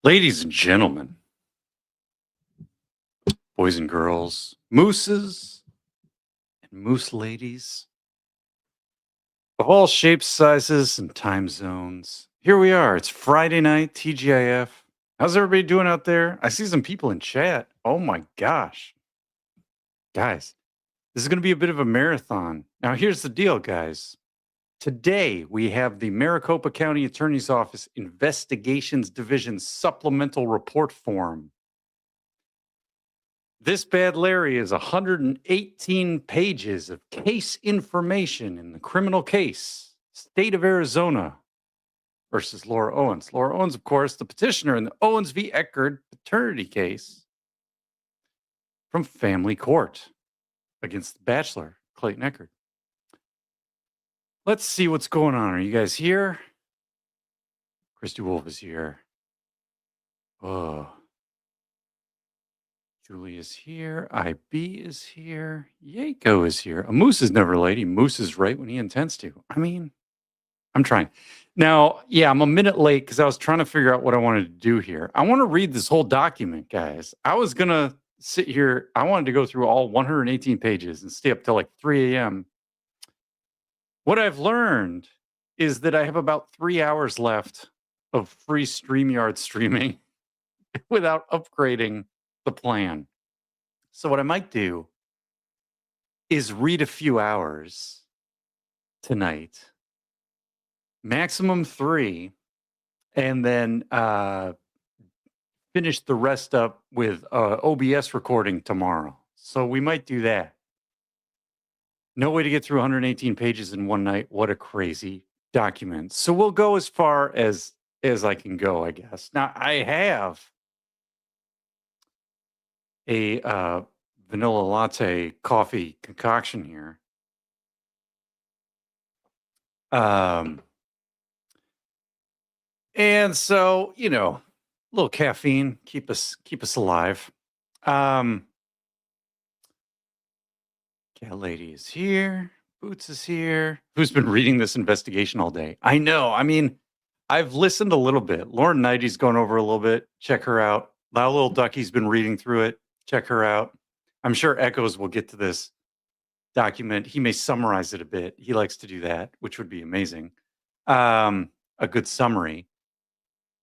Ladies and gentlemen, boys and girls, mooses and moose ladies of all shapes, sizes, and time zones. Here we are. It's Friday night, TGIF. How's everybody doing out there? I see some people in chat. Oh my gosh. Guys, this is going to be a bit of a marathon. Now, here's the deal, guys. Today, we have the Maricopa County Attorney's Office Investigations Division Supplemental Report Form. This bad Larry is 118 pages of case information in the criminal case, State of Arizona versus Laura Owens. Laura Owens, of course, the petitioner in the Owens v. Eckerd paternity case from family court against the Bachelor, Clayton Eckerd. Let's see what's going on. Are you guys here? Christy Wolf is here. Oh. Julie is here. IB is here. Yako is here. A moose is never late. He mooses right when he intends to. I mean, I'm trying. Now, yeah, I'm a minute late because I was trying to figure out what I wanted to do here. I want to read this whole document, guys. I was going to sit here. I wanted to go through all 118 pages and stay up till like 3 a.m. What I've learned is that I have about 3 hours left of free StreamYard streaming without upgrading the plan. So what I might do is read a few hours tonight, maximum 3, and then finish the rest up with OBS recording tomorrow. So we might do that. No way to get through 118 pages in one night. What a crazy document. So we'll go as far as I can go, I guess. Now, I have a vanilla latte coffee concoction here. And so, you know, a little caffeine, keep us alive. Cat lady is here. Boots is here. Who's been reading this investigation all day? I know. I mean, I've listened a little bit. Lauren Knighty's gone over a little bit. Check her out. Loud Little Ducky's been reading through it. Check her out. I'm sure Echoes will get to this document. He may summarize it a bit. He likes to do that, which would be amazing. A good summary.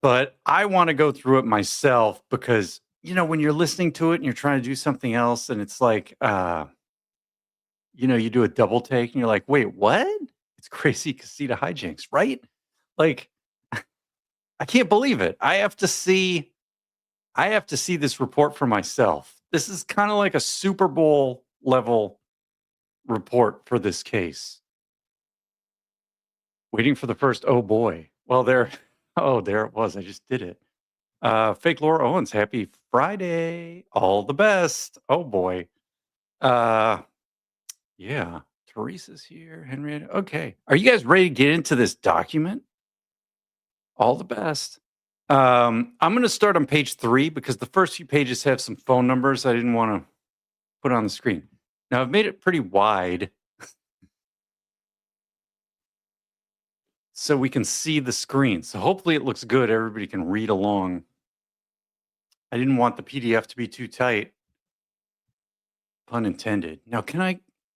But I want to go through it myself because, you know, when you're listening to it and you're trying to do something else and it's like, you know, you do a double take and you're like, wait, what? It's crazy casita hijinks, right? Like, I can't believe it. I have to see this report for myself. This is kind of like a Super Bowl level report for this case. Waiting for the first, oh boy. Well, there it was. I just did it. Fake Laura Owens, happy Friday. All the best. Oh boy. Yeah. Teresa's here. Henrietta. Okay. Are you guys ready to get into this document? All the best. I'm going to start on page 3 because the first few pages have some phone numbers I didn't want to put on the screen. Now, I've made it pretty wide so we can see the screen. So hopefully it looks good. Everybody can read along. I didn't want the PDF to be too tight. Pun intended. Now,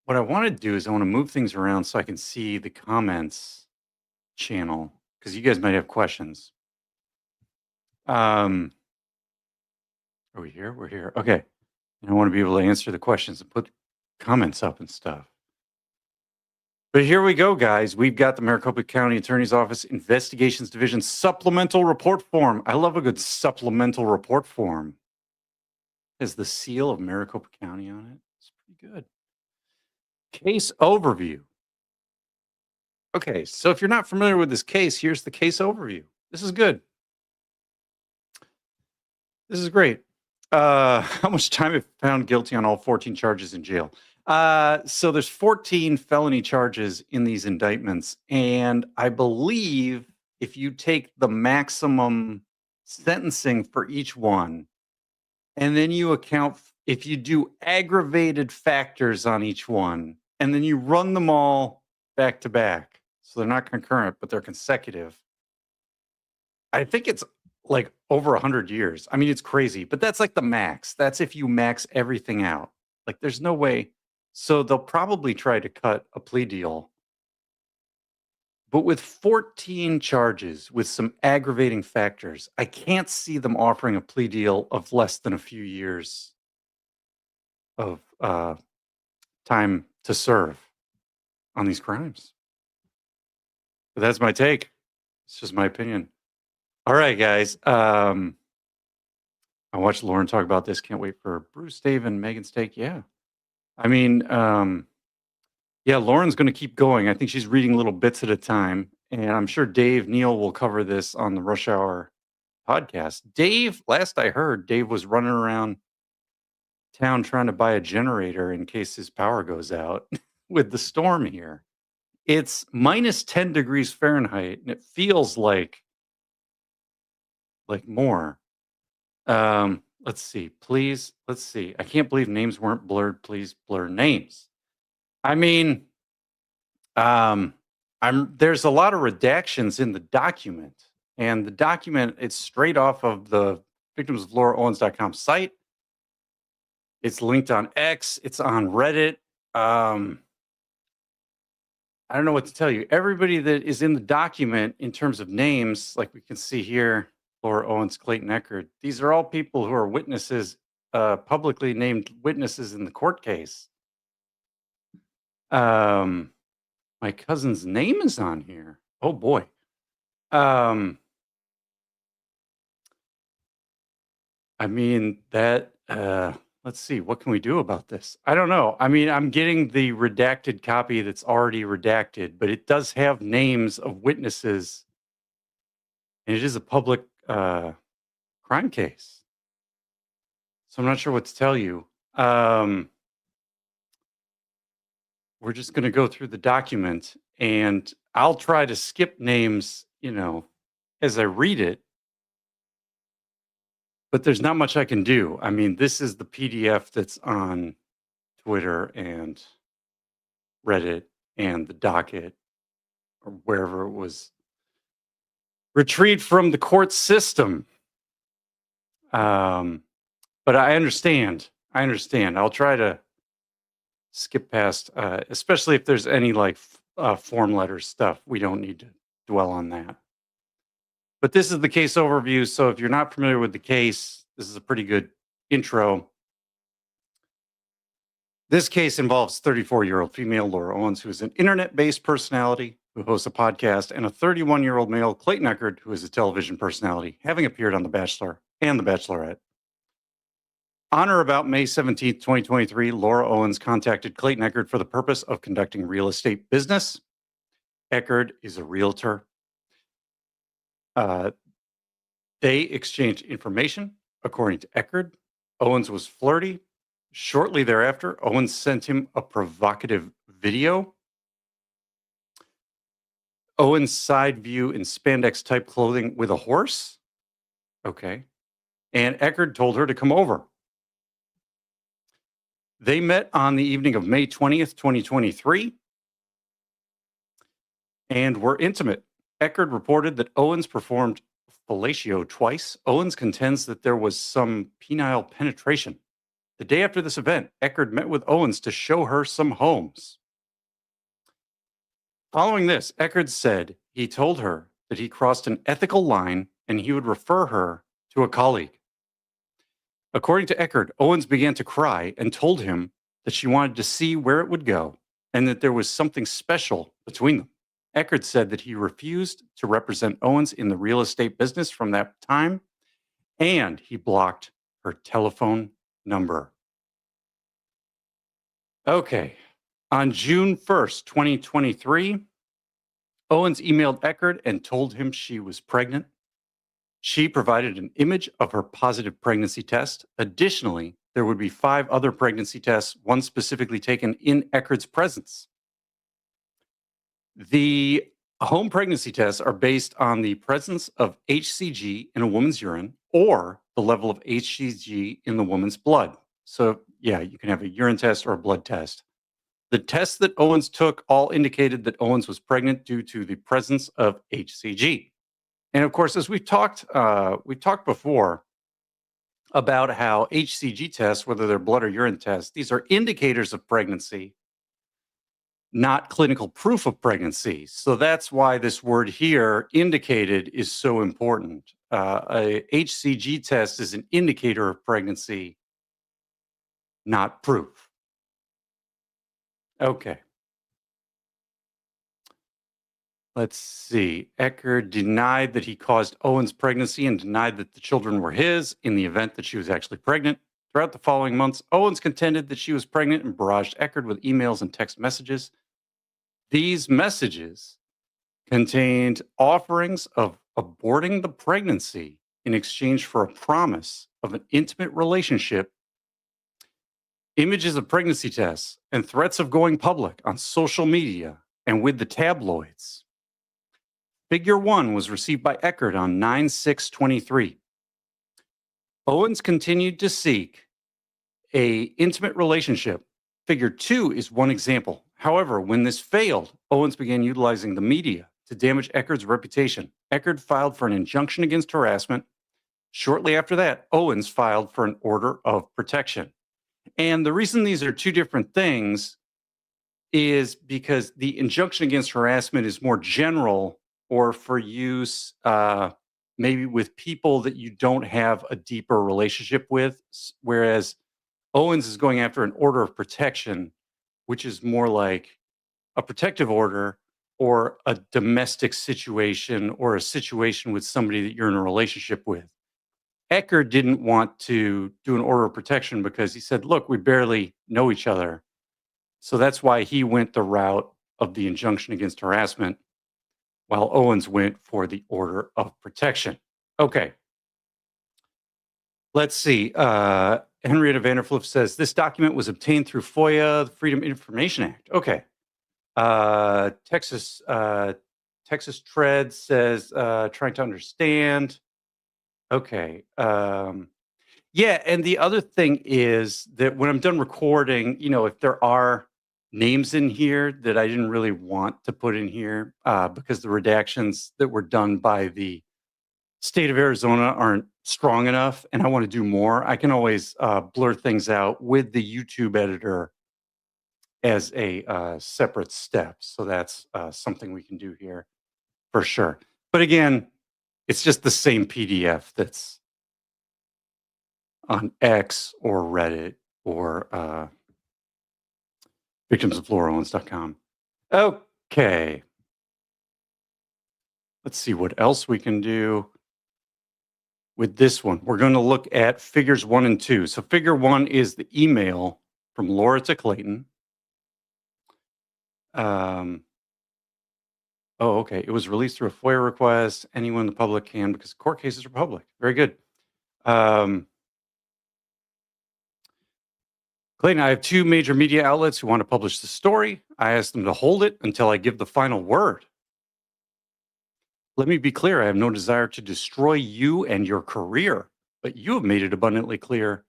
what I want to do is I want to move things around so I can see the comments channel because you guys might have questions. Are we here? We're here. Okay. And I want to be able to answer the questions and put comments up and stuff. But here we go, guys. We've got the Maricopa County Attorney's Office Investigations Division Supplemental Report Form. I love a good supplemental report form. It has the seal of Maricopa County on it. It's pretty good. Case overview. Okay, so if you're not familiar with this case, here's the case overview. This is good. This is great. How much time if found guilty on all 14 charges in jail? So there's 14 felony charges in these indictments. And I believe if you take the maximum sentencing for each one, and then you account, if you do aggravated factors on each one, and then you run them all back to back. So they're not concurrent, but they're consecutive. I think it's like over 100 years. I mean, it's crazy, but that's like the max. That's if you max everything out. Like, there's no way. So they'll probably try to cut a plea deal. But with 14 charges, with some aggravating factors, I can't see them offering a plea deal of less than a few years of time to serve on these crimes. But that's my take. It's just my opinion. All right, guys. I watched Lauren talk about this. Can't wait for Bruce, Dave, and Megan's take. Yeah. I mean, yeah, Lauren's going to keep going. I think she's reading little bits at a time. And I'm sure Dave Neal will cover this on the Rush Hour podcast. Dave, last I heard, Dave was running around town trying to buy a generator in case his power goes out with the storm here. It's minus 10 degrees Fahrenheit, and it feels like more. Let's see. Please, let's see. I can't believe names weren't blurred. Please blur names. I mean, there's a lot of redactions in the document, and the document, it's straight off of the victimsoflauraowens.com site. It's linked on X. It's on Reddit. I don't know what to tell you. Everybody that is in the document in terms of names, like we can see here, Laura Owens, Clayton Eckert, these are all people who are witnesses, publicly named witnesses in the court case. My cousin's name is on here. Oh boy. I mean, that, let's see, what can we do about this? I don't know. I mean, I'm getting the redacted copy that's already redacted, but it does have names of witnesses, and it is a public crime case. So I'm not sure what to tell you. We're just going to go through the document, and I'll try to skip names, as I read it. But there's not much I can do. I mean, this is the PDF that's on Twitter and Reddit and the docket, or wherever it was retrieved from the court system. But I understand. I'll try to skip past, especially if there's any form letter stuff. We don't need to dwell on that. But this is the case overview. So if you're not familiar with the case, this is a pretty good intro. This case involves 34-year-old female Laura Owens, who is an internet-based personality who hosts a podcast, and a 31-year-old male Clayton Eckert, who is a television personality, having appeared on The Bachelor and The Bachelorette. On or about May 17th, 2023, Laura Owens contacted Clayton Eckert for the purpose of conducting real estate business. Eckert is a realtor. They exchanged information. According to Eckert, Owens was flirty. Shortly thereafter, Owens sent him a provocative video. Owens' side view in spandex-type clothing with a horse. Okay. And Eckert told her to come over. They met on the evening of May 20th, 2023, and were intimate. Eckert reported that Owens performed fellatio twice. Owens contends that there was some penile penetration. The day after this event, Eckert met with Owens to show her some homes. Following this, Eckert said he told her that he crossed an ethical line and he would refer her to a colleague. According to Eckert, Owens began to cry and told him that she wanted to see where it would go and that there was something special between them. Eckert said that he refused to represent Owens in the real estate business from that time, and he blocked her telephone number. Okay. On June 1st, 2023, Owens emailed Eckert and told him she was pregnant. She provided an image of her positive pregnancy test. Additionally, there would be 5 other pregnancy tests, one specifically taken in Eckert's presence. The home pregnancy tests are based on the presence of HCG in a woman's urine or the level of HCG in the woman's blood. So, yeah, you can have a urine test or a blood test. The tests that Owens took all indicated that Owens was pregnant due to the presence of HCG. And of course, as we've talked before about how HCG tests, whether they're blood or urine tests, these are indicators of pregnancy, not clinical proof of pregnancy. So that's why this word here, indicated, is so important. A HCG test is an indicator of pregnancy, not proof. Okay. Let's see. Ecker denied that he caused Owens' pregnancy and denied that the children were his in the event that she was actually pregnant. Throughout the following months, Owens contended that she was pregnant and barraged Eckerd with emails and text messages. These messages contained offerings of aborting the pregnancy in exchange for a promise of an intimate relationship, images of pregnancy tests, and threats of going public on social media and with the tabloids. Figure 1 was received by Eckerd on 9/6/23. Owens continued to seek a intimate relationship. Figure 2 is one example. However, when this failed, Owens began utilizing the media to damage Eckerd's reputation. Eckerd filed for an injunction against harassment. Shortly after that, Owens filed for an order of protection. And the reason these are two different things is because the injunction against harassment is more general or for use maybe with people that you don't have a deeper relationship with, whereas Owens is going after an order of protection, which is more like a protective order or a domestic situation or a situation with somebody that you're in a relationship with. Eckerd didn't want to do an order of protection because he said, look, we barely know each other. So that's why he went the route of the injunction against harassment, while Owens went for the order of protection. Okay. Let's see. Henrietta Vanderfliff says this document was obtained through FOIA, the Freedom Information Act. Okay. Texas Tread says trying to understand. Okay. Yeah, and the other thing is that when I'm done recording, if there are names in here that I didn't really want to put in here because the redactions that were done by the state of Arizona aren't strong enough and I want to do more, I can always blur things out with the YouTube editor as a separate step. So that's something we can do here for sure. But again, it's just the same PDF that's on X or Reddit or victimsoflauraowens.com. Okay. Let's see what else we can do with this one. We're going to look at figures 1 and 2. So figure 1 is the email from Laura to Clayton. Oh, okay. It was released through a FOIA request. Anyone in the public can, because court cases are public. Very good. Clayton, I have 2 major media outlets who want to publish the story. I asked them to hold it until I give the final word. Let me be clear, I have no desire to destroy you and your career, but you have made it abundantly clear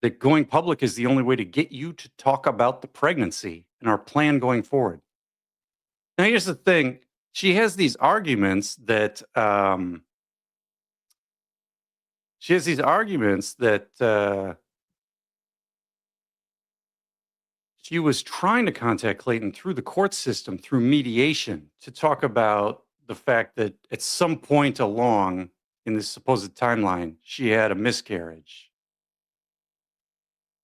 that going public is the only way to get you to talk about the pregnancy and our plan going forward. Now, here's the thing. She has these arguments that she was trying to contact Clayton through the court system, through mediation, to talk about the fact that at some point along in this supposed timeline, she had a miscarriage.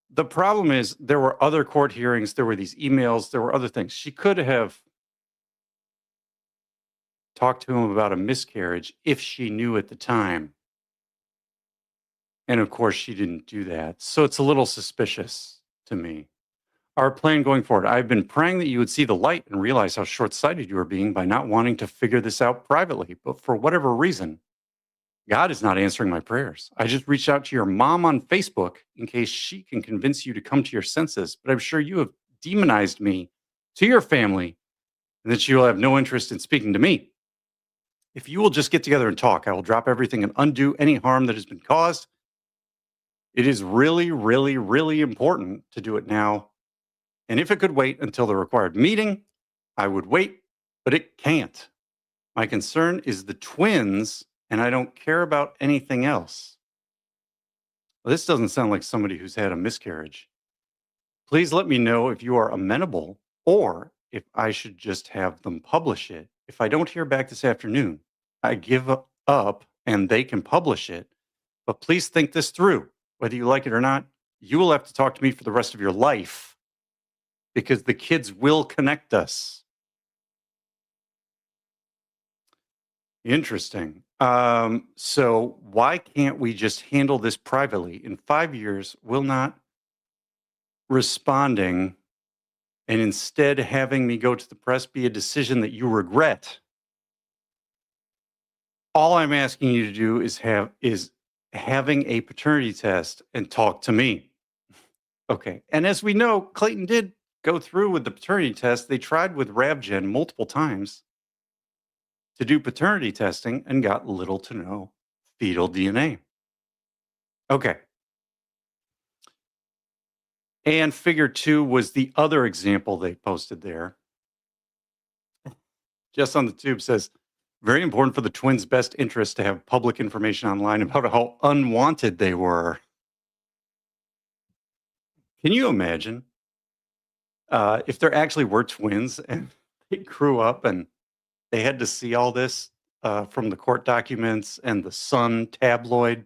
The problem is there were other court hearings, there were these emails, there were other things. She could have talked to him about a miscarriage if she knew at the time. And of course, she didn't do that. So it's a little suspicious to me. Our plan going forward. I've been praying that you would see the light and realize how short-sighted you are being by not wanting to figure this out privately. But for whatever reason, God is not answering my prayers. I just reached out to your mom on Facebook in case she can convince you to come to your senses. But I'm sure you have demonized me to your family and that you will have no interest in speaking to me. If you will just get together and talk, I will drop everything and undo any harm that has been caused. It is really, really, really important to do it now. And if it could wait until the required meeting, I would wait, but it can't. My concern is the twins and I don't care about anything else. Well, this doesn't sound like somebody who's had a miscarriage. Please let me know if you are amenable or if I should just have them publish it. If I don't hear back this afternoon, I give up and they can publish it. But please think this through. Whether you like it or not, you will have to talk to me for the rest of your life because the kids will connect us. Interesting. So why can't we just handle this privately? In 5 years, will not responding and instead having me go to the press be a decision that you regret. All I'm asking you to do is having a paternity test and talk to me. Okay. And as we know, Clayton did go through with the paternity test. They tried with Ravgen multiple times to do paternity testing and got little to no fetal DNA. Okay. And figure two was the other example they posted there. Jess on the tube says, very important for the twins' best interest to have public information online about how unwanted they were. Can you imagine if there actually were twins and they grew up and they had to see all this from the court documents and the Sun tabloid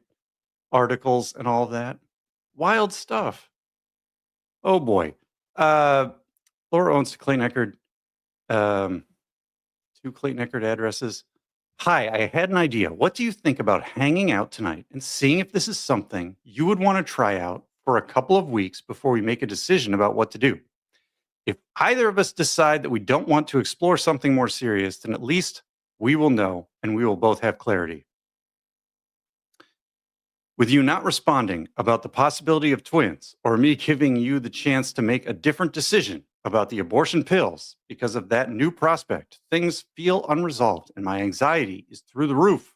articles and all that? Wild stuff. Oh boy. Uh, Laura Owens to Clayton Eckerd. Two Clayton Eckerd addresses. Hi, I had an idea. What do you think about hanging out tonight and seeing if this is something you would want to try out for a couple of weeks before we make a decision about what to do? If either of us decide that we don't want to explore something more serious, then at least we will know and we will both have clarity. With you not responding about the possibility of twins or me giving you the chance to make a different decision about the abortion pills because of that new prospect, things feel unresolved and my anxiety is through the roof.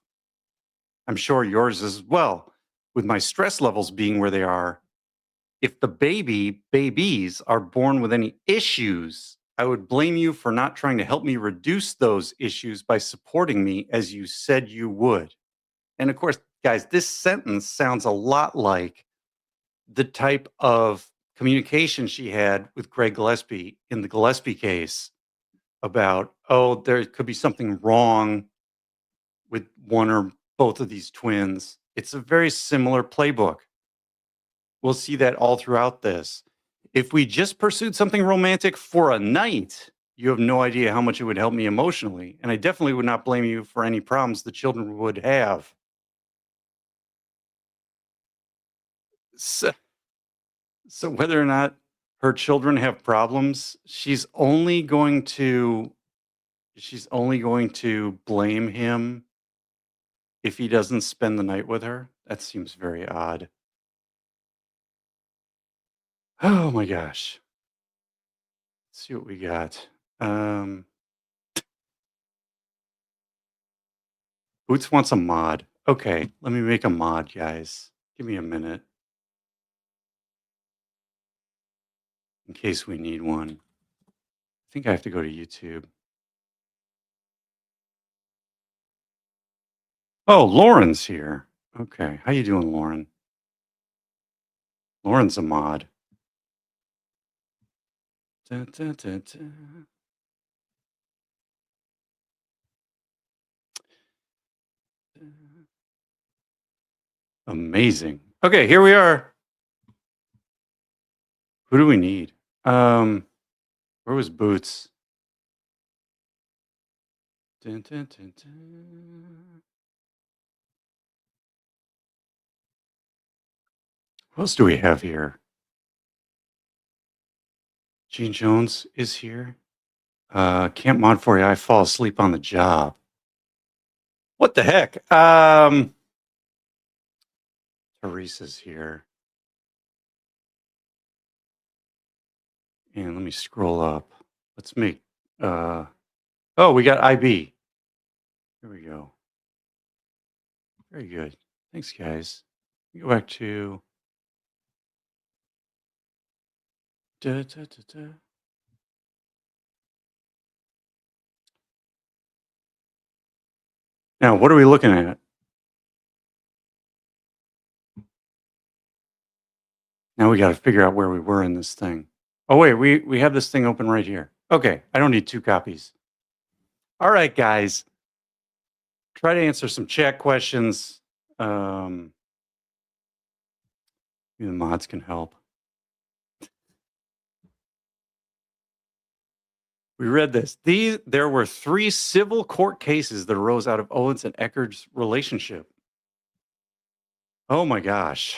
I'm sure yours as well, with my stress levels being where they are. If the babies are born with any issues, I would blame you for not trying to help me reduce those issues by supporting me as you said you would. And of course, guys, this sentence sounds a lot like the type of communication she had with Greg Gillespie in the Gillespie case about, oh, there could be something wrong with one or both of these twins. It's a very similar playbook. We'll see that all throughout this. If we just pursued something romantic for a night, you have no idea how much it would help me emotionally. And I definitely would not blame you for any problems the children would have. So, so whether or not her children have problems, she's only going to blame him if he doesn't spend the night with her. That seems very odd. Oh my gosh. Let's see what we got. Um, Boots wants a mod. Okay, let me make a mod, guys. Give me a minute in case we need one. I think I have to go to YouTube. Oh, Lauren's here. Okay, how you doing, Lauren? Lauren's a mod. Da, da, da, da. Amazing. Okay, here we are. Who do we need? Where was Boots? Dun, dun, dun, dun. What else do we have here? Gene Jones is here. Can't mod for you. I fall asleep on the job. What the heck? Teresa's here. And let me scroll up. Let's make oh, we got IB. Here we go. Very good. Thanks, guys. Go back to da, da, da, da. Now, what are we looking at? Now we got to figure out where we were in this thing. Oh, wait, we have this thing open right here. Okay, I don't need 2 copies. All right, guys. Try to answer some chat questions. Maybe the mods can help. We read this. There were 3 civil court cases that arose out of Owens and Eckerd's relationship. Oh my gosh.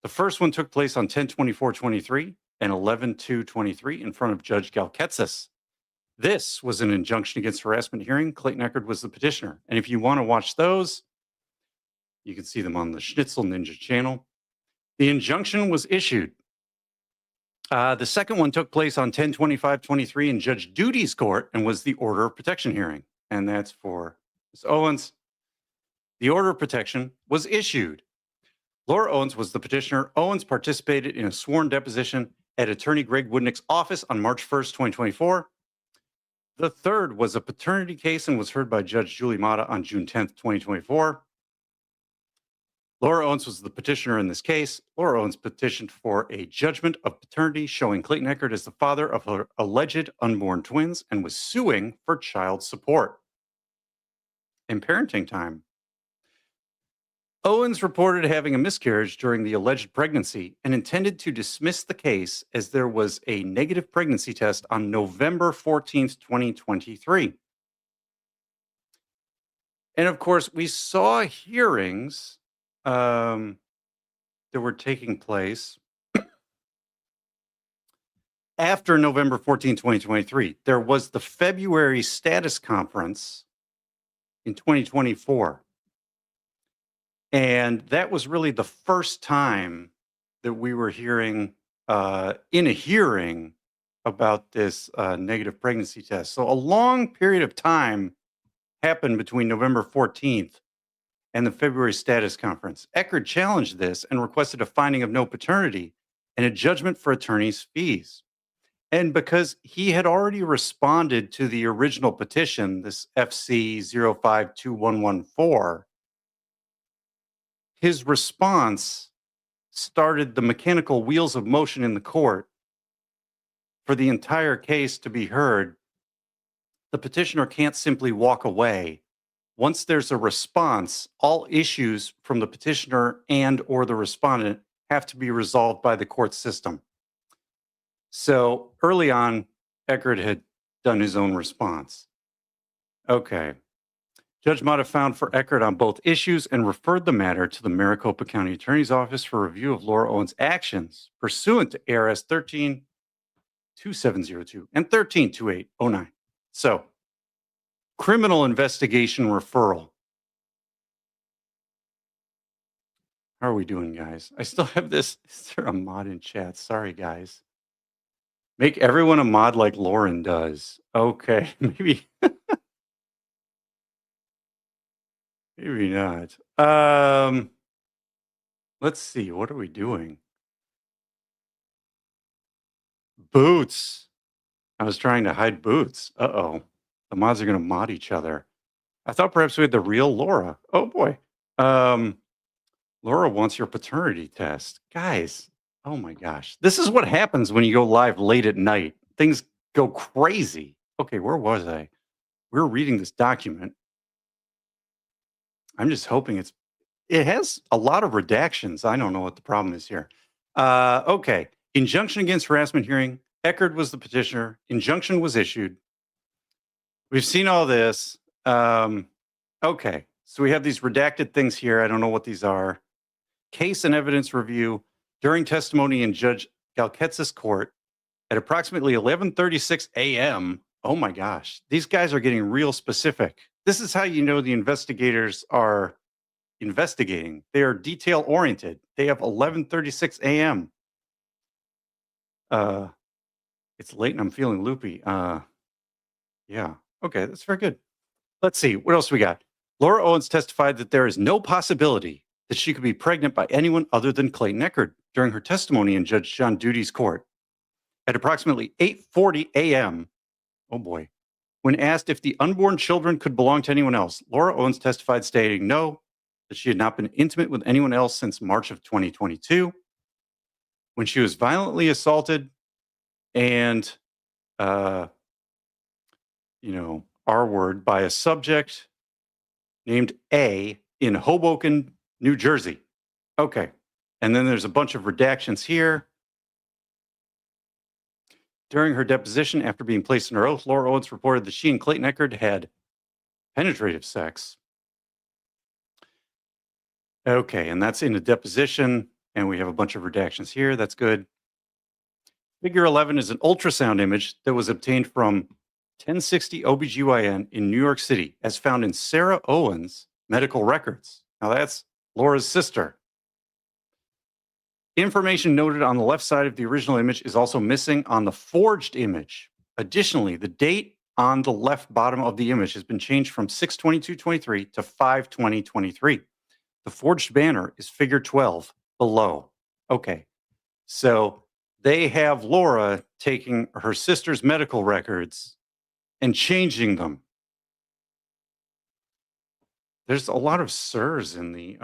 The first one took place on 10/24/23 and 11/2/23 in front of Judge Galketsis. This was an injunction against harassment hearing. Clayton Eckerd was the petitioner. And if you want to watch those, you can see them on the Schnitzel Ninja channel. The injunction was issued. The second one took place on 10/25/23 in Judge Duty's court and was the order of protection hearing. And that's for Ms. Owens. The order of protection was issued. Laura Owens was the petitioner. Owens participated in a sworn deposition at attorney Greg Woodnick's office on March 1st, 2024. The third was a paternity case and was heard by Judge Julie Mata on June 10th, 2024. Laura Owens was the petitioner in this case. Laura Owens petitioned for a judgment of paternity showing Clayton Eckerd as the father of her alleged unborn twins and was suing for child support. In parenting time, Owens reported having a miscarriage during the alleged pregnancy and intended to dismiss the case as there was a negative pregnancy test on November 14th, 2023. And of course, we saw hearings that were taking place after November 14, 2023. There was the February status conference in 2024. And that was really the first time that we were hearing in a hearing about this negative pregnancy test. So a long period of time happened between November 14th and the February status conference. Eckerd challenged this and requested a finding of no paternity and a judgment for attorney's fees. And because he had already responded to the original petition, this FC 052114, his response started the mechanical wheels of motion in the court for the entire case to be heard. The petitioner can't simply walk away. Once there's a response, all issues from the petitioner and or the respondent have to be resolved by the court system. So early on, Eckerd had done his own response. Okay. Judge Mata found for Eckerd on both issues and referred the matter to the Maricopa County Attorney's Office for review of Laura Owens' actions pursuant to ARS 13-2702 and 13-2809. So, criminal investigation referral. How are we doing, guys? I still have this. Is there a mod in chat? Sorry, guys. Make everyone a mod like Lauren does. Okay, maybe. Maybe not. Let's see. What are we doing? Boots. I was trying to hide Boots. Uh-oh. The mods are going to mod each other. I thought perhaps we had the real Laura. Oh, boy. Laura wants your paternity test. Guys, oh, my gosh. This is what happens when you go live late at night. Things go crazy. Okay, where was I? We were reading this document. I'm just hoping it has a lot of redactions. I don't know what the problem is here. Okay. Injunction against harassment hearing. Eckerd was the petitioner. Injunction was issued. We've seen all this. Okay. So we have these redacted things here. I don't know what these are. Case and evidence review during testimony in Judge Galketsis court at approximately 11:36 a.m. Oh my gosh. These guys are getting real specific. This is how you know the investigators are investigating. They are detail oriented. They have 11:36 a.m. It's late and I'm feeling loopy. Yeah. Okay, that's very good. Let's see. What else we got? Laura Owens testified that there is no possibility that she could be pregnant by anyone other than Clayton Eckerd during her testimony in Judge John Duty's court. At approximately 8:40 a.m., oh boy, when asked if the unborn children could belong to anyone else, Laura Owens testified stating no, that she had not been intimate with anyone else since March of 2022. when she was violently assaulted and, uh, R word, by a subject named A in Hoboken, New Jersey. Okay. And then there's a bunch of redactions here. During her deposition, after being placed under oath, Laura Owens reported that she and Clayton Eckerd had penetrative sex. Okay, and that's in a deposition, and we have a bunch of redactions here. That's good. Figure 11 is an ultrasound image that was obtained from 1060 OBGYN in New York City, as found in Sarah Owens' medical records. Now, that's Laura's sister. Information noted on the left side of the original image is also missing on the forged image. Additionally, the date on the left bottom of the image has been changed from 6/22/23 to 5/20/23. The forged banner is figure 12 below. Okay, so they have Laura taking her sister's medical records and changing them. There's a lot of sirs in the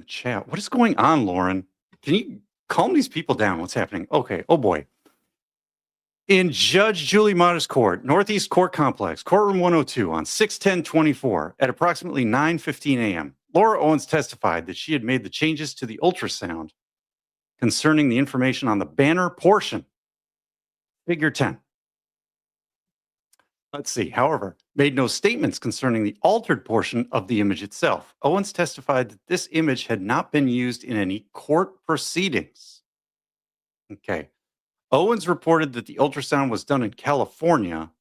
chat. What is going on, Lauren? Can you calm these people down? What's happening? Okay. Oh boy. In Judge Julie Motter's court, Northeast Court Complex, courtroom 102 on 6/10/24 at approximately 9:15 a.m., Laura Owens testified that she had made the changes to the ultrasound concerning the information on the banner portion, figure 10. Let's see. However, made no statements concerning the altered portion of the image itself. Owens testified that this image had not been used in any court proceedings. Okay. Owens reported that the ultrasound was done in California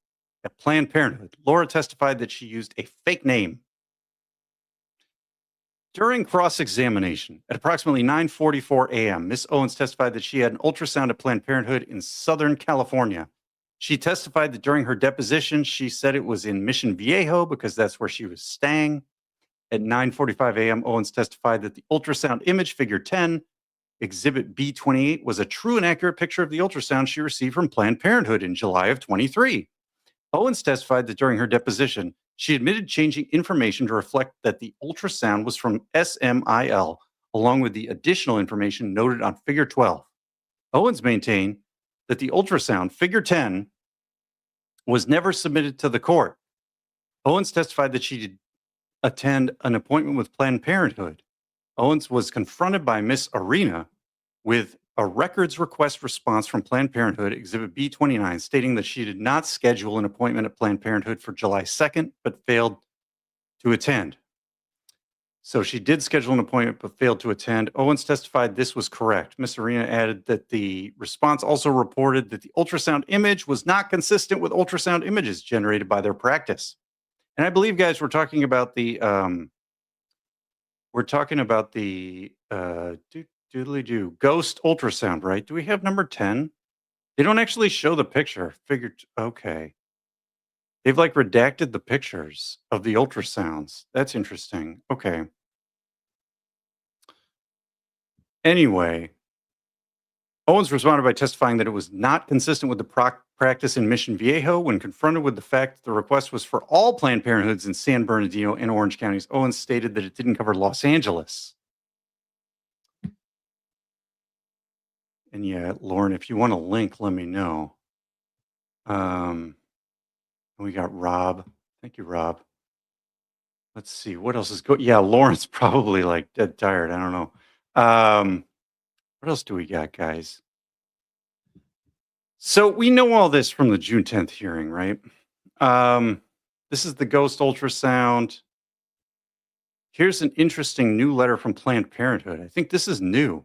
at Planned Parenthood. Laura testified that she used a fake name. During cross-examination at approximately 9:44 a.m., Ms. Owens testified that she had an ultrasound at Planned Parenthood in Southern California. She testified that during her deposition, she said it was in Mission Viejo because that's where she was staying. At 9:45 a.m., Owens testified that the ultrasound image, figure 10, exhibit B28, was a true and accurate picture of the ultrasound she received from Planned Parenthood in July of 23. Owens testified that during her deposition, she admitted changing information to reflect that the ultrasound was from SMIL, along with the additional information noted on figure 12. Owens maintained that the ultrasound, figure 10, was never submitted to the court. Owens testified that she did attend an appointment with Planned Parenthood. Owens was confronted by Miss Arena with a records request response from Planned Parenthood, Exhibit B29, stating that she did not schedule an appointment at Planned Parenthood for July 2nd, but failed to attend. So she did schedule an appointment, but failed to attend. Owens testified this was correct. Ms. Arena added that the response also reported that the ultrasound image was not consistent with ultrasound images generated by their practice. And I believe, guys, we're talking about the doodly-doo ghost ultrasound, right? Do we have number 10? They don't actually show the picture. Okay. They've like redacted the pictures of the ultrasounds. That's interesting. Okay. Anyway, Owens responded by testifying that it was not consistent with the practice in Mission Viejo. When confronted with the fact that the request was for all Planned Parenthoods in San Bernardino and Orange counties, Owens stated that it didn't cover Los Angeles. And yeah, Lauren, if you want a link, let me know. We got Rob. Thank you, Rob. Let's see what else is going. Yeah, Lauren's probably like dead tired. I don't know. What else do we got, guys? So we know all this from the June 10th hearing, right? This is the ghost ultrasound. Here's an interesting new letter from Planned Parenthood. I think this is new.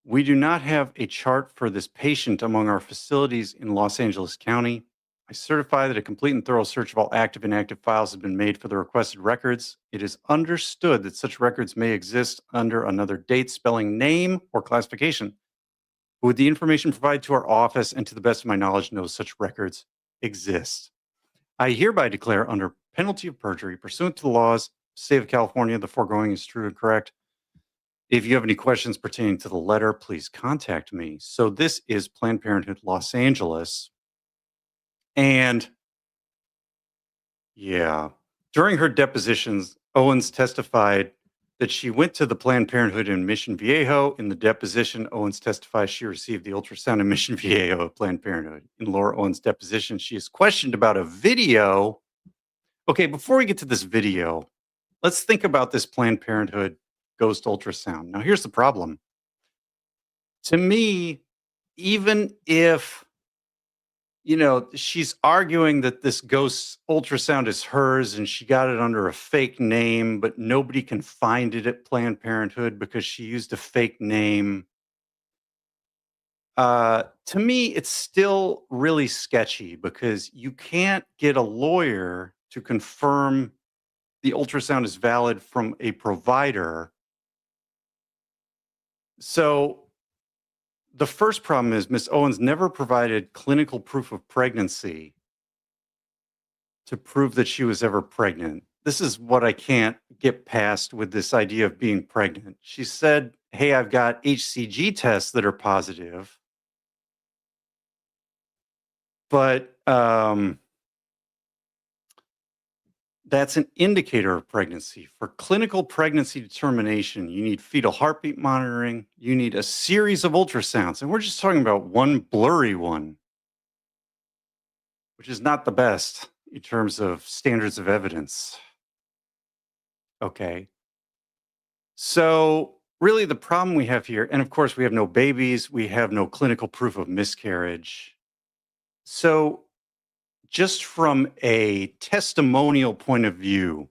We do not have a chart for this patient among our facilities in Los Angeles County. I certify that a complete and thorough search of all active and inactive files has been made for the requested records. It is understood that such records may exist under another date, spelling, name, or classification. Would the information provided to our office, and to the best of my knowledge, no such records exist. I hereby declare under penalty of perjury, pursuant to the laws of the state of California, the foregoing is true and correct. If you have any questions pertaining to the letter, please contact me. So this is Planned Parenthood Los Angeles. And yeah, during her depositions, Owens testified that she went to the Planned Parenthood in Mission Viejo. In the deposition, Owens testifies she received the ultrasound in Mission Viejo of Planned Parenthood. In Laura Owens' deposition, she is questioned about a video. Okay, before we get to this video, let's think about this Planned Parenthood ghost ultrasound. Now, here's the problem. To me, even if she's arguing that this ghost ultrasound is hers and she got it under a fake name, but nobody can find it at Planned Parenthood because she used a fake name. To me, it's still really sketchy because you can't get a lawyer to confirm the ultrasound is valid from a provider. So the first problem is Miss Owens never provided clinical proof of pregnancy to prove that she was ever pregnant. This is what I can't get past with this idea of being pregnant. She said, hey, I've got HCG tests that are positive, but that's an indicator of pregnancy. For clinical pregnancy determination, you need fetal heartbeat monitoring. You need a series of ultrasounds. And we're just talking about one blurry one, which is not the best in terms of standards of evidence. Okay. So really the problem we have here, and of course we have no babies, we have no clinical proof of miscarriage. So just from a testimonial point of view,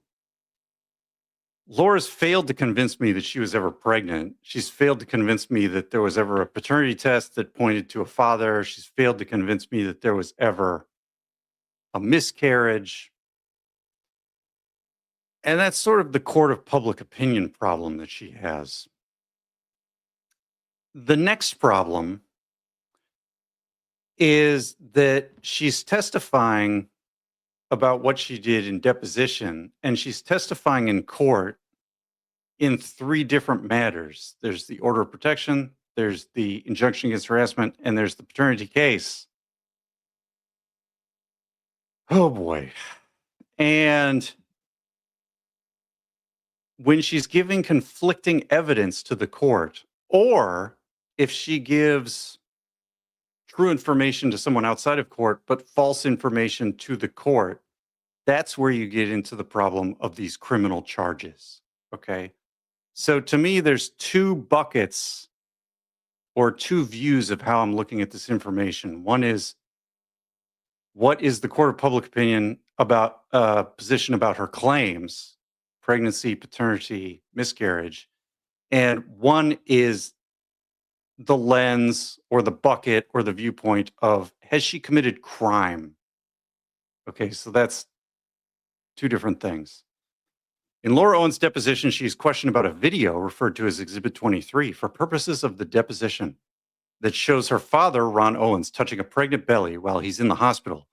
Laura's failed to convince me that she was ever pregnant. She's failed to convince me that there was ever a paternity test that pointed to a father. She's failed to convince me that there was ever a miscarriage. And that's sort of the court of public opinion problem that she has. The next problem is that she's testifying about what she did in deposition, and she's testifying in court in 3 different matters. There's the order of protection, there's the injunction against harassment, and there's the paternity case. Oh boy. And when she's giving conflicting evidence to the court, or if she gives true information to someone outside of court, but false information to the court, that's where you get into the problem of these criminal charges. Okay. So to me, there's 2 buckets or 2 views of how I'm looking at this information. One is, what is the court of public opinion about position about her claims, pregnancy, paternity, miscarriage? And one is the lens or the bucket or the viewpoint of, has she committed crime? Okay, so that's 2 different things. In Laura Owens' deposition, she's questioned about a video referred to as Exhibit 23 for purposes of the deposition that shows her father, Ron Owens, touching a pregnant belly while he's in the hospital.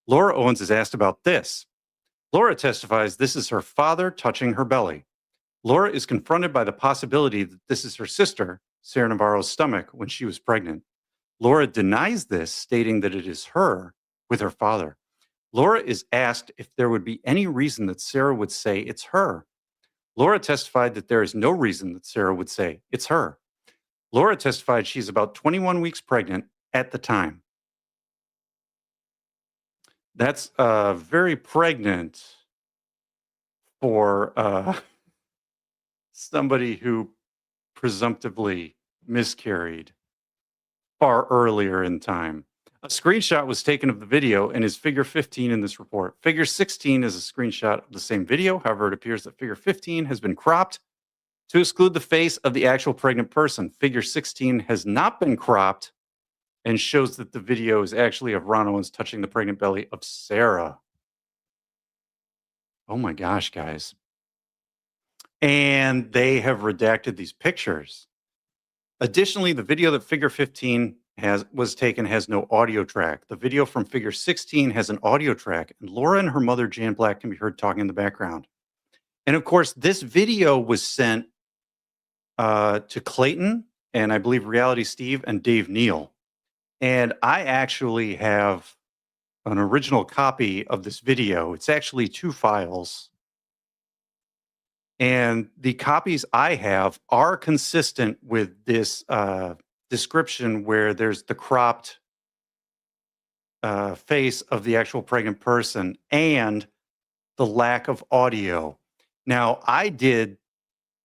Laura Owens is asked about this. Laura testifies this is her father touching her belly. Laura is confronted by the possibility that this is her sister, Sarah Navarro's stomach, when she was pregnant. Laura denies this, stating that it is her with her father. Laura is asked if there would be any reason that Sarah would say it's her. Laura testified that there is no reason that Sarah would say it's her. Laura testified she's about 21 weeks pregnant at the time. That's very pregnant for somebody who presumptively miscarried far earlier in time. A screenshot was taken of the video and is figure 15 in this report. Figure 16 is a screenshot of the same video. However, it appears that figure 15 has been cropped to exclude the face of the actual pregnant person. Figure 16 has not been cropped and shows that the video is actually of Ron Owens touching the pregnant belly of Sarah. Oh my gosh, guys. And they have redacted these pictures. Additionally, the video that figure 15 was taken has no audio track. The video from figure 16 has an audio track, and Laura and her mother, Jan Black, can be heard talking in the background. And of course, this video was sent to Clayton, and I believe Reality Steve and Dave Neal. And I actually have an original copy of this video. It's actually 2 files. And the copies I have are consistent with this description where there's the cropped face of the actual pregnant person and the lack of audio. Now, I did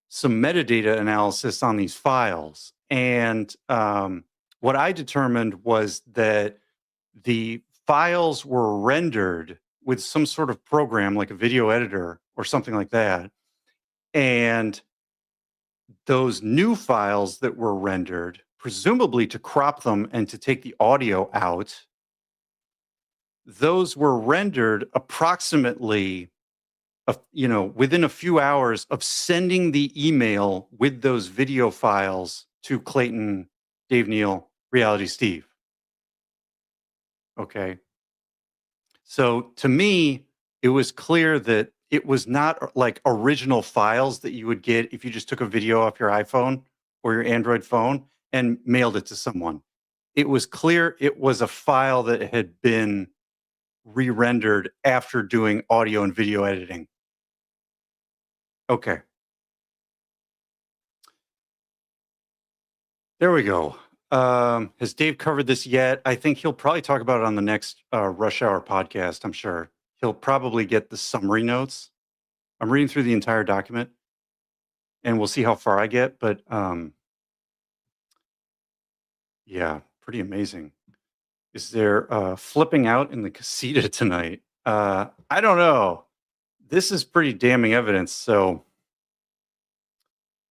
some metadata analysis on these files, and what I determined was that the files were rendered with some sort of program like a video editor or something like that. And those new files that were rendered, presumably to crop them and to take the audio out, those were rendered approximately within a few hours of sending the email with those video files to Clayton, Dave Neal, Reality Steve. Okay. So to me, it was clear that it was not like original files that you would get if you just took a video off your iPhone or your Android phone and mailed it to someone. It was clear it was a file that had been re-rendered after doing audio and video editing. Okay. There we go. Has Dave covered this yet? I think he'll probably talk about it on the next Rush Hour podcast, I'm sure. He'll probably get the summary notes. I'm reading through the entire document, and we'll see how far I get, but yeah, pretty amazing. Is there flipping out in the casita tonight? I don't know. This is pretty damning evidence, so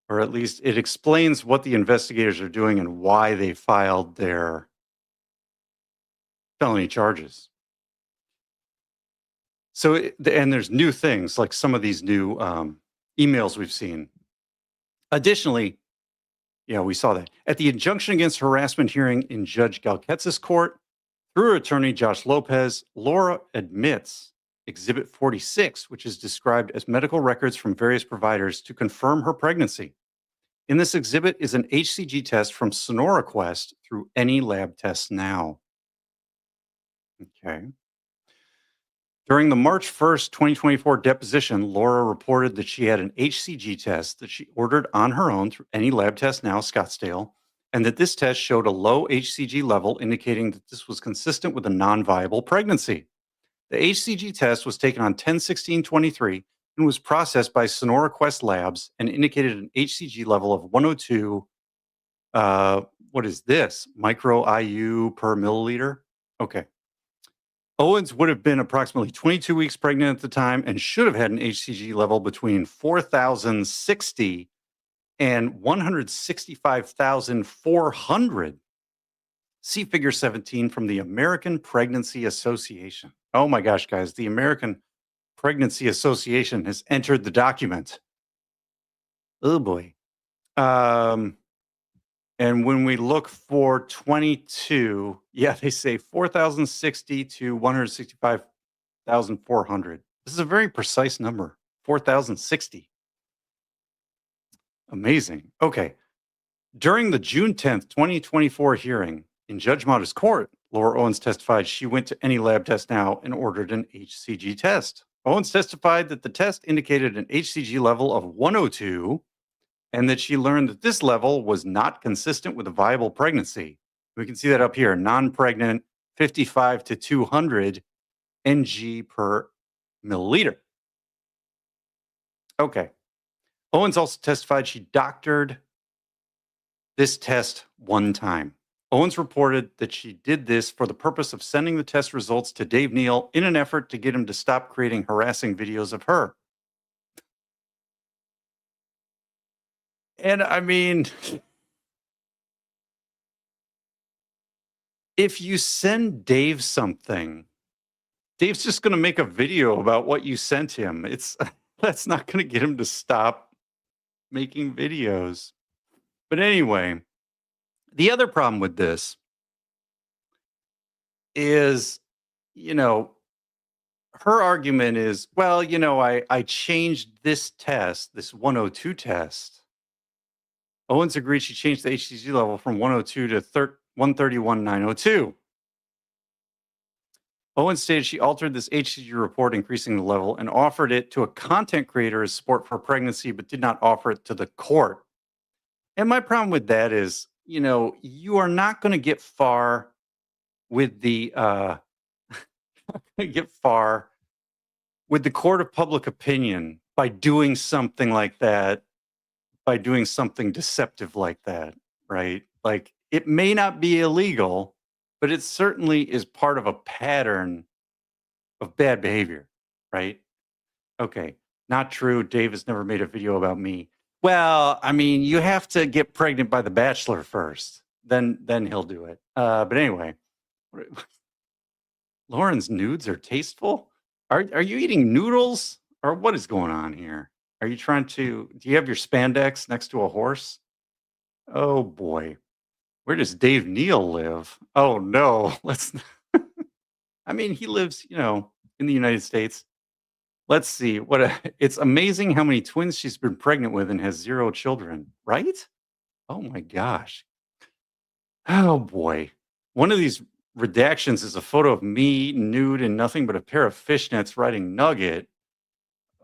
or at least it explains what the investigators are doing and why they filed their felony charges. So, and there's new things like some of these new emails we've seen. Additionally, yeah, we saw that at the injunction against harassment hearing in Judge Galketz's court, through her attorney Josh Lopez, Laura admits Exhibit 46, which is described as medical records from various providers to confirm her pregnancy. In this exhibit is an HCG test from Sonora Quest through Any Lab Tests Now. Okay. During the March 1st, 2024 deposition, Laura reported that she had an HCG test that she ordered on her own through Any Lab Test Now, Scottsdale, and that this test showed a low HCG level, indicating that this was consistent with a non-viable pregnancy. The HCG test was taken on 10/16/23 and was processed by Sonora Quest Labs and indicated an HCG level of 102. What is this? Micro IU per milliliter? Okay. Owens would have been approximately 22 weeks pregnant at the time and should have had an HCG level between 4,060 and 165,400. See figure 17 from the American Pregnancy Association. Oh my gosh, guys, the American Pregnancy Association has entered the document. Oh boy. And when we look for 22, yeah, they say 4,060 to 165,400. This is a very precise number, 4,060. Amazing. Okay. During the June 10th, 2024 hearing in Judge Mata's court, Laura Owens testified she went to Any Lab Test Now and ordered an HCG test. Owens testified that the test indicated an HCG level of 102 and that she learned that this level was not consistent with a viable pregnancy. We can see that up here, non-pregnant, 55 to 200 ng per milliliter. Okay. Owens also testified she doctored this test one time. Owens reported that she did this for the purpose of sending the test results to Dave Neal in an effort to get him to stop creating harassing videos of her. And I mean, if you send Dave something, Dave's just going to make a video about what you sent him. That's not going to get him to stop making videos. But anyway, the other problem with this is, her argument is, well, I changed this test, this 102 test. Owens agreed she changed the HCG level from 102 to 131,902. Owens stated she altered this HCG report, increasing the level, and offered it to a content creator as support for pregnancy, but did not offer it to the court. And my problem with that is, you are not going to get far with the get far with the court of public opinion by doing something like that, by doing something deceptive like that, right? Like it may not be illegal, but it certainly is part of a pattern of bad behavior, right? Okay, not true. Dave has never made a video about me. Well, I mean, you have to get pregnant by the Bachelor first, then he'll do it. But anyway, Lauren's nudes are tasteful. Are you eating noodles or what is going on here? Are you trying to? Do you have your spandex next to a horse? Oh boy, where does Dave Neal live? Oh no, let's. I mean, he lives, in the United States. Let's see. It's amazing how many twins she's been pregnant with and has 0 children, right? Oh my gosh. Oh boy. One of these redactions is a photo of me nude and nothing but a pair of fishnets riding Nugget.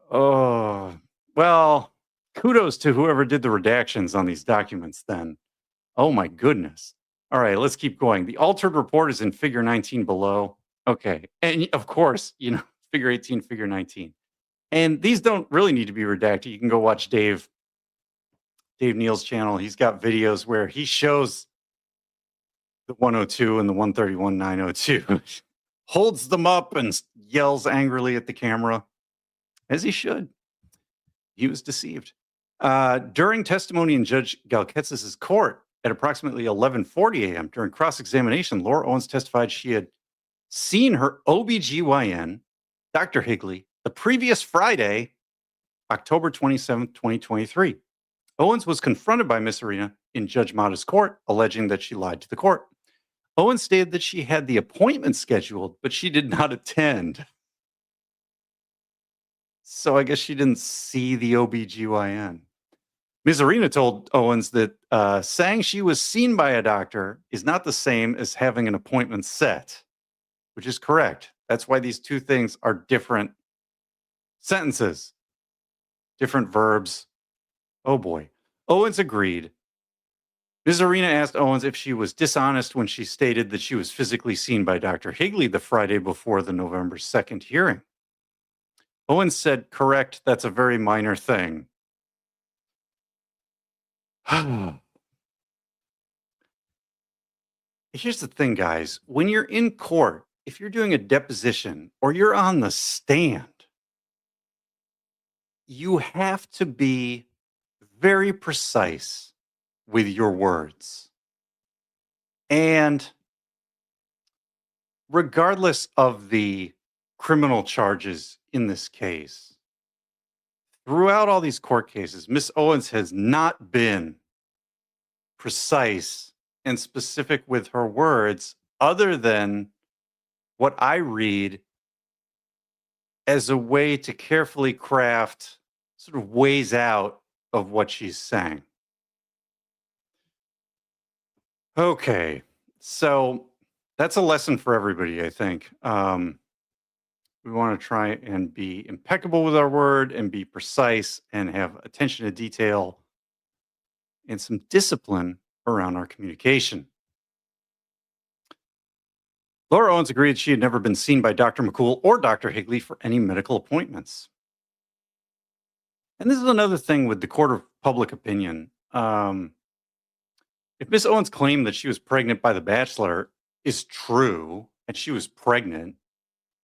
Oh, well, kudos to whoever did the redactions on these documents then. Oh my goodness. All right, let's keep going. The altered report is in figure 19 below. Okay. And of course, figure 18, figure 19. And these don't really need to be redacted. You can go watch Dave Neal's channel. He's got videos where he shows the 102 and the 131,902, holds them up and yells angrily at the camera, as he should. He was deceived. During testimony in Judge Galketz's court at approximately 11:40 a.m. during cross-examination, Laura Owens testified she had seen her OBGYN, Dr. Higley, the previous Friday, October 27th, 2023. Owens was confronted by Miss Arena in Judge Mata's court, alleging that she lied to the court. Owens stated that she had the appointment scheduled, but she did not attend. So I guess she didn't see the OBGYN. Ms. Arena told Owens that saying she was seen by a doctor is not the same as having an appointment set, which is correct. That's why these two things are different sentences, different verbs. Oh boy. Owens agreed. Ms. Arena asked Owens if she was dishonest when she stated that she was physically seen by Dr. Higley the Friday before the November 2nd hearing. Owens said, correct, that's a very minor thing. Here's the thing, guys. When you're in court, if you're doing a deposition or you're on the stand, you have to be very precise with your words. And regardless of the criminal charges in this case, throughout all these court cases, Miss Owens has not been precise and specific with her words, other than what I read as a way to carefully craft sort of ways out of what she's saying. Okay, so that's a lesson for everybody, I think. We want to try and be impeccable with our word and be precise and have attention to detail and some discipline around our communication. Laura Owens agreed she had never been seen by Dr. McCool or Dr. Higley for any medical appointments. And this is another thing with the court of public opinion. If Miss Owens' claim that she was pregnant by the Bachelor is true, and she was pregnant,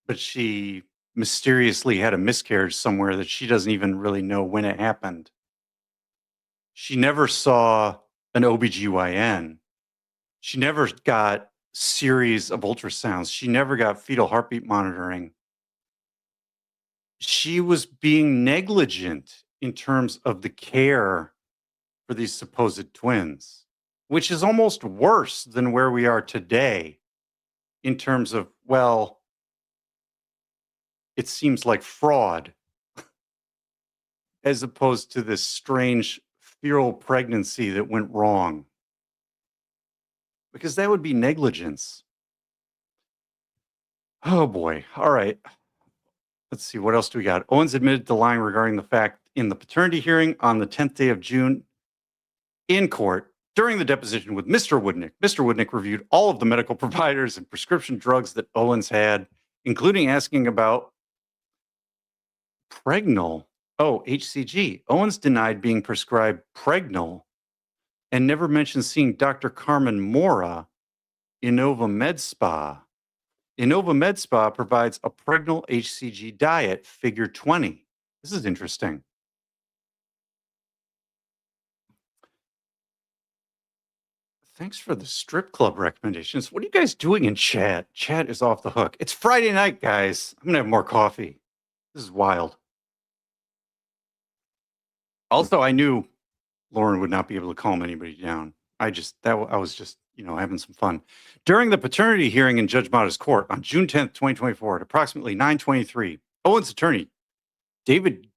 but she mysteriously had a miscarriage somewhere that she doesn't even really know when it happened. She never saw an OBGYN. She never got series of ultrasounds. She never got fetal heartbeat monitoring. She was being negligent in terms of the care for these supposed twins, which is almost worse than where we are today in terms of, well, it seems like fraud as opposed to this strange feral pregnancy that went wrong. Because that would be negligence. Oh boy. All right. Let's see. What else do we got? Owens admitted to lying regarding the fact in the paternity hearing on the 10th day of June in court during the deposition with Mr. Woodnick. Mr. Woodnick reviewed all of the medical providers and prescription drugs that Owens had, including asking about Pregnal. Oh, HCG. Owens denied being prescribed Pregnal and never mentioned seeing Dr. Carmen Mora, Innova Med Spa. Innova Med Spa provides a Pregnal HCG diet, figure 20. This is interesting. Thanks for the strip club recommendations. What are you guys doing in chat? Chat is off the hook. It's Friday night, guys. I'm going to have more coffee. This is wild. Also, I knew Lauren would not be able to calm anybody down. I was just, having some fun. During the paternity hearing in Judge Mata's court on June 10th, 2024, at approximately 9:23, Owens' attorney, David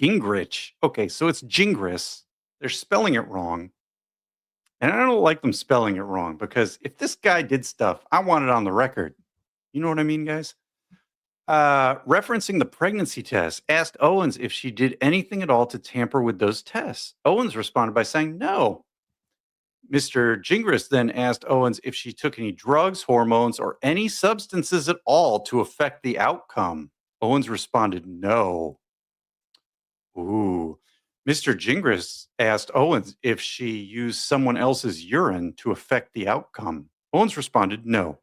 Gingrich. Okay, so it's Gingras. They're spelling it wrong. And I don't like them spelling it wrong because if this guy did stuff, I want it on the record. You know what I mean, guys? Referencing the pregnancy test, asked Owens if she did anything at all to tamper with those tests. Owens responded by saying no. Mr. Gingras then asked Owens if she took any drugs, hormones, or any substances at all to affect the outcome. Owens responded no. Ooh. Mr. Gingras asked Owens if she used someone else's urine to affect the outcome. Owens responded no.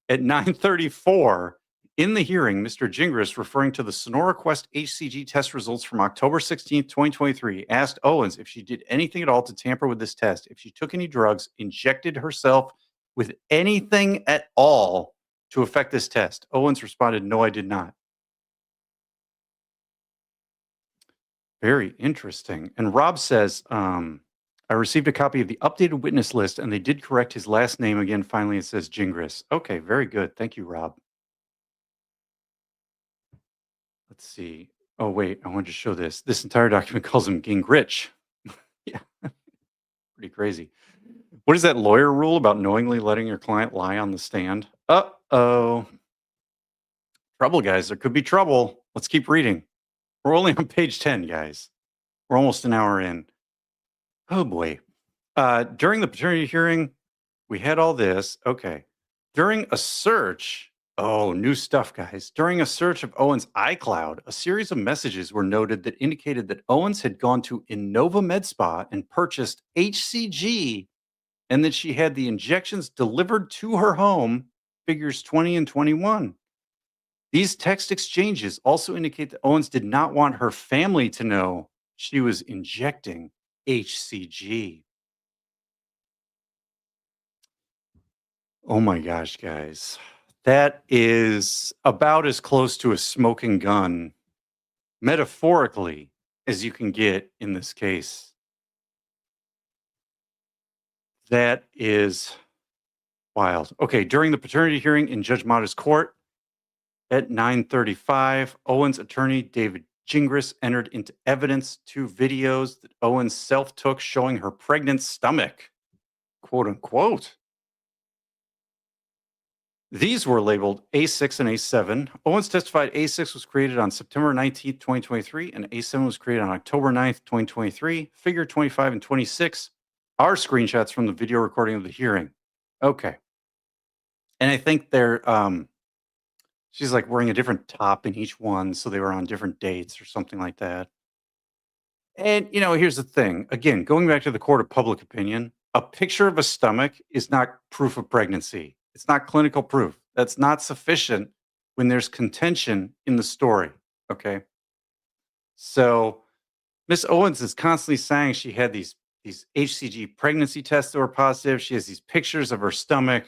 At 9:34 in the hearing, Mr. Gingras, referring to the Sonora Quest HCG test results from October 16th, 2023, asked Owens if she did anything at all to tamper with this test, if she took any drugs, injected herself with anything at all to affect this test. Owens responded, no, I did not. Very interesting. And Rob says, I received a copy of the updated witness list and they did correct his last name again. Finally, it says Gingras. Okay, very good. Thank you, Rob. Let's see. Oh, wait, I wanted to show this. This entire document calls him Gingrich. Yeah, pretty crazy. What is that lawyer rule about knowingly letting your client lie on the stand? Uh-oh. Trouble, guys. There could be trouble. Let's keep reading. We're only on page 10, guys. We're almost an hour in. Oh, boy. During the paternity hearing, we had all this. Okay. During a search, new stuff, guys. During a search of Owens' iCloud, a series of messages were noted that indicated that Owens had gone to Innova Med Spa and purchased HCG and that she had the injections delivered to her home, figures 20 and 21. These text exchanges also indicate that Owens did not want her family to know she was injecting HCG. Oh my gosh, guys. That is about as close to a smoking gun, metaphorically, as you can get in this case. That is wild. Okay, during the paternity hearing in Judge Mata's court at 9:35, Owens' attorney, David Gingras, entered into evidence 2 videos that Owens self-took showing her pregnant stomach, quote unquote. These were labeled A6 and A7. Owens testified A6 was created on September 19th, 2023, and A7 was created on October 9th, 2023. Figure 25 and 26 are screenshots from the video recording of the hearing. Okay. And I think they're, she's like wearing a different top in each one, so they were on different dates or something like that. And, here's the thing. Again, going back to the court of public opinion, a picture of a stomach is not proof of pregnancy. It's not clinical proof. That's not sufficient when there's contention in the story. Okay. So Miss Owens is constantly saying she had these HCG pregnancy tests that were positive. She has these pictures of her stomach.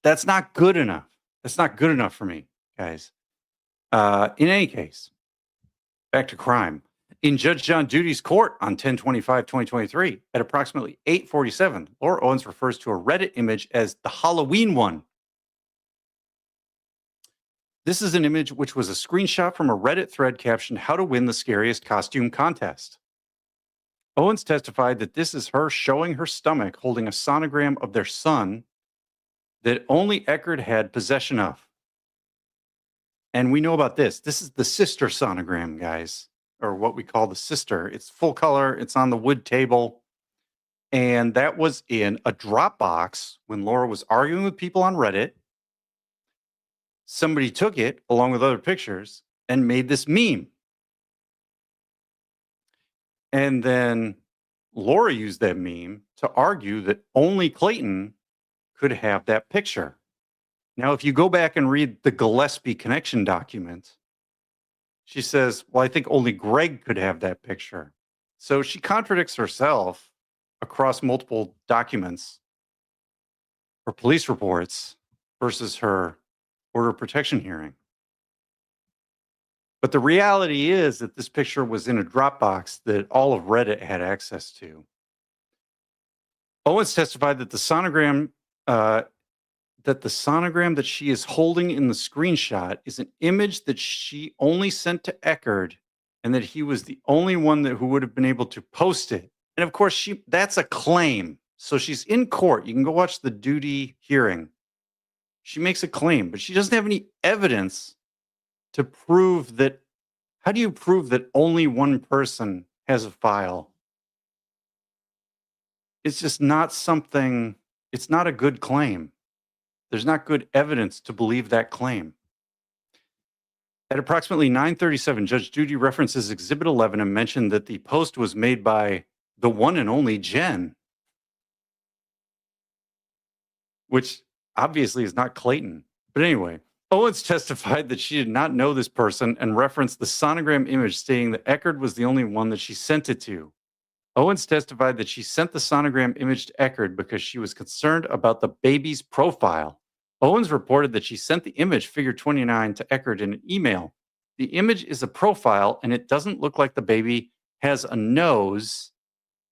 That's not good enough. That's not good enough for me, guys. In any case, back to crime. In Judge John Duty's court on 10/25/2023 at approximately 8:47, Laura Owens refers to a Reddit image as the Halloween one. This is an image which was a screenshot from a Reddit thread captioned, "How to win the scariest costume contest." Owens testified that this is her showing her stomach holding a sonogram of their son that only Eckerd had possession of. And we know about this. This is the sister sonogram, guys, or what we call the sister. It's full color, it's on the wood table. And that was in a Dropbox when Laura was arguing with people on Reddit. Somebody took it along with other pictures and made this meme. And then Laura used that meme to argue that only Clayton could have that picture. Now, if you go back and read the Gillespie connection document, she says, well, I think only Greg could have that picture. So she contradicts herself across multiple documents or police reports versus her order of protection hearing. But the reality is that this picture was in a Dropbox that all of Reddit had access to. Owens testified that the sonogram that she is holding in the screenshot is an image that she only sent to Eckerd, and that he was the only one who would have been able to post it. And of course, that's a claim. So she's in court. You can go watch the duty hearing. She makes a claim, but she doesn't have any evidence to prove that. How do you prove that only one person has a file? It's just not something, it's not a good claim. There's not good evidence to believe that claim. At approximately 9:37, Judge Judy references Exhibit 11 and mentioned that the post was made by the one and only Jen, which obviously is not Clayton. But anyway, Owens testified that she did not know this person and referenced the sonogram image, stating that Eckerd was the only one that she sent it to. Owens testified that she sent the sonogram image to Eckerd because she was concerned about the baby's profile. Owens reported that she sent the image, figure 29, to Eckerd in an email. The image is a profile, and it doesn't look like the baby has a nose,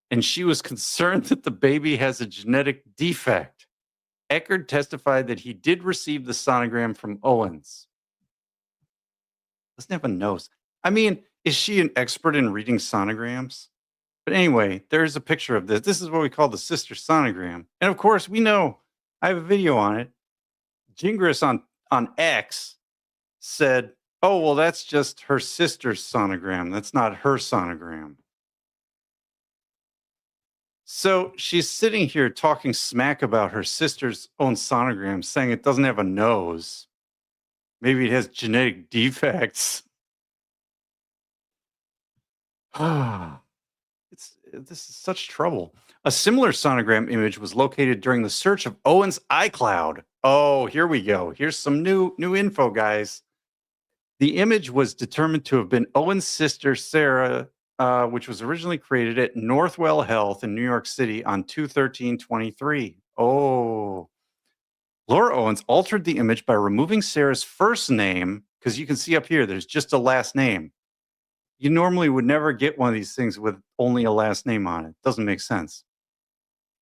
and she was concerned that the baby has a genetic defect. Eckerd testified that he did receive the sonogram from Owens. Doesn't have a nose. I mean, is she an expert in reading sonograms? But anyway, there's a picture of this. This is what we call the sister sonogram. And of course, we know, I have a video on it. Gingras on X said, oh, well, that's just her sister's sonogram. That's not her sonogram. So she's sitting here talking smack about her sister's own sonogram, saying it doesn't have a nose. Maybe it has genetic defects. This is such trouble. A similar sonogram image was located during the search of Owens' iCloud. Oh, here we go. Here's some new info, guys. The image was determined to have been Owens' sister, Sarah, which was originally created at Northwell Health in New York City on 2/13/23. Oh. Laura Owens altered the image by removing Sarah's first name, because you can see up here, there's just a last name. You normally would never get one of these things with only a last name on it. Doesn't make sense.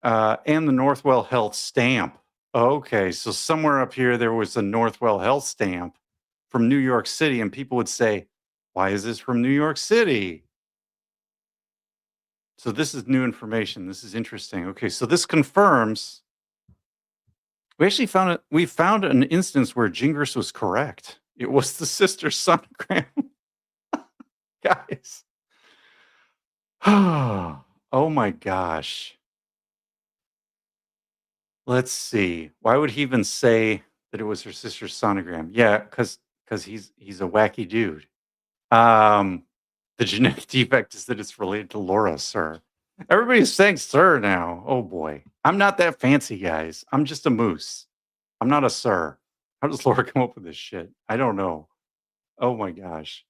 And the Northwell Health stamp. Okay, so somewhere up here, there was a Northwell Health stamp from New York City, and people would say, why is this from New York City? So this is new information. This is interesting. Okay, so this confirms. We actually found an instance where Gingras was correct. It was the sister sonogram. Guys. Oh my gosh. Let's see. Why would he even say that it was her sister's sonogram? Yeah, because he's a wacky dude. The genetic defect is that it's related to Laura, sir. Everybody's saying sir now. Oh boy. I'm not that fancy, guys. I'm just a moose. I'm not a sir. How does Laura come up with this shit? I don't know. Oh my gosh.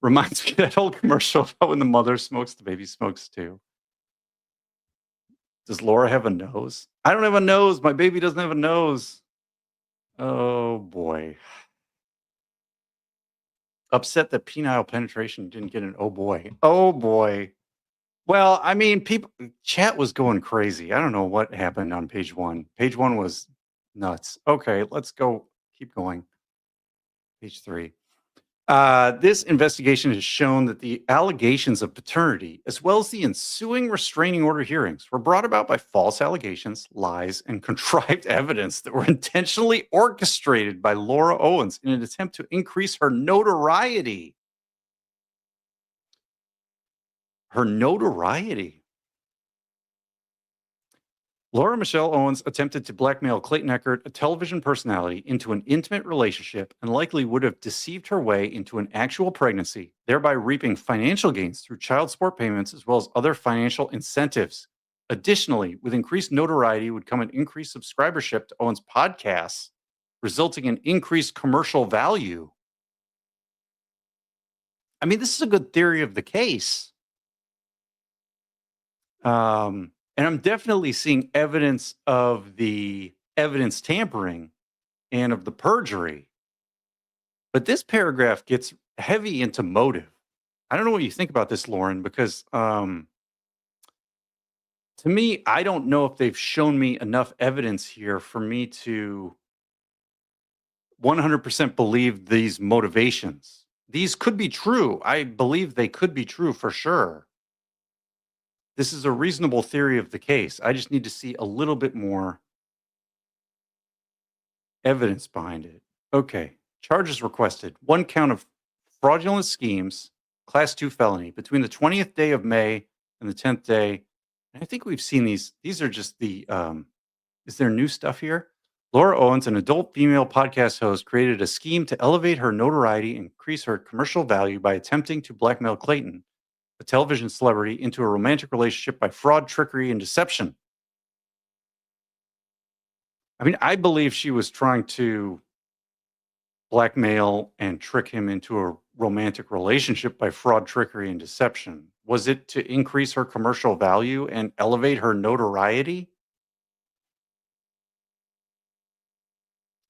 Reminds me of that old commercial about when the mother smokes, the baby smokes too. Does Laura have a nose? I don't have a nose. My baby doesn't have a nose. Oh boy. Upset that penile penetration didn't get an oh boy. Oh boy. Well, I mean, chat was going crazy. I don't know what happened on page 1. Page 1 was nuts. Okay, let's go. Keep going. Page 3. This investigation has shown that the allegations of paternity, as well as the ensuing restraining order hearings, were brought about by false allegations, lies, and contrived evidence that were intentionally orchestrated by Laura Owens in an attempt to increase her notoriety. Her notoriety. Laura Michelle Owens attempted to blackmail Clayton Eckert, a television personality, into an intimate relationship and likely would have deceived her way into an actual pregnancy, thereby reaping financial gains through child support payments as well as other financial incentives. Additionally, with increased notoriety would come an increased subscribership to Owens' podcasts, resulting in increased commercial value. I mean, this is a good theory of the case. And I'm definitely seeing evidence of the evidence tampering and of the perjury. But this paragraph gets heavy into motive. I don't know what you think about this, Lauren, because to me, I don't know if they've shown me enough evidence here for me to 100% believe these motivations. These could be true. I believe they could be true for sure. This is a reasonable theory of the case. I just need to see a little bit more evidence behind it. Okay. Charges requested. One count of fraudulent schemes, class 2 felony, between the 20th day of May and the 10th day. And I think we've seen these. These are just the, is there new stuff here? Laura Owens, an adult female podcast host, created a scheme to elevate her notoriety and increase her commercial value by attempting to blackmail Clayton, a television celebrity, into a romantic relationship by fraud, trickery, and deception. I mean, I believe she was trying to blackmail and trick him into a romantic relationship by fraud, trickery, and deception. Was it to increase her commercial value and elevate her notoriety?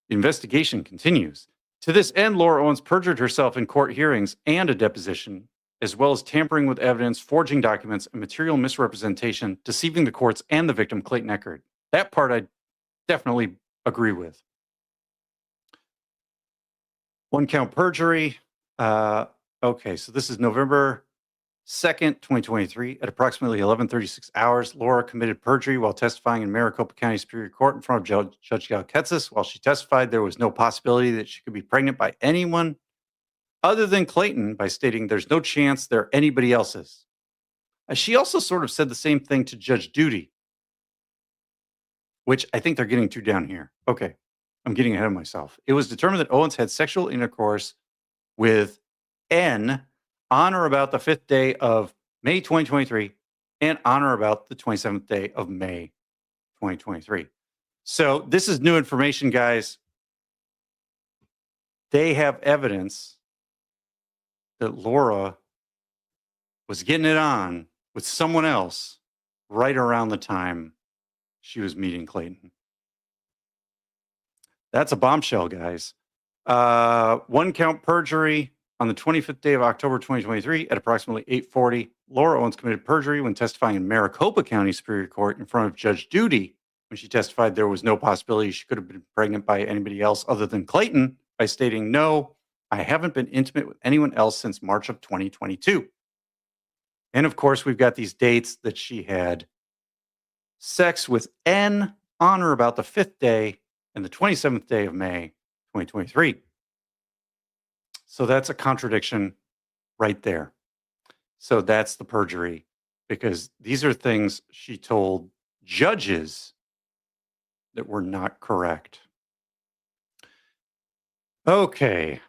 The investigation continues. To this end, Laura Owens perjured herself in court hearings and a deposition, as well as tampering with evidence, forging documents, and material misrepresentation, deceiving the courts and the victim, Clayton Eckert. That part I definitely agree with. One count perjury. Okay, so this is November 2nd, 2023. At approximately 11:36 hours, Laura committed perjury while testifying in Maricopa County Superior Court in front of Judge Galketsis. While she testified, there was no possibility that she could be pregnant by anyone other than Clayton, by stating there's no chance they're anybody else's. She also sort of said the same thing to Judge Duty, which I think they're getting too down here. Okay, I'm getting ahead of myself. It was determined that Owens had sexual intercourse with N on or about the 5th day of May 2023 and on or about the 27th day of May 2023. So this is new information, guys. They have evidence that Laura was getting it on with someone else right around the time she was meeting Clayton. That's a bombshell, guys. One count perjury. On the 25th day of October 2023 at approximately 8:40, Laura Owens committed perjury when testifying in Maricopa County Superior Court in front of Judge Duty, when she testified there was no possibility she could have been pregnant by anybody else other than Clayton, by stating, "No, I haven't been intimate with anyone else since March of 2022. And of course, we've got these dates that she had sex with N on or about the 5th day and the 27th day of May 2023. So that's a contradiction right there. So that's the perjury, because these are things she told judges that were not correct. Okay.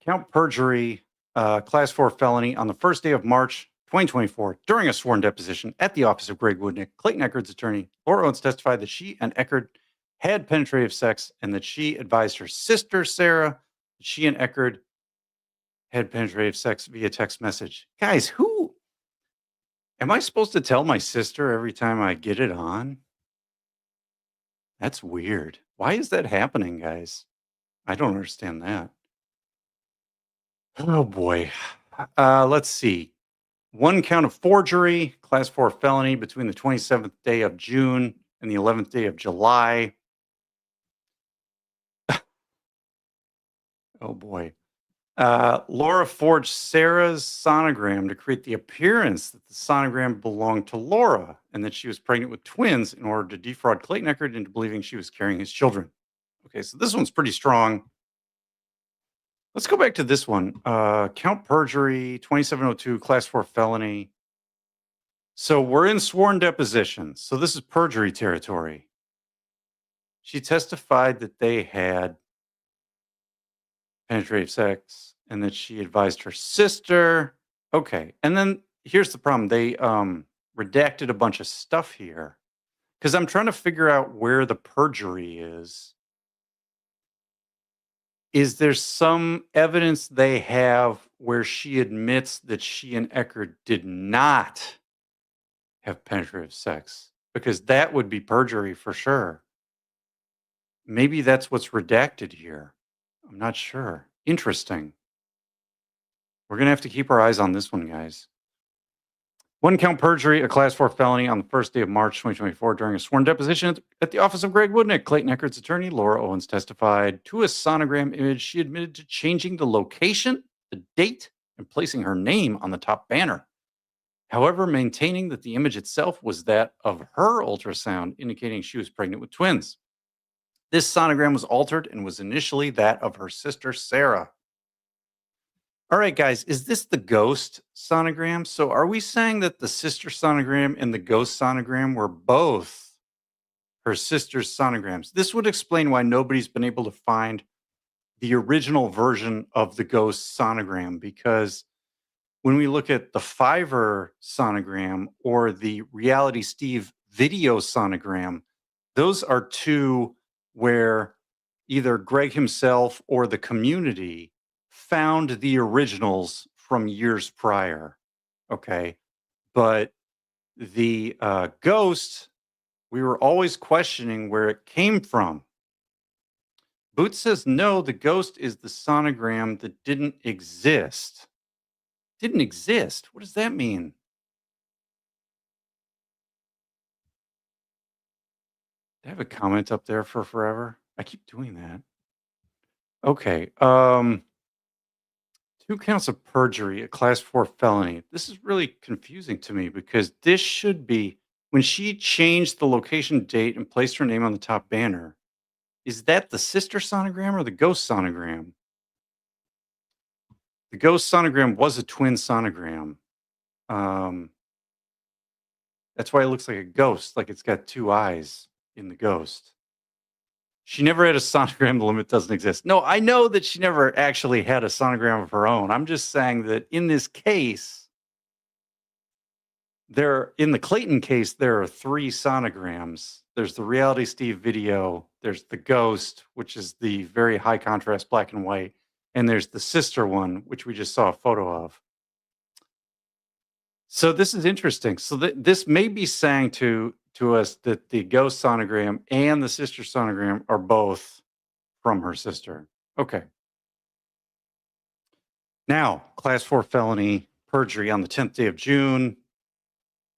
Count perjury, class 4 felony on the first day of March 2024 during a sworn deposition at the office of Greg Woodnick, Clayton Eckert's attorney. Laura Owens testified that she and Eckert had penetrative sex and that she advised her sister, Sarah, that she and Eckert had penetrative sex via text message. Guys, who am I supposed to tell my sister every time I get it on? That's weird. Why is that happening, guys? I don't understand that. Oh boy. Let's see. One count of forgery, class 4 felony between the 27th day of June and the 11th day of July. Oh boy. Laura forged Sarah's sonogram to create the appearance that the sonogram belonged to Laura and that she was pregnant with twins in order to defraud Clayton Eckert into believing she was carrying his children. Okay, so this one's pretty strong. Let's go back to this one. Count perjury, 2702, class 4 felony. So we're in sworn deposition. So this is perjury territory. She testified that they had penetrative sex and that she advised her sister. Okay. And then here's the problem. They redacted a bunch of stuff here because I'm trying to figure out where the perjury is. Is there some evidence they have where she admits that she and Eckert did not have penetrative sex? Because that would be perjury for sure. Maybe that's what's redacted here. I'm not sure. Interesting. We're going to have to keep our eyes on this one, guys. One count perjury, a class 4 felony on the first day of March 2024 during a sworn deposition at the office of Greg Woodnick. Clayton Eckert's attorney, Laura Owens, testified to a sonogram image. She admitted to changing the location, the date, and placing her name on the top banner. However, maintaining that the image itself was that of her ultrasound, indicating she was pregnant with twins. This sonogram was altered and was initially that of her sister, Sarah. All right, guys, is this the ghost sonogram? So are we saying that the sister sonogram and the ghost sonogram were both her sister's sonograms? This would explain why nobody's been able to find the original version of the ghost sonogram, because when we look at the Fiverr sonogram or the Reality Steve video sonogram, those are two where either Greg himself or the community found the originals from years prior. Okay. But the ghost, we were always questioning where it came from. Boots says, no, the ghost is the sonogram that didn't exist. Didn't exist? What does that mean? Do I have a comment up there for forever? I keep doing that. Okay. 2 counts of perjury, a class 4 felony. This is really confusing to me because this should be when she changed the location date and placed her name on the top banner. Is that the sister sonogram or the ghost sonogram? The ghost sonogram was a twin sonogram. That's why it looks like a ghost, like it's got 2 eyes in the ghost. She never had a sonogram. The limit doesn't exist. No, I know that she never actually had a sonogram of her own. I'm just saying that in this case, in the Clayton case, there are 3 sonograms. There's the Reality Steve video. There's the ghost, which is the very high contrast black and white. And there's the sister one, which we just saw a photo of. So this is interesting. So this may be saying to us that the ghost sonogram and the sister sonogram are both from her sister. Okay. Now, class 4 felony perjury on the 10th day of June.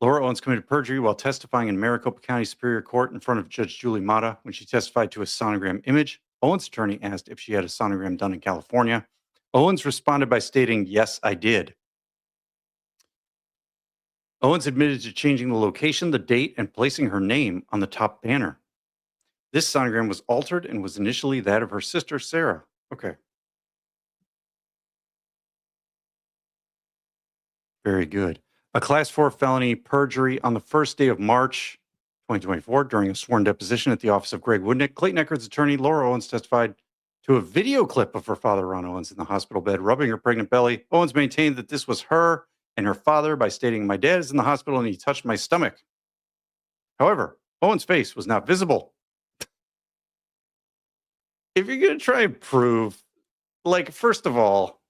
Laura Owens committed perjury while testifying in Maricopa County Superior Court in front of Judge Julie Mata when she testified to a sonogram image. Owens' attorney asked if she had a sonogram done in California. Owens responded by stating, "Yes, I did." Owens admitted to changing the location, the date, and placing her name on the top banner. This sonogram was altered and was initially that of her sister, Sarah. Okay. Very good. A class 4 felony perjury on the first day of March 2024 during a sworn deposition at the office of Greg Woodnick. Clayton Eckert's attorney, Laura Owens, testified to a video clip of her father, Ron Owens, in the hospital bed, rubbing her pregnant belly. Owens maintained that this was her and her father by stating, "My dad is in the hospital and he touched my stomach." However, Owens' face was not visible. If you're going to try and prove, like, first of all,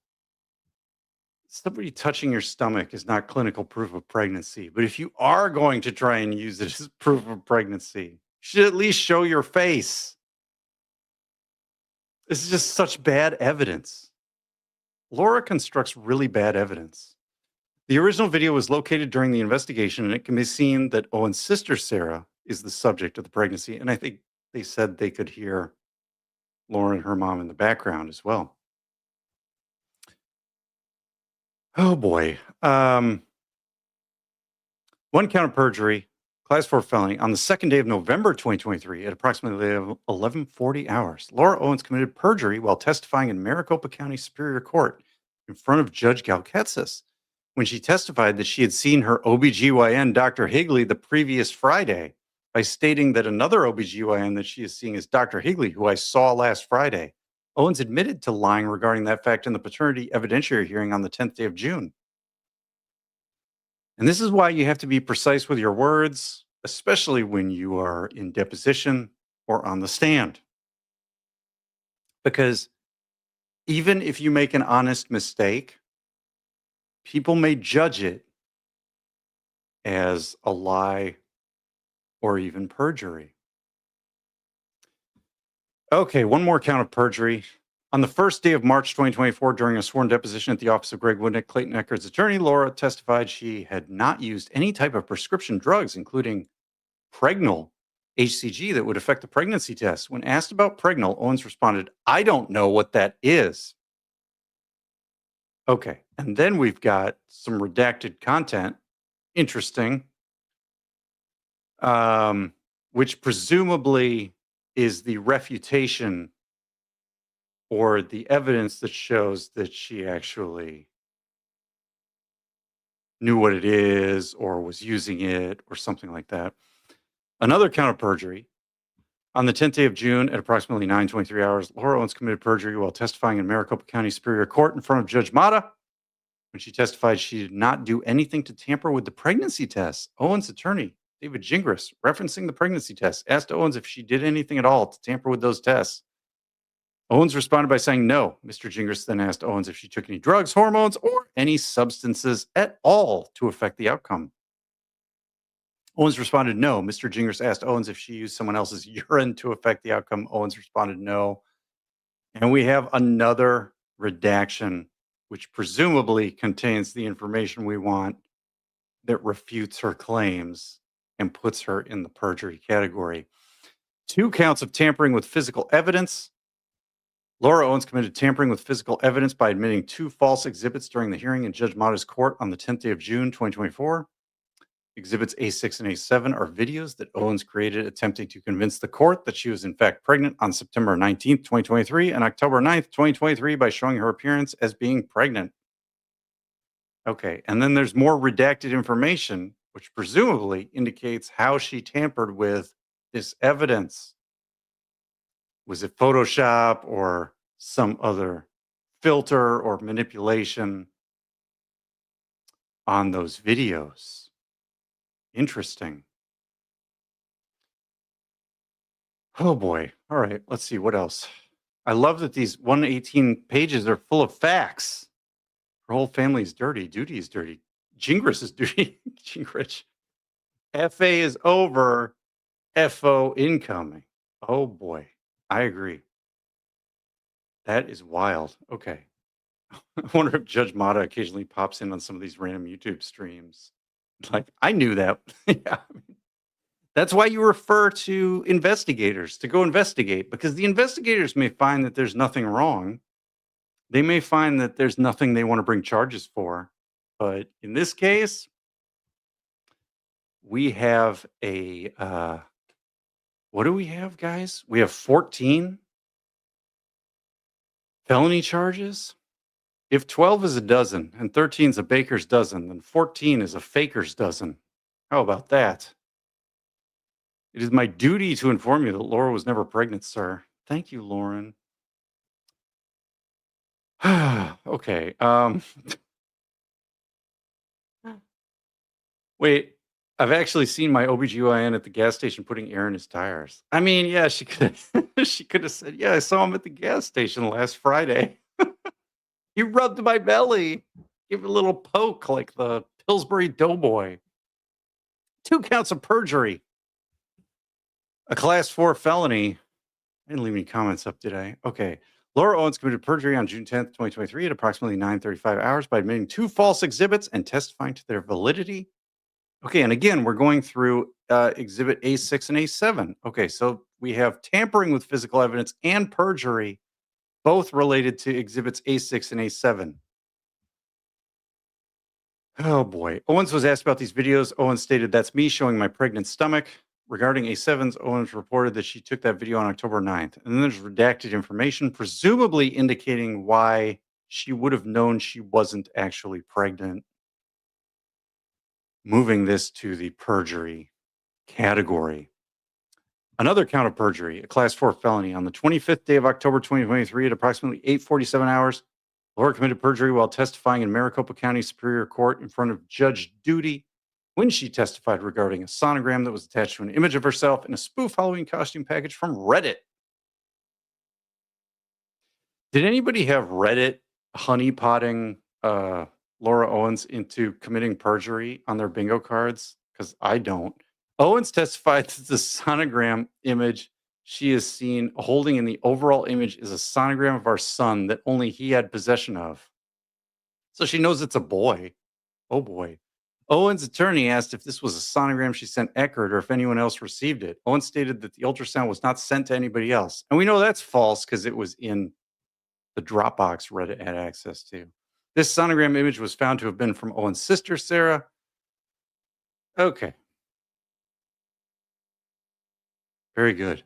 somebody touching your stomach is not clinical proof of pregnancy. But if you are going to try and use it as proof of pregnancy, you should at least show your face. This is just such bad evidence. Laura constructs really bad evidence. The original video was located during the investigation, and it can be seen that Owen's sister, Sarah, is the subject of the pregnancy. And I think they said they could hear Laura and her mom in the background as well. Oh boy. One count of perjury, class 4 felony. On the second day of November 2023, at approximately 11:40 hours, Laura Owens committed perjury while testifying in Maricopa County Superior Court in front of Judge Galketsis when she testified that she had seen her OBGYN, Dr. Higley, the previous Friday by stating that another OBGYN that she is seeing is Dr. Higley, who I saw last Friday. Owens admitted to lying regarding that fact in the paternity evidentiary hearing on the 10th day of June. And this is why you have to be precise with your words, especially when you are in deposition or on the stand. Because even if you make an honest mistake, people may judge it as a lie or even perjury. Okay, one more count of perjury. On the first day of March 2024, during a sworn deposition at the office of Greg Woodnick, Clayton Eckerd's attorney, Laura testified she had not used any type of prescription drugs, including Pregnal HCG, that would affect the pregnancy test. When asked about Pregnal, Owens responded, "I don't know what that is." Okay, and then we've got some redacted content. Interesting. Which presumably is the refutation or the evidence that shows that she actually knew what it is or was using it or something like that. Another count of perjury. On the 10th day of June at approximately 9:23 hours, Laura Owens committed perjury while testifying in Maricopa County Superior Court in front of Judge Mata. When she testified, she did not do anything to tamper with the pregnancy test. Owens' attorney, David Gingras, referencing the pregnancy test, asked Owens if she did anything at all to tamper with those tests. Owens responded by saying no. Mr. Gingras then asked Owens if she took any drugs, hormones, or any substances at all to affect the outcome. Owens responded no. Mr. Gingras asked Owens if she used someone else's urine to affect the outcome. Owens responded no. And we have another redaction, which presumably contains the information we want that refutes her claims and puts her in the perjury category. 2 counts of tampering with physical evidence. Laura Owens committed tampering with physical evidence by admitting 2 false exhibits during the hearing in Judge Mata's court on the 10th day of June, 2024. Exhibits A6 and A7 are videos that Owens created attempting to convince the court that she was in fact pregnant on September 19th, 2023 and October 9th, 2023 by showing her appearance as being pregnant. Okay, and then there's more redacted information, which presumably indicates how she tampered with this evidence. Was it Photoshop or some other filter or manipulation on those videos? Interesting. Oh boy. All right, let's see what else. I love that these 118 pages are full of facts. Her whole family's dirty. Duty is dirty. Gingras is dirty. Gingrich. FA is over. FO incoming. Oh boy. I agree. That is wild. Okay. I wonder if Judge Mata occasionally pops in on some of these random YouTube streams. Like, I knew that. Yeah. That's why you refer to investigators to go investigate, because the investigators may find that there's nothing wrong. They may find that there's nothing they want to bring charges for. But in this case, we have what do we have, guys? We have 14 felony charges. If 12 is a dozen and 13 is a baker's dozen, then 14 is a faker's dozen. How about that? It is my duty to inform you that Laura was never pregnant, sir. Thank you, Lauren. Okay. Wait, I've actually seen my OBGYN at the gas station putting air in his tires. I mean, yeah, she could have she could have said, "Yeah, I saw him at the gas station last Friday. He rubbed my belly. Give it a little poke like the Pillsbury Doughboy." 2 counts of perjury. A class 4 felony. I didn't leave any comments up, did I? Okay. Laura Owens committed perjury on June 10th, 2023 at approximately 9:35 hours by admitting 2 false exhibits and testifying to their validity. Okay, and again, we're going through exhibit A6 and A7. Okay, so we have tampering with physical evidence and perjury, both related to exhibits A6 and A7. Oh boy. Owens was asked about these videos. Owens stated, "That's me showing my pregnant stomach." Regarding A7's, Owens reported that she took that video on October 9th. And then there's redacted information, presumably indicating why she would have known she wasn't actually pregnant. Moving this to the perjury category. Another count of perjury, a class 4 felony. On the 25th day of October 2023 at approximately 8:47 hours, Laura committed perjury while testifying in Maricopa County Superior Court in front of Judge Duty when she testified regarding a sonogram that was attached to an image of herself in a spoof Halloween costume package from Reddit. Did anybody have Reddit honeypotting Laura Owens into committing perjury on their bingo cards? Because I don't. Owens testified that the sonogram image she is seen holding in the overall image is a sonogram of our son that only he had possession of. So she knows it's a boy. Oh boy. Owens' attorney asked if this was a sonogram she sent Eckert or if anyone else received it. Owens stated that the ultrasound was not sent to anybody else. And we know that's false because it was in the Dropbox Reddit had access to. This sonogram image was found to have been from Owens' sister, Sarah. Okay. Very good.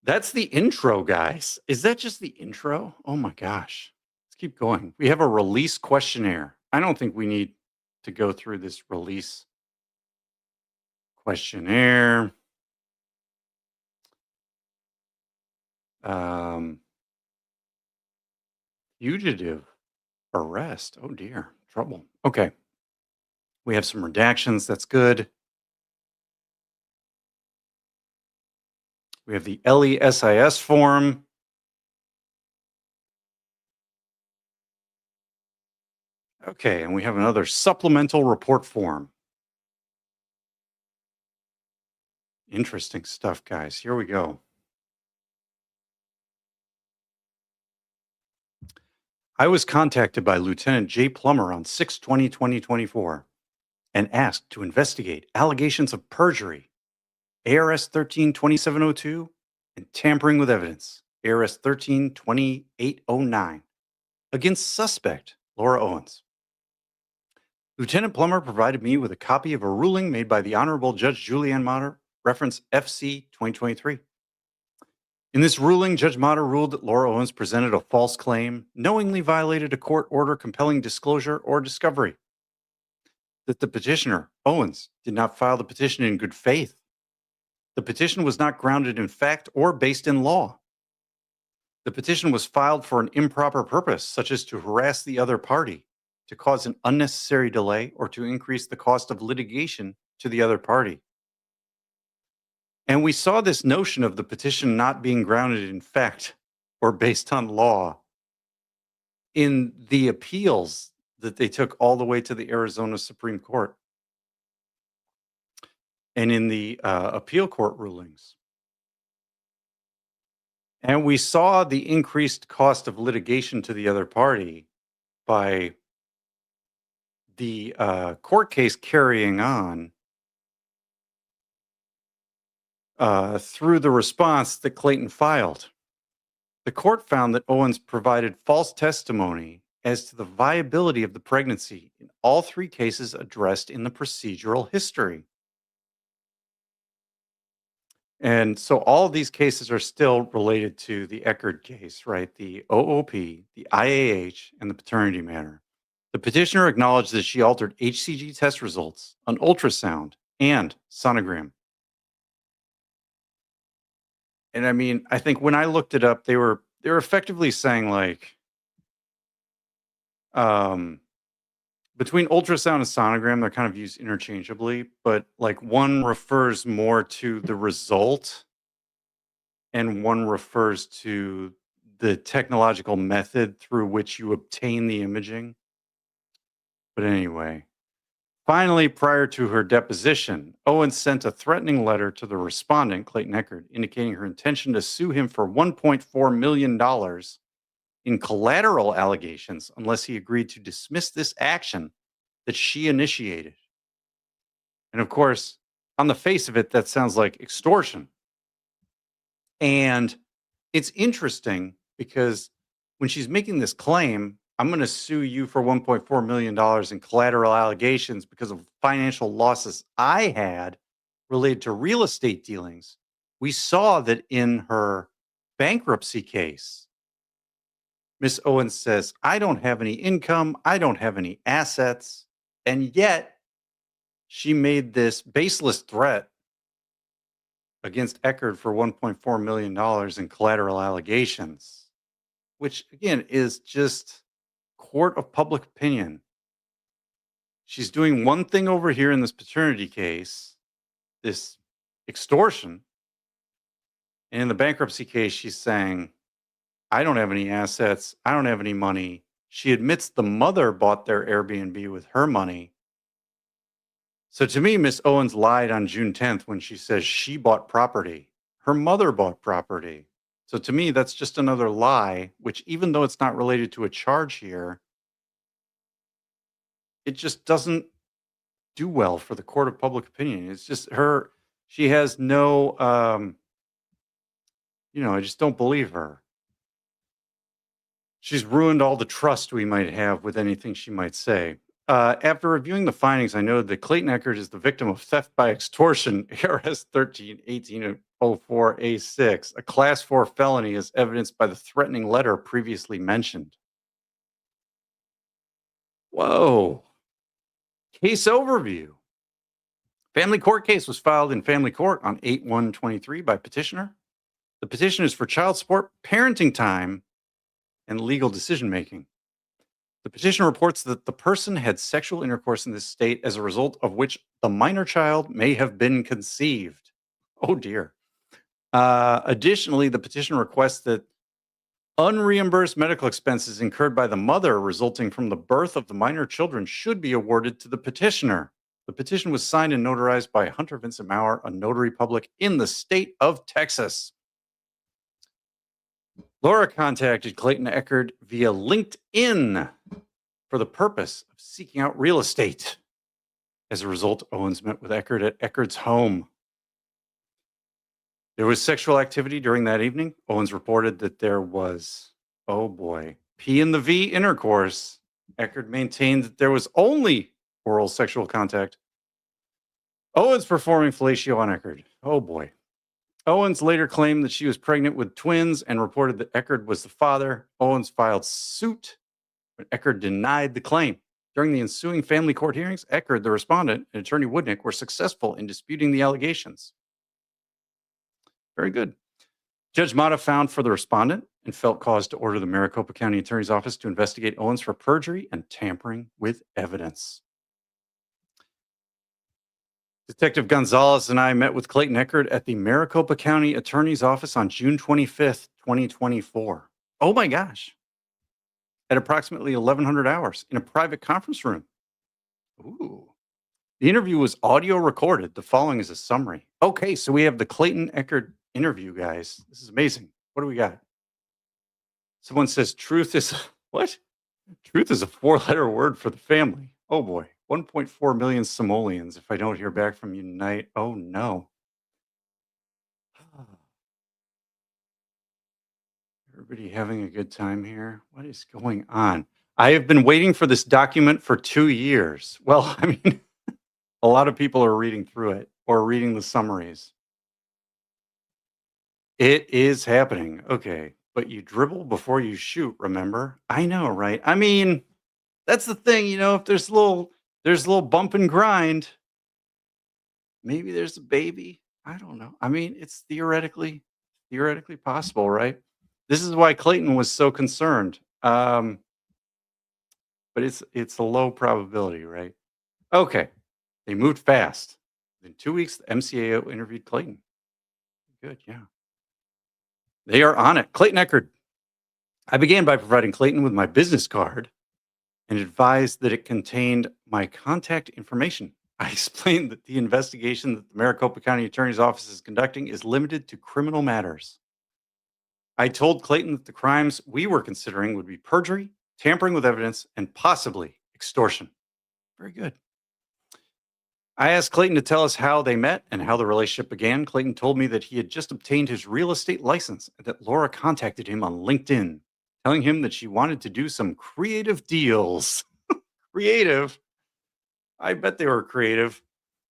That's the intro, guys. Is that just the intro? Oh my gosh. Let's keep going. We have a release questionnaire. I don't think we need to go through this release questionnaire. Fugitive arrest. Oh dear. Trouble. Okay. We have some redactions. That's good. We have the LESIS form. Okay, and we have another supplemental report form. Interesting stuff, guys. Here we go. I was contacted by Lieutenant J. Plummer on 6/20/2024 and asked to investigate allegations of perjury, ARS 13-2702, and tampering with evidence, ARS 13-2809, against suspect Laura Owens. Lieutenant Plummer provided me with a copy of a ruling made by the Honorable Judge Julianne Motter, reference FC 2023. In this ruling, Judge Motter ruled that Laura Owens presented a false claim, knowingly violated a court order compelling disclosure or discovery, that the petitioner, Owens, did not file the petition in good faith. The petition was not grounded in fact or based in law. The petition was filed for an improper purpose, such as to harass the other party, to cause an unnecessary delay, or to increase the cost of litigation to the other party. And we saw this notion of the petition not being grounded in fact or based on law in the appeals that they took all the way to the Arizona Supreme Court and in the appeal court rulings. And we saw the increased cost of litigation to the other party by the court case carrying on through the response that Clayton filed. The court found that Owens provided false testimony as to the viability of the pregnancy in all three cases addressed in the procedural history. And so all of these cases are still related to the Eckerd case, right? The OOP, the IAH, and the paternity matter. The petitioner acknowledged that she altered HCG test results, an ultrasound, and sonogram. And I mean, I think when I looked it up, they were effectively saying like, between ultrasound and sonogram, they're kind of used interchangeably, but like one refers more to the result and one refers to the technological method through which you obtain the imaging. But anyway, finally, prior to her deposition, Owens sent a threatening letter to the respondent, Clayton Eckerd, indicating her intention to sue him for $1.4 million in collateral allegations unless he agreed to dismiss this action that she initiated. And of course, on the face of it, that sounds like extortion. And it's interesting because when she's making this claim, I'm going to sue you for $1.4 million in collateral allegations because of financial losses I had related to real estate dealings. We saw that in her bankruptcy case, Miss Owens says, I don't have any income, I don't have any assets. And yet she made this baseless threat against Eckerd for $1.4 million in collateral allegations, which again is just court of public opinion. She's doing one thing over here in this paternity case, this extortion. And in the bankruptcy case, she's saying, I don't have any assets. I don't have any money. She admits the mother bought their Airbnb with her money. So to me, Miss Owens lied on June 10th when she says she bought property. Her mother bought property. So to me, that's just another lie, which even though it's not related to a charge here, it just doesn't do well for the court of public opinion. It's just her, she has no, I just don't believe her. She's ruined all the trust we might have with anything she might say. After reviewing the findings, I noted that Clayton Eckerd is the victim of theft by extortion, ARS 13-1804A6, a class 4 felony as evidenced by the threatening letter previously mentioned. Whoa. Case overview. Family court case was filed in family court on 8/1/23 by petitioner. The petition is for child support, parenting time, and legal decision making. The petition reports that the person had sexual intercourse in this state as a result of which the minor child may have been conceived. Oh dear. Additionally, the petition requests that unreimbursed medical expenses incurred by the mother resulting from the birth of the minor children should be awarded to the petitioner. The petition was signed and notarized by Hunter Vincent Maurer, a notary public in the state of Texas. Laura contacted Clayton Eckerd via LinkedIn for the purpose of seeking out real estate. As a result, Owens met with Eckerd at Eckerd's home. There was sexual activity during that evening. Owens reported that there was, oh boy, P in the V intercourse. Eckerd maintained that there was only oral sexual contact. Owens performing fellatio on Eckerd. Oh boy. Owens later claimed that she was pregnant with twins and reported that Eckerd was the father. Owens filed suit, but Eckerd denied the claim. During the ensuing family court hearings, Eckerd, the respondent, and Attorney Woodnick were successful in disputing the allegations. Very good. Judge Mata found for the respondent and felt cause to order the Maricopa County Attorney's Office to investigate Owens for perjury and tampering with evidence. Detective Gonzalez and I met with Clayton Eckerd at the Maricopa County Attorney's Office on June 25th, 2024. Oh my gosh. At approximately 1100 hours in a private conference room. Ooh. The interview was audio recorded. The following is a summary. Okay, so we have the Clayton Eckerd interview, guys. This is amazing. What do we got? Someone says truth is what? Truth is a 4-letter word for the family. Oh boy. 1.4 million simoleons if I don't hear back from you tonight. Oh no. Everybody having a good time here? What is going on? I have been waiting for this document for 2 years. Well, I mean, a lot of people are reading through it or reading the summaries. It is happening. Okay. But you dribble before you shoot, remember? I know, right? I mean, that's the thing, if there's a little bump and grind, maybe there's a baby. I don't know. I mean, it's theoretically possible, right? This is why Clayton was so concerned. But it's a low probability, right? Okay. They moved fast. In 2 weeks, the MCAO interviewed Clayton. Good, yeah. They are on it. Clayton Eckerd. I began by providing Clayton with my business card and advised that it contained my contact information. I explained that the investigation that the Maricopa County Attorney's Office is conducting is limited to criminal matters. I told Clayton that the crimes we were considering would be perjury, tampering with evidence, and possibly extortion. Very good. I asked Clayton to tell us how they met and how the relationship began. Clayton told me that he had just obtained his real estate license and that Laura contacted him on LinkedIn telling him that she wanted to do some creative deals. Creative? I bet they were creative.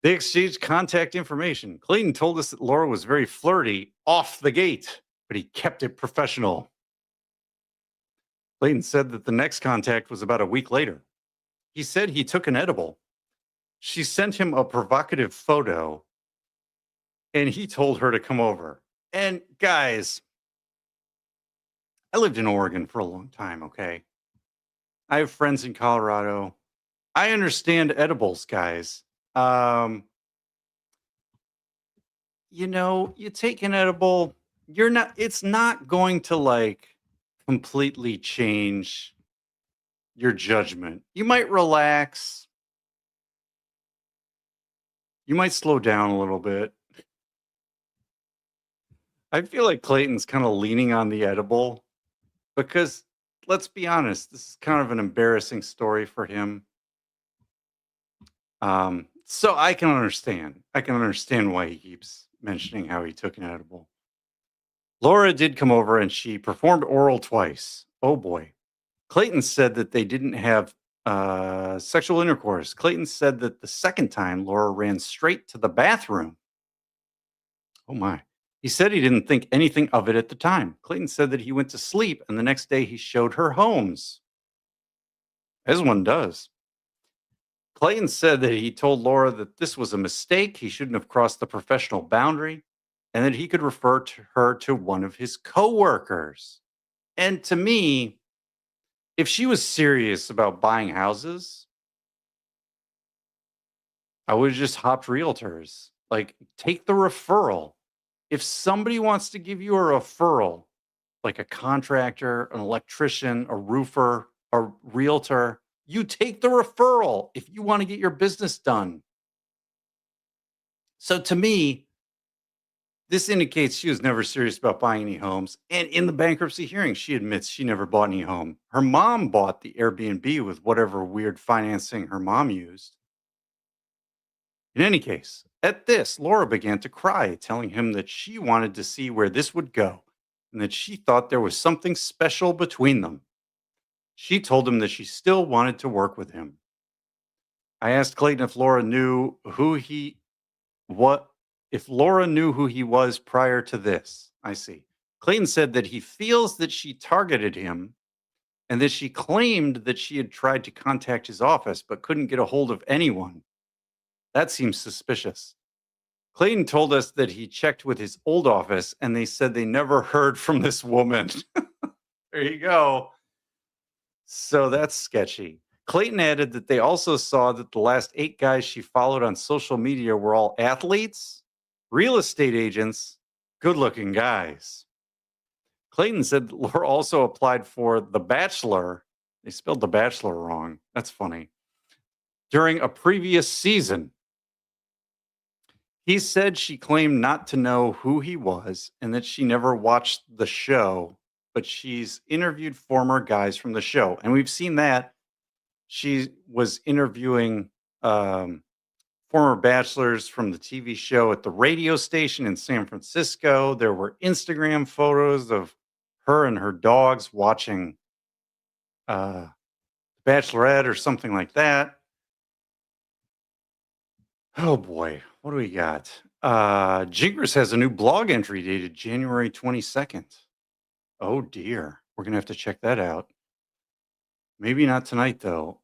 They exchanged contact information. Clayton told us that Laura was very flirty off the gate, but he kept it professional. Clayton said that the next contact was about a week later. He said he took an edible. She sent him a provocative photo and he told her to come over. And guys, I lived in Oregon for a long time, okay? I have friends in Colorado. I understand edibles, guys. Um, you take an edible, it's not going to like completely change your judgment. You might relax, you might slow down a little bit. I feel like Clayton's kind of leaning on the edible because let's be honest, this is kind of an embarrassing story for him. So I can understand. I can understand why he keeps mentioning how he took an edible. Laura did come over and she performed oral twice. Oh boy. Clayton said that they didn't have sexual intercourse. Clayton said that the second time Laura ran straight to the bathroom. Oh my. He said he didn't think anything of it at the time. Clayton said that he went to sleep and the next day he showed her homes, as one does. Clayton said that he told Laura that this was a mistake. He shouldn't have crossed the professional boundary and that he could refer to her to one of his coworkers. And to me, if she was serious about buying houses, I would have just hopped realtors. Like, take the referral. If somebody wants to give you a referral, like a contractor, an electrician, a roofer, a realtor, you take the referral if you want to get your business done. So to me, this indicates she was never serious about buying any homes. And in the bankruptcy hearing, she admits she never bought any home. Her mom bought the Airbnb with whatever weird financing her mom used. In any case, at this, Laura began to cry, telling him that she wanted to see where this would go and that she thought there was something special between them. She told him that she still wanted to work with him. I asked Clayton if Laura knew who he what if Laura knew who he was prior to this. I see. Clayton said that he feels that she targeted him and that she claimed that she had tried to contact his office but couldn't get a hold of anyone. That seems suspicious. Clayton told us that he checked with his old office and they said they never heard from this woman. There you go. So that's sketchy. Clayton added that they also saw that the last 8 guys she followed on social media were all athletes, real estate agents, good looking guys. Clayton said that Laura also applied for The Bachelor. They spelled The Bachelor wrong. That's funny. During a previous season. He said she claimed not to know who he was and that she never watched the show, but she's interviewed former guys from the show. And we've seen that. She was interviewing former bachelors from the TV show at the radio station in San Francisco. There were Instagram photos of her and her dogs watching Bachelorette or something like that. Oh boy, what do we got? Jinkers has a new blog entry dated January 22nd. Oh dear, we're gonna have to check that out. Maybe not tonight though.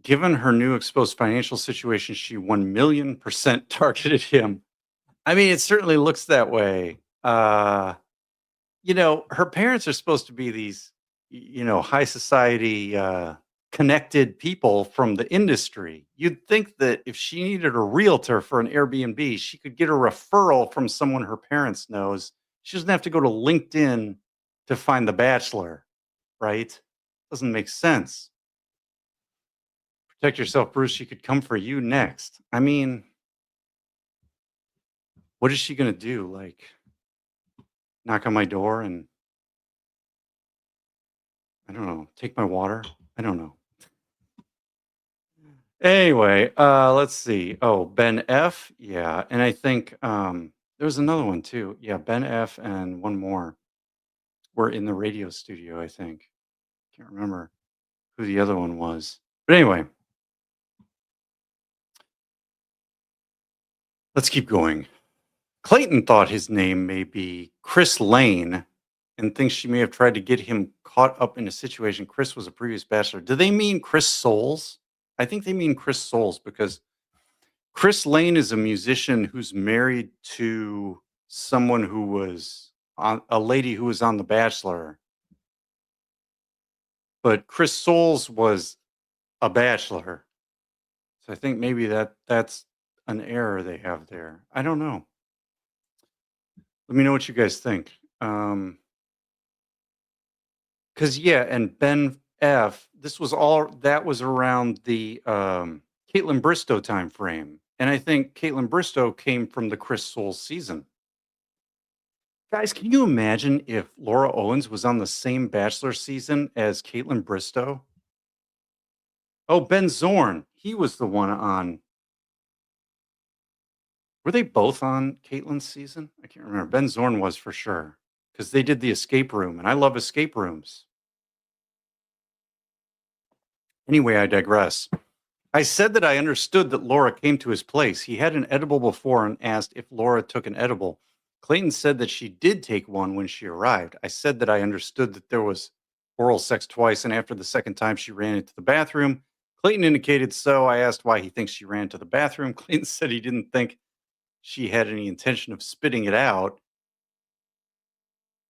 Given her new exposed financial situation, she 1,000,000% targeted him. I mean, it certainly looks that way. Her parents are supposed to be these, high society, connected people from the industry. You'd think that if she needed a realtor for an Airbnb, she could get a referral from someone her parents knows. She doesn't have to go to LinkedIn to find the bachelor, right? Doesn't make sense. Protect yourself, Bruce. She could come for you next. I mean, what is she going to do? Like, knock on my door and, I don't know, take my water? I don't know. Anyway, let's see. Oh, Ben F. Yeah. And I think there was another one too. Yeah, Ben F. and one more. were in the radio studio, I think. Can't remember who the other one was. But anyway, let's keep going. Clayton thought his name may be Chris Lane and thinks she may have tried to get him caught up in a situation. Chris was a previous bachelor. Do they mean Chris Soules? I think they mean Chris Soules because Chris Lane is a musician who's married to someone who was on a lady who was on The Bachelor. But Chris Soules was a bachelor. So I think maybe that's an error they have there. I don't know. Let me know what you guys think. Because yeah, and Ben F. This was all that was around the Caitlin Bristow time frame, and I think Caitlin Bristow came from the Chris Soules season. Guys, can you imagine if Laura Owens was on the same Bachelor season as Caitlin Bristow? Oh, Ben Zorn, he was the one on. Were they both on Caitlin's season? I can't remember. Ben Zorn was for sure because they did the escape room, and I love escape rooms. Anyway, I digress. I said that I understood that Laura came to his place. He had an edible before and asked if Laura took an edible. Clayton said that she did take one when she arrived. I said that I understood that there was oral sex twice, and after the second time, she ran into the bathroom. Clayton indicated so. I asked why he thinks she ran to the bathroom. Clayton said he didn't think she had any intention of spitting it out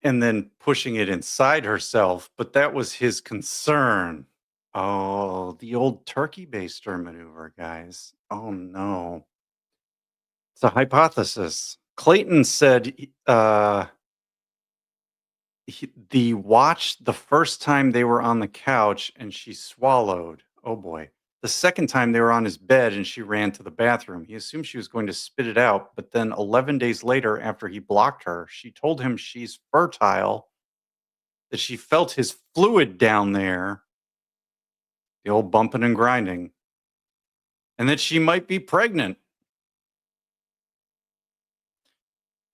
and then pushing it inside herself, but that was his concern. Oh, the old turkey baster maneuver, guys. Oh no. It's a hypothesis. Clayton said the watch the first time they were on the couch and she swallowed. Oh boy. The second time they were on his bed and she ran to the bathroom. He assumed she was going to spit it out, but then 11 days later, after he blocked her, she told him she's fertile, that she felt his fluid down there, the old bumping and grinding, and that she might be pregnant.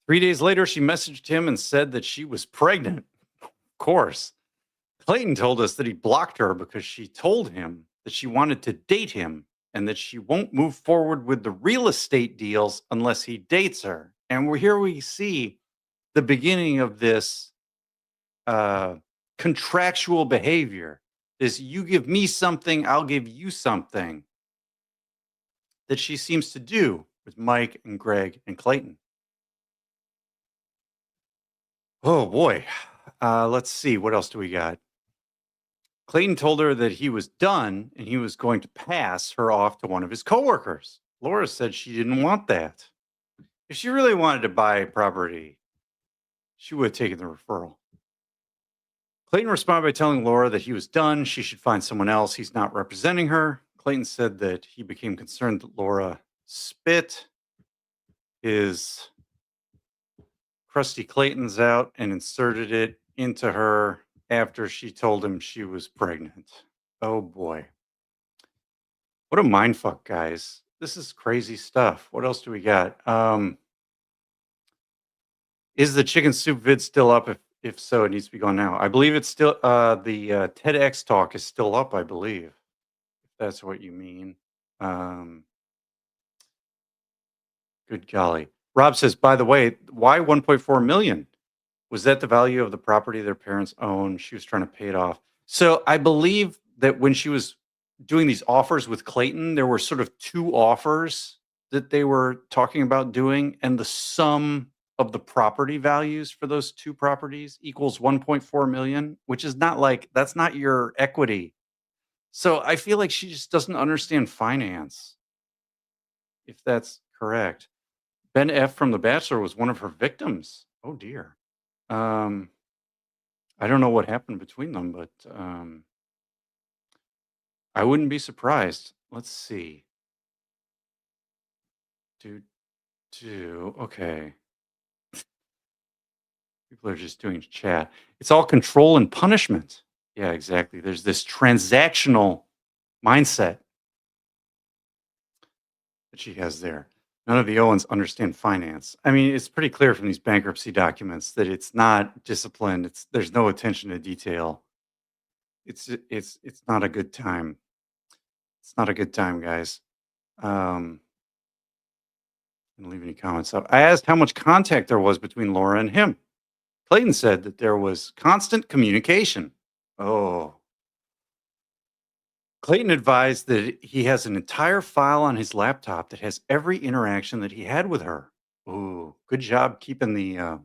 3 days later, she messaged him and said that she was pregnant. Of course. Clayton told us that he blocked her because she told him that she wanted to date him and that she won't move forward with the real estate deals unless he dates her. And here we see the beginning of this contractual behavior. This you give me something, I'll give you something that she seems to do with Mike and Greg and Clayton. Oh boy. Let's see. What else do we got? Clayton told her that he was done and he was going to pass her off to one of his coworkers. Laura said she didn't want that. If she really wanted to buy property, she would have taken the referral. Clayton responded by telling Laura that he was done. She should find someone else. He's not representing her. Clayton said that he became concerned that Laura spit his Krusty Clayton's out and inserted it into her after she told him she was pregnant. Oh boy. What a mindfuck, guys. This is crazy stuff. What else do we got? Is the chicken soup vid still up? If so, it needs to be gone now. I believe it's still the TEDx talk is still up, I believe. If that's what you mean. Good golly. Rob says, by the way, why 1.4 million? Was that the value of the property their parents own? She was trying to pay it off. So I believe that when she was doing these offers with Clayton, there were sort of two offers that they were talking about doing, and the sum of the property values for those two properties equals 1.4 million, which is not like that's not your equity. So I feel like she just doesn't understand finance, if that's correct. Ben F from The Bachelor was one of her victims. Oh dear. I don't know what happened between them, but I wouldn't be surprised. Let's see. Okay. People are just doing chat. It's all control and punishment. Yeah, exactly. There's this transactional mindset that she has there. None of the Owens understand finance. I mean, it's pretty clear from these bankruptcy documents that it's not disciplined. There's no attention to detail. It's not a good time. It's not a good time, guys. Um, and leave any comments up. I asked how much contact there was between Laura and him. Clayton said that there was constant communication. Oh, Clayton advised that he has an entire file on his laptop that has every interaction that he had with her. Ooh, good job keeping the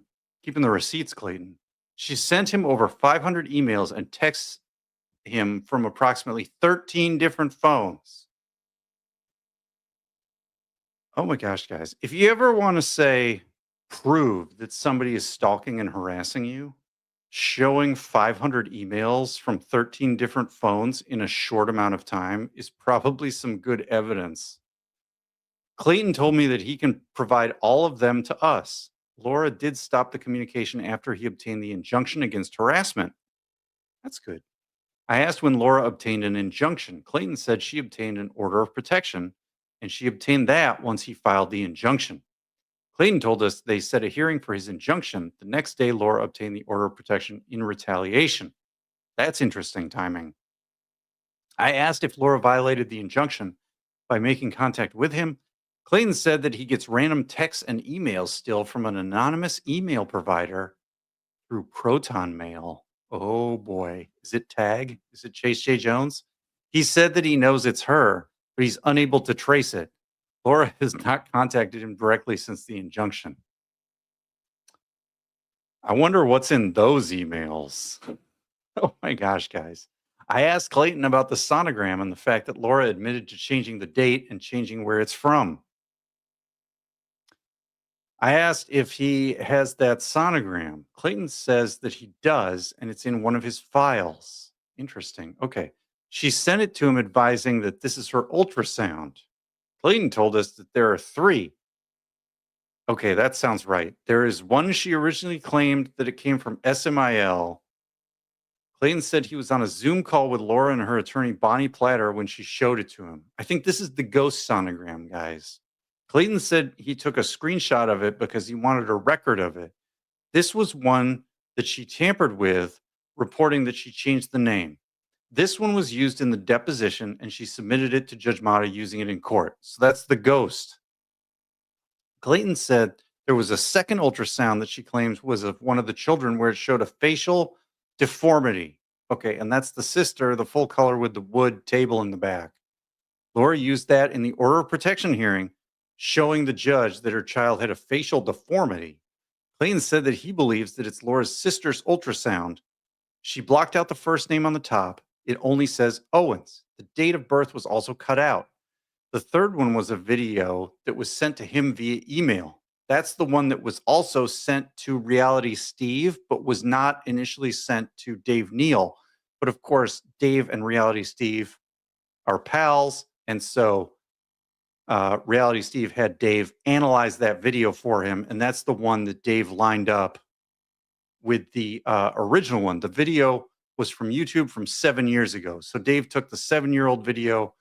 receipts, Clayton. She sent him over 500 emails and texts him from approximately 13 different phones. Oh my gosh, guys. If you ever want to say prove that somebody is stalking and harassing you, showing 500 emails from 13 different phones in a short amount of time is probably some good evidence. Clayton told me that he can provide all of them to us. Laura did stop the communication after he obtained the injunction against harassment. That's good. I asked when Laura obtained an injunction. Clayton said she obtained an order of protection, and she obtained that once he filed the injunction. Clayton told us they set a hearing for his injunction. The next day, Laura obtained the order of protection in retaliation. That's interesting timing. I asked if Laura violated the injunction by making contact with him. Clayton said that he gets random texts and emails still from an anonymous email provider through Proton Mail. Oh boy. Is it Tag? Is it Chase J. Jones? He said that he knows it's her, but he's unable to trace it. Laura has not contacted him directly since the injunction. I wonder what's in those emails. Oh my gosh, guys. I asked Clayton about the sonogram and the fact that Laura admitted to changing the date and changing where it's from. I asked if he has that sonogram. Clayton says that he does, and it's in one of his files. Interesting. Okay. She sent it to him advising that this is her ultrasound. Clayton told us that there are three. Okay, that sounds right. There is one she originally claimed that it came from SMIL. Clayton said he was on a Zoom call with Laura and her attorney, Bonnie Platter, when she showed it to him. I think this is the ghost sonogram, guys. Clayton said he took a screenshot of it because he wanted a record of it. This was one that she tampered with, reporting that she changed the name. This one was used in the deposition, and she submitted it to Judge Mata using it in court. So that's the ghost. Clayton said there was a second ultrasound that she claims was of one of the children where it showed a facial deformity. Okay, and that's the sister, the full color with the wood table in the back. Laura used that in the order of protection hearing, showing the judge that her child had a facial deformity. Clayton said that he believes that it's Laura's sister's ultrasound. She blocked out the first name on the top. It only says Owens. The date of birth was also cut out. The third one was a video that was sent to him via email. That's the one that was also sent to Reality Steve, but was not initially sent to Dave Neal. But of course, Dave and Reality Steve are pals. And so Reality Steve had Dave analyze that video for him. And that's the one that Dave lined up with the original one. The video was from YouTube from 7 years ago. So Dave took the 7-year-old video,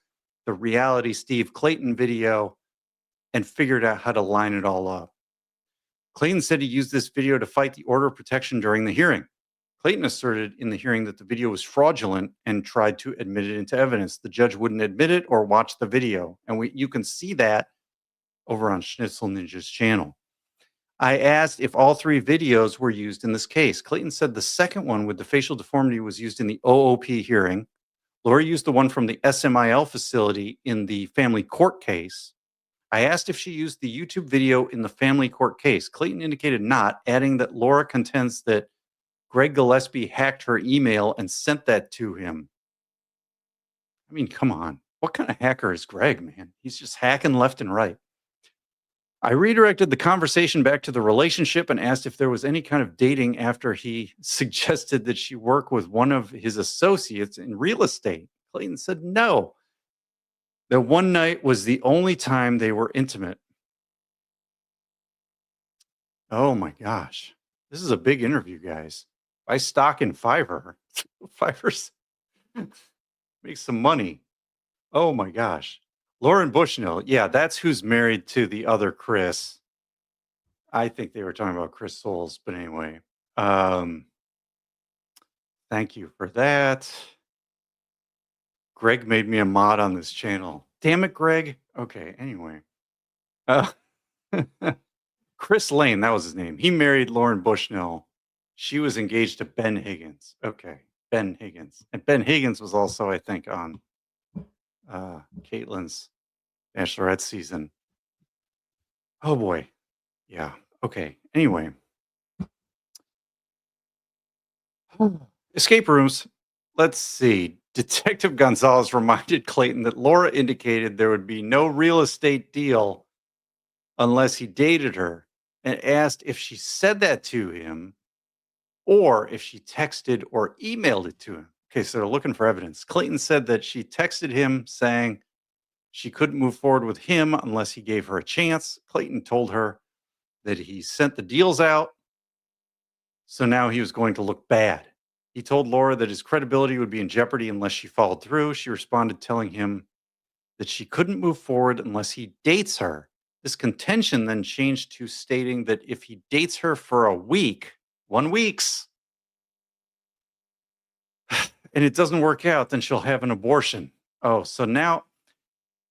the Reality Steve Clayton video, and figured out how to line it all up. Clayton said he used this video to fight the order of protection during the hearing. Clayton asserted in the hearing that the video was fraudulent and tried to admit it into evidence. The judge wouldn't admit it or watch the video. And you can see that over on Schnitzel Ninja's channel. I asked if all three videos were used in this case. Clayton said the second one with the facial deformity was used in the OOP hearing. Laura used the one from the SMIL facility in the family court case. I asked if she used the YouTube video in the family court case. Clayton indicated not, adding that Laura contends that Greg Gillespie hacked her email and sent that to him. I mean, come on. What kind of hacker is Greg, man? He's just hacking left and right. I redirected the conversation back to the relationship and asked if there was any kind of dating after he suggested that she work with one of his associates in real estate. Clayton said no. That one night was the only time they were intimate. Oh my gosh. This is a big interview, guys. I stock in Fiverr. Fiverr's makes some money. Oh my gosh. Lauren Bushnell. Yeah, that's who's married to the other Chris. I think they were talking about Chris Soules, but anyway. Um, Thank you for that. Greg made me a mod on this channel. Damn it, Greg. Okay, anyway. Uh, Chris Lane, that was his name. He married Lauren Bushnell. She was engaged to Ben Higgins. Okay, Ben Higgins. And Ben Higgins was also, I think, on Caitlin's Bachelorette season. Oh boy. Yeah. Okay. Anyway. Escape rooms. Let's see. Detective Gonzalez reminded Clayton that Laura indicated there would be no real estate deal unless he dated her and asked if she said that to him or if she texted or emailed it to him. Okay, so they're looking for evidence. Clayton said that she texted him saying she couldn't move forward with him unless he gave her a chance. Clayton told her that he sent the deals out, so now he was going to look bad. He told Laura that his credibility would be in jeopardy unless she followed through. She responded, telling him that she couldn't move forward unless he dates her. This contention then changed to stating that if he dates her for a week, 1 week's, and it doesn't work out, then she'll have an abortion. Oh, so now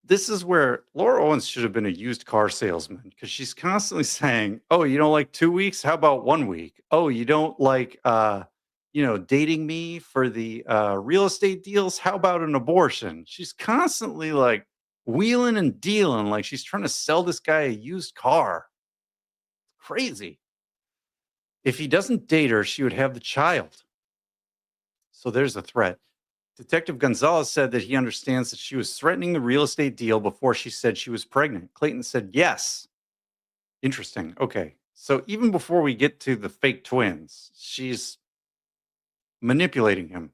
this is where Laura Owens should have been a used car salesman because she's constantly saying, "Oh, you don't like 2 weeks? How about 1 week? Oh, you don't like, dating me for the real estate deals? How about an abortion?" She's constantly like wheeling and dealing, like she's trying to sell this guy a used car. Crazy. If he doesn't date her, she would have the child. So there's a threat. Detective Gonzalez said that he understands that she was threatening the real estate deal before she said she was pregnant. Clayton said yes. Interesting. Okay. So even before we get to the fake twins, she's manipulating him.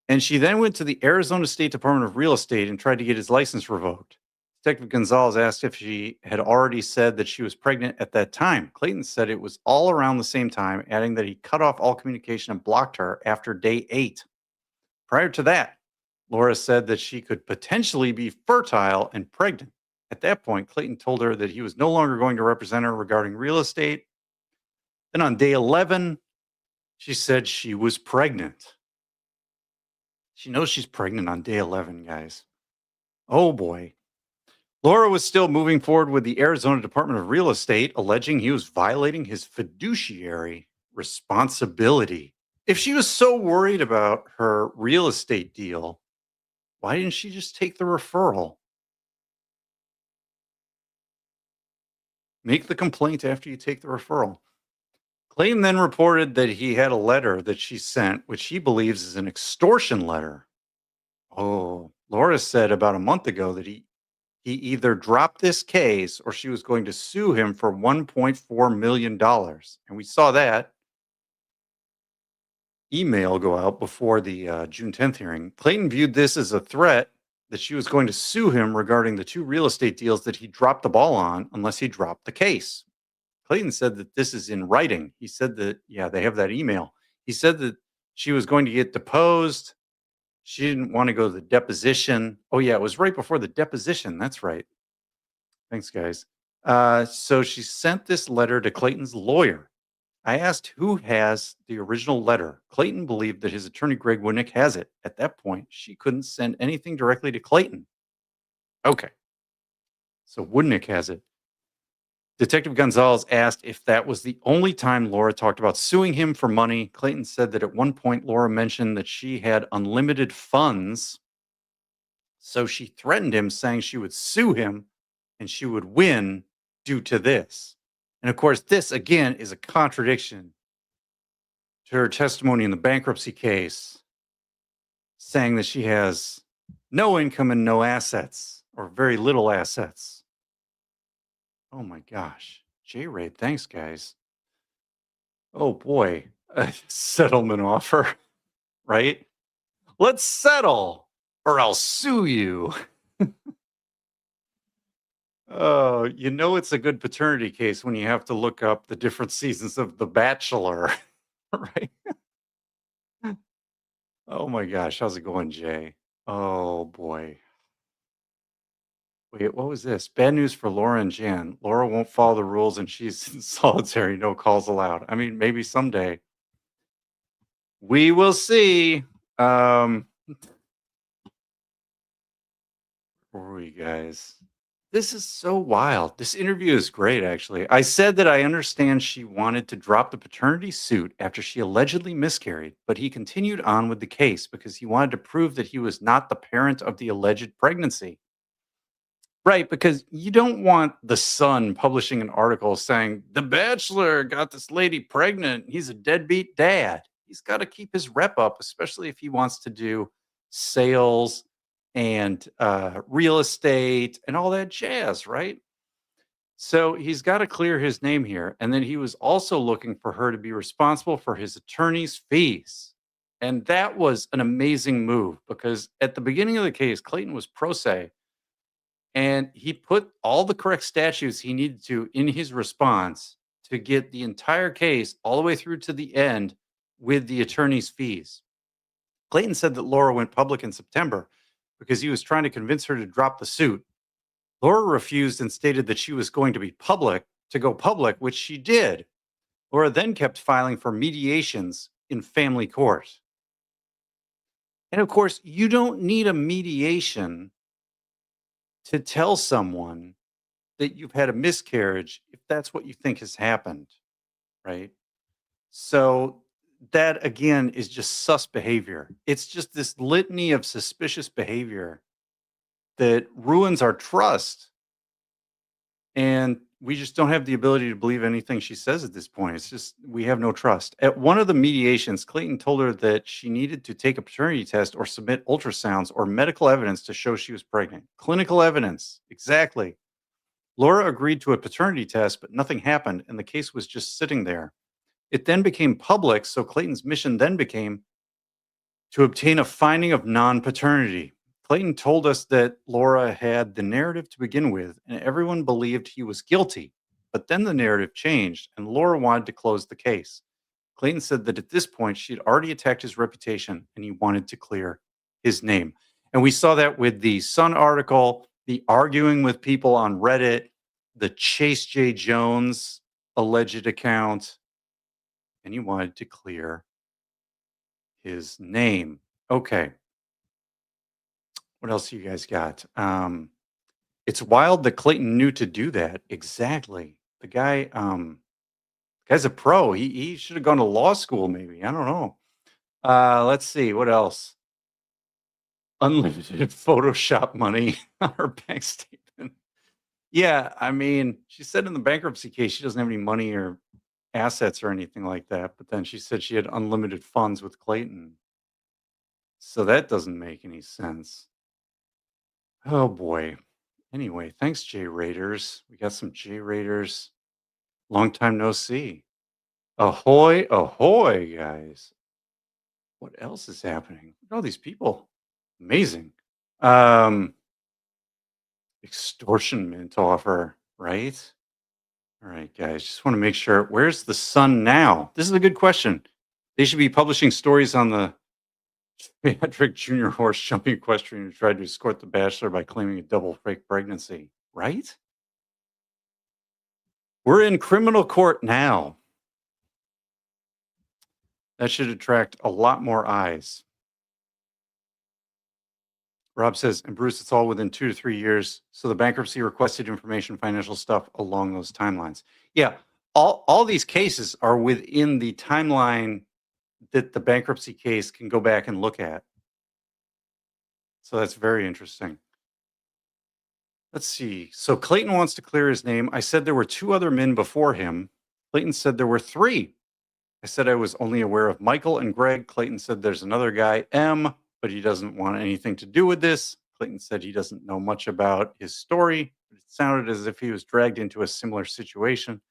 And she then went to the Arizona State Department of Real Estate and tried to get his license revoked. Detective Gonzalez asked if she had already said that she was pregnant at that time. Clayton said it was all around the same time, adding that he cut off all communication and blocked her after day 8. Prior to that, Laura said that she could potentially be fertile and pregnant. At that point, Clayton told her that he was no longer going to represent her regarding real estate. Then on day 11, she said she was pregnant. She knows she's pregnant on day 11, guys. Oh boy. Laura was still moving forward with the Arizona Department of Real Estate, alleging he was violating his fiduciary responsibility. If she was so worried about her real estate deal, why didn't she just take the referral? Make the complaint after you take the referral. Clayton then reported that he had a letter that she sent, which he believes is an extortion letter. Oh, Laura said about a month ago that he either dropped this case or she was going to sue him for $1.4 million. And we saw that email go out before the June 10th hearing. Clayton viewed this as a threat that she was going to sue him regarding the 2 real estate deals that he dropped the ball on unless he dropped the case. Clayton said that this is in writing. He said that, yeah, they have that email. He said that she was going to get deposed. She didn't want to go to the deposition. Oh, yeah, it was right before the deposition. That's right. Thanks, guys. So she sent this letter to Clayton's lawyer. I asked who has the original letter. Clayton believed that his attorney, Greg Winnick, has it. At that point, she couldn't send anything directly to Clayton. Okay. So Winnick has it. Detective Gonzalez asked if that was the only time Laura talked about suing him for money. Clayton said that at one point, Laura mentioned that she had unlimited funds. So she threatened him, saying she would sue him and she would win due to this. And of course, this again is a contradiction to her testimony in the bankruptcy case, saying that she has no income and no assets or very little assets. Oh my gosh. J Raid, thanks, guys. Oh boy. A settlement offer, right? Let's settle or I'll sue you. Oh, it's a good paternity case when you have to look up the different seasons of The Bachelor, right? Oh my gosh, how's it going, Jay? Oh boy. Wait, what was this? Bad news for Laura and Jan. Laura won't follow the rules and she's in solitary, no calls allowed. I mean, maybe someday. We will see. Where were we guys? This is so wild. This interview is great, actually. I said that I understand she wanted to drop the paternity suit after she allegedly miscarried, but he continued on with the case because he wanted to prove that he was not the parent of the alleged pregnancy. Right, because you don't want the Sun publishing an article saying, "The Bachelor got this lady pregnant. He's a deadbeat dad." He's got to keep his rep up, especially if he wants to do sales and real estate and all that jazz, right? So he's got to clear his name here. And then he was also looking for her to be responsible for his attorney's fees. And that was an amazing move because at the beginning of the case, Clayton was pro se and he put all the correct statutes he needed to in his response to get the entire case all the way through to the end with the attorney's fees. Clayton said that Laura went public in September because he was trying to convince her to drop the suit. Laura refused and stated that she was going to go public, which she did. Laura then kept filing for mediations in family court. And of course, you don't need a mediation to tell someone that you've had a miscarriage if that's what you think has happened, right? So that again is just sus behavior. It's just this litany of suspicious behavior that ruins our trust. And we just don't have the ability to believe anything she says at this point. It's just we have no trust. At one of the mediations, Clayton told her that she needed to take a paternity test or submit ultrasounds or medical evidence to show she was pregnant. Clinical evidence, exactly. Laura agreed to a paternity test, but nothing happened, and the case was just sitting there. It then became public, so Clayton's mission then became to obtain a finding of non paternity. Clayton told us that Laura had the narrative to begin with, and everyone believed he was guilty. But then the narrative changed, and Laura wanted to close the case. Clayton said that at this point, she had already attacked his reputation and he wanted to clear his name. And we saw that with the Sun article, the arguing with people on Reddit, the Chase J. Jones alleged account, and he wanted to clear his name. Okay. What else you guys got? It's wild that Clayton knew to do that. Exactly. The guy's a pro. He should have gone to law school, maybe. I don't know. Let's see what else. Unlimited Photoshop money on her bank statement. Yeah, I mean, she said in the bankruptcy case she doesn't have any money or assets or anything like that. But then she said she had unlimited funds with Clayton. So that doesn't make any sense. Oh boy. Anyway, thanks, J Raiders. We got some J Raiders. Long time no see. Ahoy, ahoy, guys. What else is happening? Look at all these people. Amazing. Um, extortionment offer, right? All right, guys. Just want to make sure. Where's the Sun now? This is a good question. They should be publishing stories on the Patrick Jr. horse jumping equestrian who tried to escort the Bachelor by claiming a double fake pregnancy, right? We're in criminal court now. That should attract a lot more eyes. Rob says, and Bruce, it's all within 2 to 3 years. So the bankruptcy requested information, financial stuff along those timelines. Yeah, all these cases are within the timeline that the bankruptcy case can go back and look at. So that's very interesting. Let's see. So Clayton wants to clear his name. I said there were 2 other men before him. Clayton said there were 3. I said I was only aware of Michael and Greg. Clayton said there's another guy, M, but he doesn't want anything to do with this. Clayton said he doesn't know much about his story, but it sounded as if he was dragged into a similar situation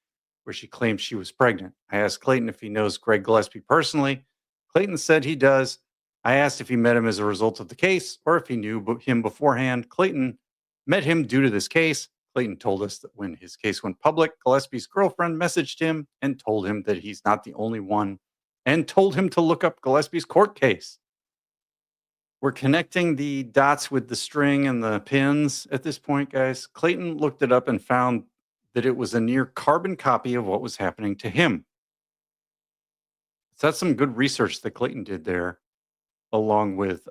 where she claimed she was pregnant. I asked Clayton if he knows Greg Gillespie personally. Clayton said he does. I asked if he met him as a result of the case or if he knew him beforehand. Clayton met him due to this case. Clayton told us that when his case went public, Gillespie's girlfriend messaged him and told him that he's not the only one and told him to look up Gillespie's court case. We're connecting the dots with the string and the pins at this point, guys. Clayton looked it up and found that it was a near carbon copy of what was happening to him. So that's some good research that Clayton did there, along with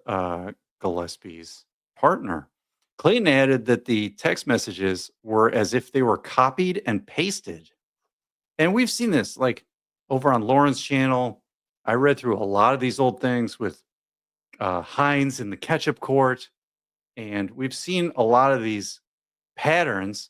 Gillespie's partner. Clayton added that the text messages were as if they were copied and pasted. And we've seen this like over on Lauren's channel. I read through a lot of these old things with Heinz in the ketchup court. And we've seen a lot of these patterns.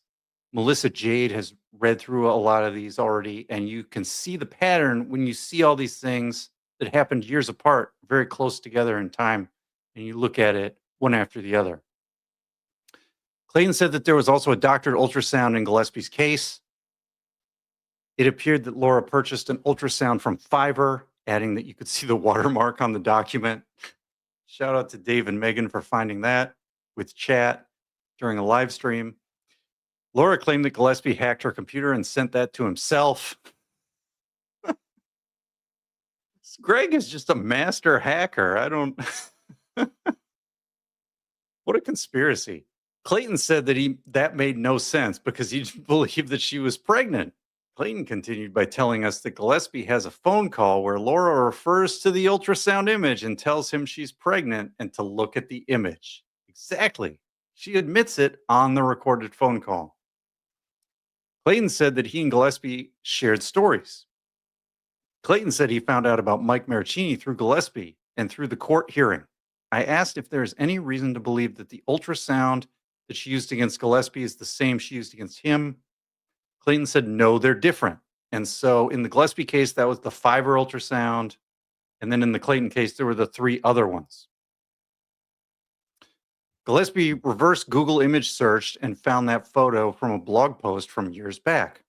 Melissa Jade has read through a lot of these already, and you can see the pattern when you see all these things that happened years apart, very close together in time, and you look at it one after the other. Clayton said that there was also a doctored ultrasound in Gillespie's case. It appeared that Laura purchased an ultrasound from Fiverr, adding that you could see the watermark on the document. Shout out to Dave and Megan for finding that with chat during a live stream. Laura claimed that Gillespie hacked her computer and sent that to himself. Greg is just a master hacker. I don't. What a conspiracy. Clayton said that made no sense because he believed that she was pregnant. Clayton continued by telling us that Gillespie has a phone call where Laura refers to the ultrasound image and tells him she's pregnant and to look at the image. Exactly. She admits it on the recorded phone call. Clayton said that he and Gillespie shared stories. Clayton said he found out about Mike Maricini through Gillespie and through the court hearing. I asked if there's any reason to believe that the ultrasound that she used against Gillespie is the same she used against him. Clayton said, no, they're different. And so in the Gillespie case, that was the Fiverr ultrasound. And then in the Clayton case, there were the 3 other ones. Gillespie reverse Google image searched and found that photo from a blog post from years back.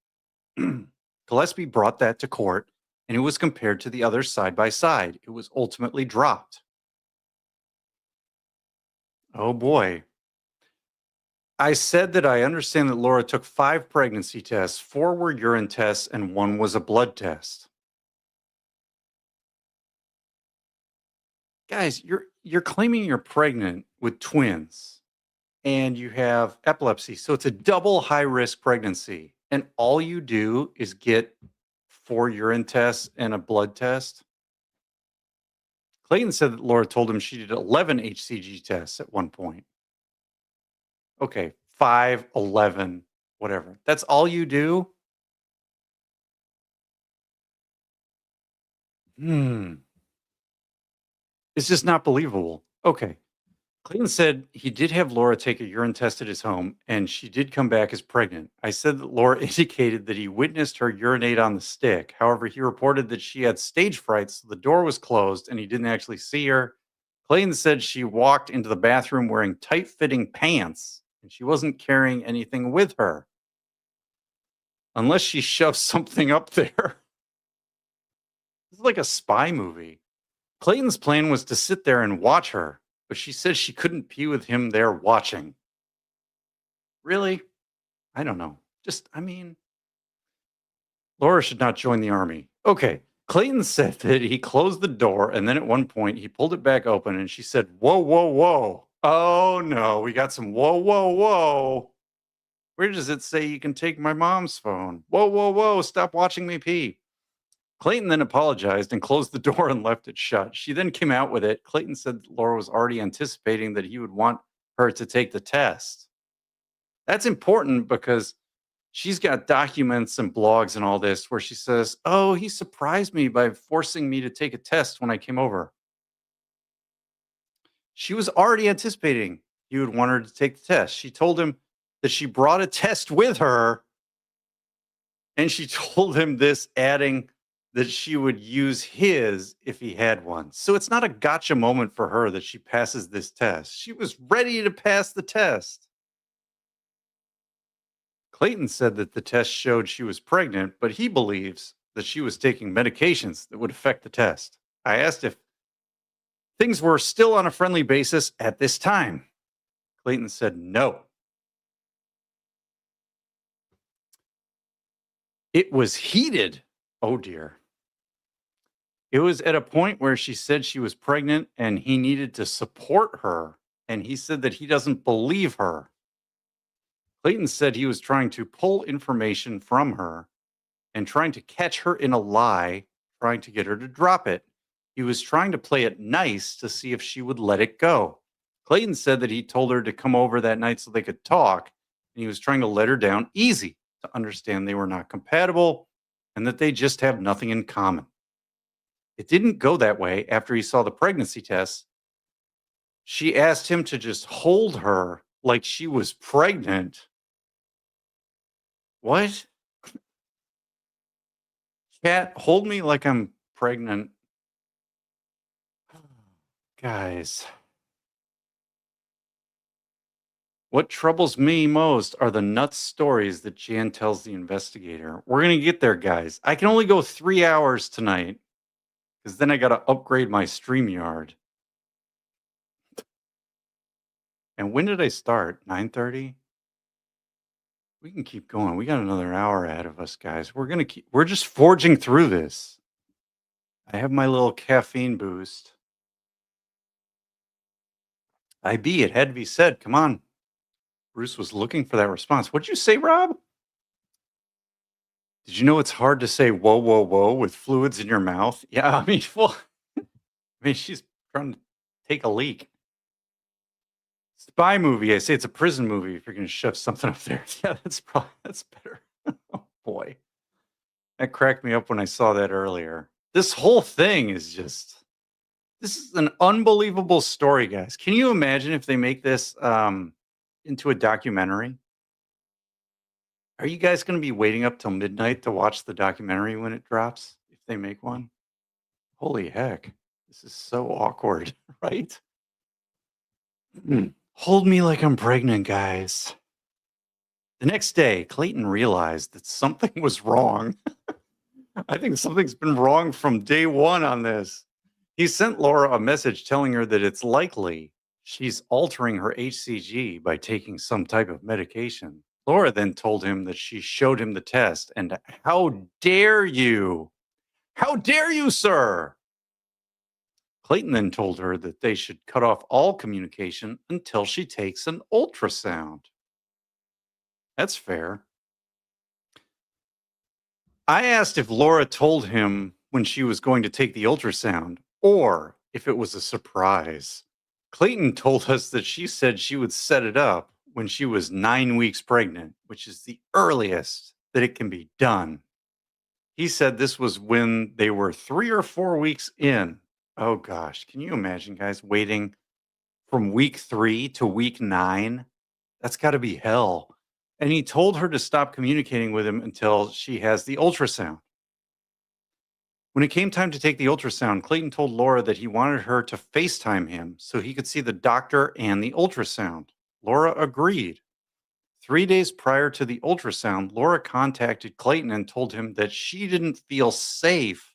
Gillespie brought that to court and it was compared to the others side by side. It was ultimately dropped. Oh boy. I said that I understand that Laura took 5 pregnancy tests, 4 were urine tests, and 1 was a blood test. Guys, you're claiming you're pregnant with twins and you have epilepsy. So it's a double high risk pregnancy. And all you do is get 4 urine tests and a blood test. Clayton said that Laura told him she did 11 HCG tests at one point. Okay, 5, 11, whatever. That's all you do? It's just not believable. Okay. Clayton said he did have Laura take a urine test at his home, and she did come back as pregnant. I said that Laura indicated that he witnessed her urinate on the stick. However, he reported that she had stage fright, so the door was closed and he didn't actually see her. Clayton said she walked into the bathroom wearing tight fitting pants and she wasn't carrying anything with her. Unless she shoved something up there. This is like a spy movie. Clayton's plan was to sit there and watch her, but she said she couldn't pee with him there watching. Really? I don't know. Laura should not join the army. Okay. Clayton said that he closed the door and then at one point he pulled it back open and she said, whoa, whoa, whoa. Oh no, we got some whoa, whoa, whoa. Where does it say you can take my mom's phone? Whoa, whoa, whoa. Stop watching me pee. Clayton then apologized and closed the door and left it shut. She then came out with it. Clayton said Laura was already anticipating that he would want her to take the test. That's important because she's got documents and blogs and all this where she says, oh, he surprised me by forcing me to take a test when I came over. She was already anticipating he would want her to take the test. She told him that she brought a test with her. And she told him this, adding that she would use his if he had one. So it's not a gotcha moment for her that she passes this test. She was ready to pass the test. Clayton said that the test showed she was pregnant, but he believes that she was taking medications that would affect the test. I asked if things were still on a friendly basis at this time. Clayton said no. It was heated. Oh dear. It was at a point where she said she was pregnant and he needed to support her. And he said that he doesn't believe her. Clayton said he was trying to pull information from her and trying to catch her in a lie, trying to get her to drop it. He was trying to play it nice to see if she would let it go. Clayton said that he told her to come over that night so they could talk, and he was trying to let her down easy to understand they were not compatible and that they just have nothing in common. It didn't go that way after he saw the pregnancy test. She asked him to just hold her like she was pregnant. What? Cat, hold me like I'm pregnant. Guys, what troubles me most are the nuts stories that Jan tells the investigator. We're going to get there, guys. I can only go 3 hours tonight because then I got to upgrade my StreamYard. And when did I start? 9:30? We can keep going. We got another hour ahead of us, guys. We're just forging through this. I have my little caffeine boost. IB, it had to be said. Come on. Bruce was looking for that response. What'd you say, Rob? Did you know it's hard to say whoa, whoa, whoa with fluids in your mouth? Yeah, I mean, well, she's trying to take a leak. Spy movie. I say it's a prison movie if you're going to shove something up there. Yeah, that's better. Oh, boy. That cracked me up when I saw that earlier. This whole thing is this is an unbelievable story, guys. Can you imagine if they make this into a documentary? Are you guys going to be waiting up till midnight to watch the documentary when it drops, if they make one? Holy heck. This is so awkward, right? Hold me like I'm pregnant, guys. The next day, Clayton realized that something was wrong. I think something's been wrong from day one on this. He sent Laura a message telling her that it's likely she's altering her HCG by taking some type of medication. Laura then told him that she showed him the test, and how dare you? How dare you, sir? Clayton then told her that they should cut off all communication until she takes an ultrasound. That's fair. I asked if Laura told him when she was going to take the ultrasound or if it was a surprise. Clayton told us that she said she would set it up when she was 9 weeks pregnant, which is the earliest that it can be done. He said this was when they were 3 or 4 weeks in. Oh gosh, can you imagine, guys, waiting from week 3 to week 9? That's got to be hell. And he told her to stop communicating with him until she has the ultrasound. When it came time to take the ultrasound, Clayton told Laura that he wanted her to FaceTime him so he could see the doctor and the ultrasound. Laura agreed. 3 days prior to the ultrasound, Laura contacted Clayton and told him that she didn't feel safe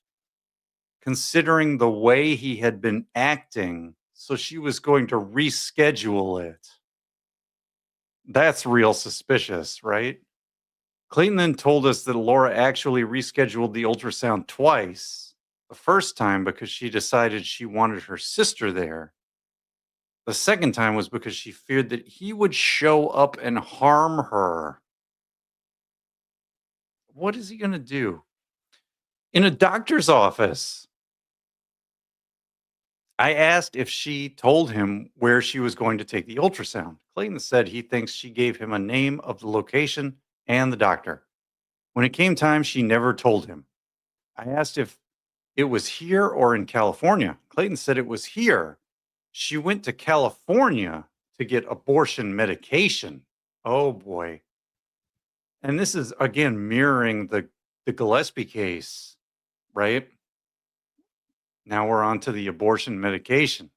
considering the way he had been acting, so she was going to reschedule it. That's real suspicious, right? Clayton then told us that Laura actually rescheduled the ultrasound twice. The first time because she decided she wanted her sister there. The second time was because she feared that he would show up and harm her. What is he going to do? In a doctor's office, I asked if she told him where she was going to take the ultrasound. Clayton said he thinks she gave him a name of the location and the doctor. When it came time, she never told him. I asked if it was here or in California. Clayton said it was here. She went to California to get abortion medication. Oh boy. And this is again mirroring the Gillespie case, right? Now we're on to the abortion medication.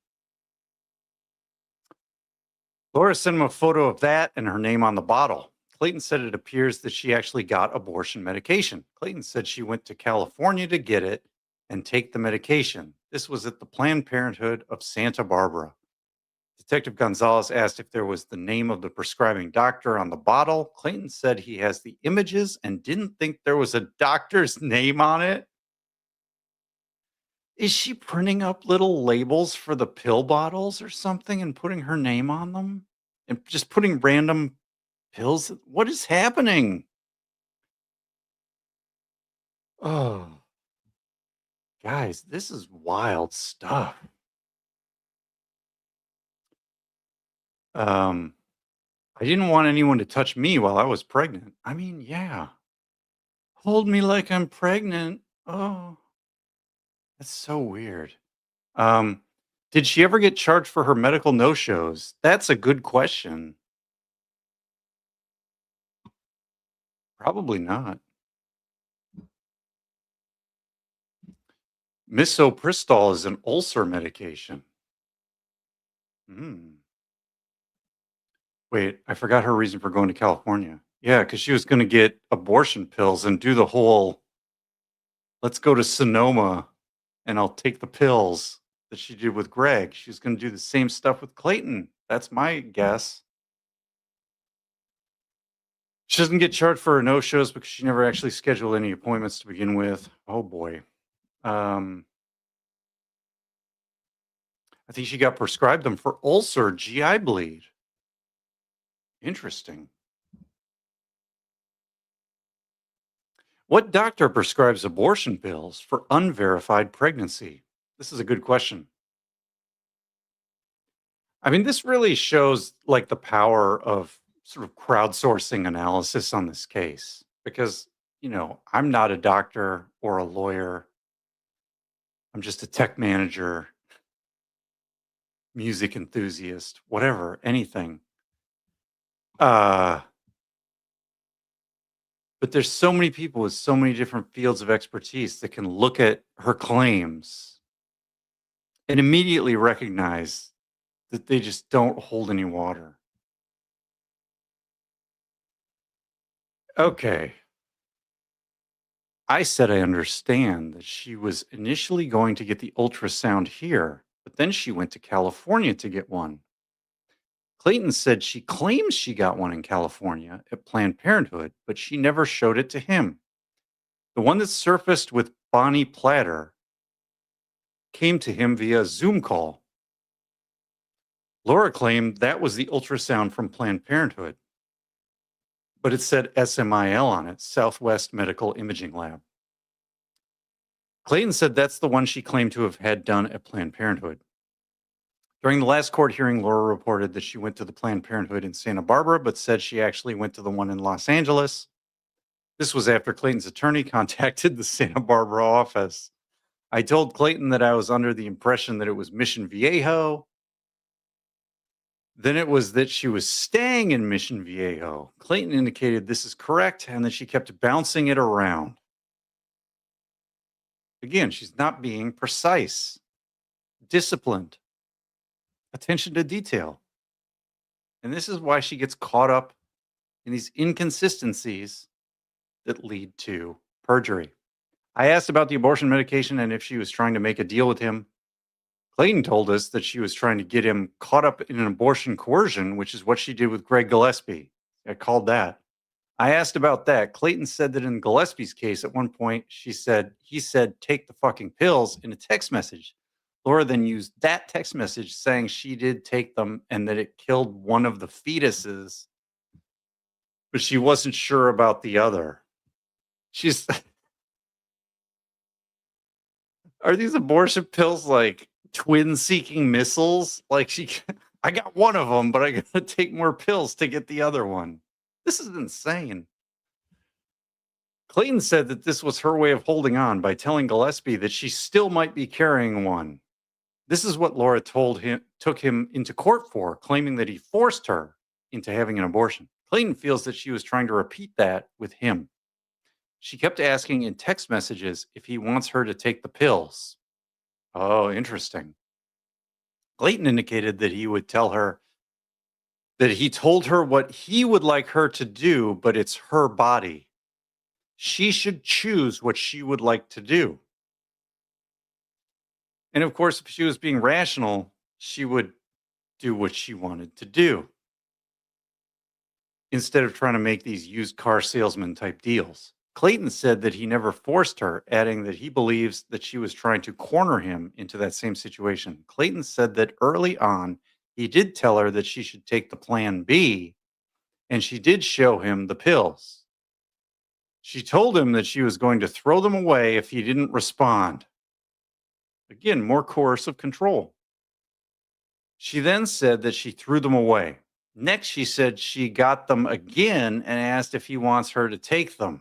Laura sent him a photo of that and her name on the bottle. Clayton said it appears that she actually got abortion medication. Clayton said she went to California to get it and take the medication. This was at the Planned Parenthood of Santa Barbara. Detective Gonzalez asked if there was the name of the prescribing doctor on the bottle. Clayton said he has the images and didn't think there was a doctor's name on it. Is she printing up little labels for the pill bottles or something and putting her name on them? And just putting random pills? What is happening? Oh, guys, this is wild stuff. Um, I didn't want anyone to touch me while I was pregnant. I mean, yeah. Hold me like I'm pregnant. Oh, that's so weird. Um, did she ever get charged for her medical no-shows? That's a good question. Probably not. Misoprostol is an ulcer medication. Mm. Wait, I forgot her reason for going to California. Yeah, because she was going to get abortion pills and do the whole let's go to Sonoma and I'll take the pills that she did with Greg. She's going to do the same stuff with Clayton. That's my guess. She doesn't get charged for her no shows because she never actually scheduled any appointments to begin with. Oh boy. Um, I think she got prescribed them for ulcer GI bleed. Interesting. What doctor prescribes abortion pills for unverified pregnancy? This is a good question. I mean, this really shows like the power of sort of crowdsourcing analysis on this case because, I'm not a doctor or a lawyer. I'm just a tech manager, music enthusiast, whatever, anything. Uh, but there's so many people with so many different fields of expertise that can look at her claims and immediately recognize that they just don't hold any water. Okay. I said I understand that she was initially going to get the ultrasound here, but then she went to California to get one. Clayton said she claims she got one in California at Planned Parenthood, but she never showed it to him. The one that surfaced with Bonnie Platter came to him via Zoom call. Laura claimed that was the ultrasound from Planned Parenthood, but it said SMIL on it, Southwest Medical Imaging Lab. Clayton said that's the one she claimed to have had done at Planned Parenthood. During the last court hearing, Laura reported that she went to the Planned Parenthood in Santa Barbara, but said she actually went to the one in Los Angeles. This was after Clayton's attorney contacted the Santa Barbara office. I told Clayton that I was under the impression that it was Mission Viejo. Then it was that she was staying in Mission Viejo. Clayton indicated this is correct and that she kept bouncing it around. Again, she's not being precise, disciplined, attention to detail. And this is why she gets caught up in these inconsistencies that lead to perjury. I asked about the abortion medication and if she was trying to make a deal with him. Clayton told us that she was trying to get him caught up in an abortion coercion, which is what she did with Greg Gillespie. I called that. I asked about that. Clayton said that in Gillespie's case, at one point, he said, take the fucking pills in a text message. Laura then used that text message saying she did take them and that it killed one of the fetuses, but she wasn't sure about the other. She's, are these abortion pills like twin seeking missiles? Like I got one of them, but I got to take more pills to get the other one. This is insane. Clayton said that this was her way of holding on by telling Gillespie that she still might be carrying one. This is what Laura took him into court for, claiming that he forced her into having an abortion. Clayton feels that she was trying to repeat that with him. She kept asking in text messages if he wants her to take the pills. Oh, interesting. Clayton indicated that he would tell her that he told her what he would like her to do, but it's her body. She should choose what she would like to do. And of course, if she was being rational, she would do what she wanted to do instead of trying to make these used car salesman type deals. Clayton said that he never forced her, adding that he believes that she was trying to corner him into that same situation. Clayton said that early on, he did tell her that she should take the plan B, and she did show him the pills. She told him that she was going to throw them away if he didn't respond. Again, more coercive control. She then said that she threw them away. Next, she said she got them again and asked if he wants her to take them.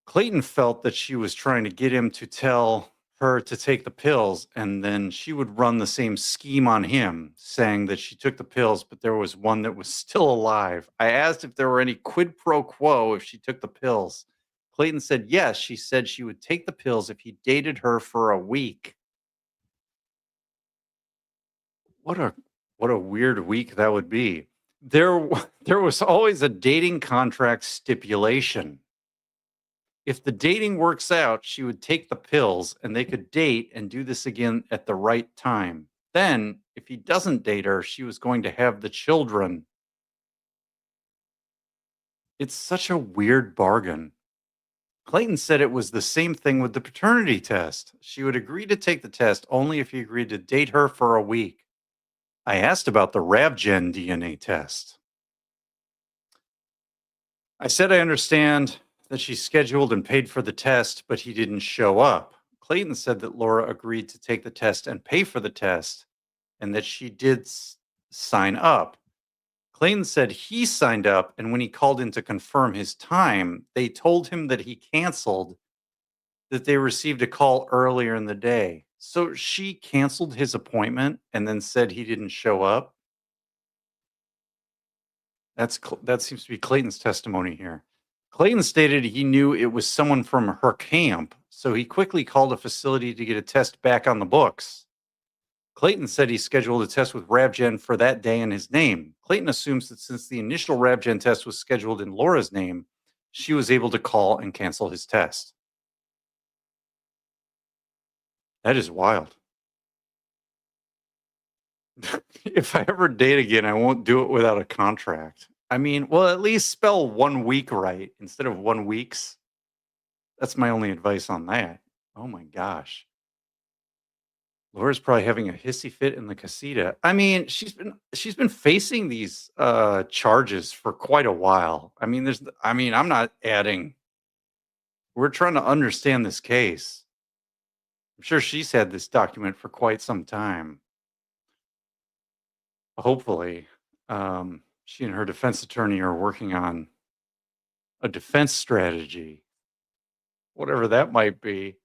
Clayton felt that she was trying to get him to tell her to take the pills, and then she would run the same scheme on him, saying that she took the pills, but there was one that was still alive. I asked if there were any quid pro quo if she took the pills. Clayton said yes. She said she would take the pills if he dated her for a week. What a what a weird week that would be. There was always a dating contract stipulation. If the dating works out, she would take the pills and they could date and do this again at the right time. Then, if he doesn't date her, she was going to have the children. It's such a weird bargain. Clayton said it was the same thing with the paternity test. She would agree to take the test only if he agreed to date her for a week. I asked about the Ravgen DNA test. I said I understand that she scheduled and paid for the test, but he didn't show up. Clayton said that Laura agreed to take the test and pay for the test, and that she did sign up. Clayton said he signed up, and when he called in to confirm his time, they told him that he canceled, that they received a call earlier in the day. So she canceled his appointment and then said he didn't show up. That seems to be Clayton's testimony here. Clayton stated he knew it was someone from her camp, so he quickly called a facility to get a test back on the books. Clayton said he scheduled a test with Ravgen for that day in his name. Clayton assumes that since the initial Ravgen test was scheduled in Laura's name, she was able to call and cancel his test. That is wild. If I ever date again, I won't do it without a contract. I mean, well, at least spell 1 week right instead of 1 weeks. That's my only advice on that. Oh my gosh. Laura's probably having a hissy fit in the casita. I mean, she's been facing these charges for quite a while. I mean, I'm not adding. We're trying to understand this case. I'm sure she's had this document for quite some time. Hopefully, she and her defense attorney are working on a defense strategy, whatever that might be.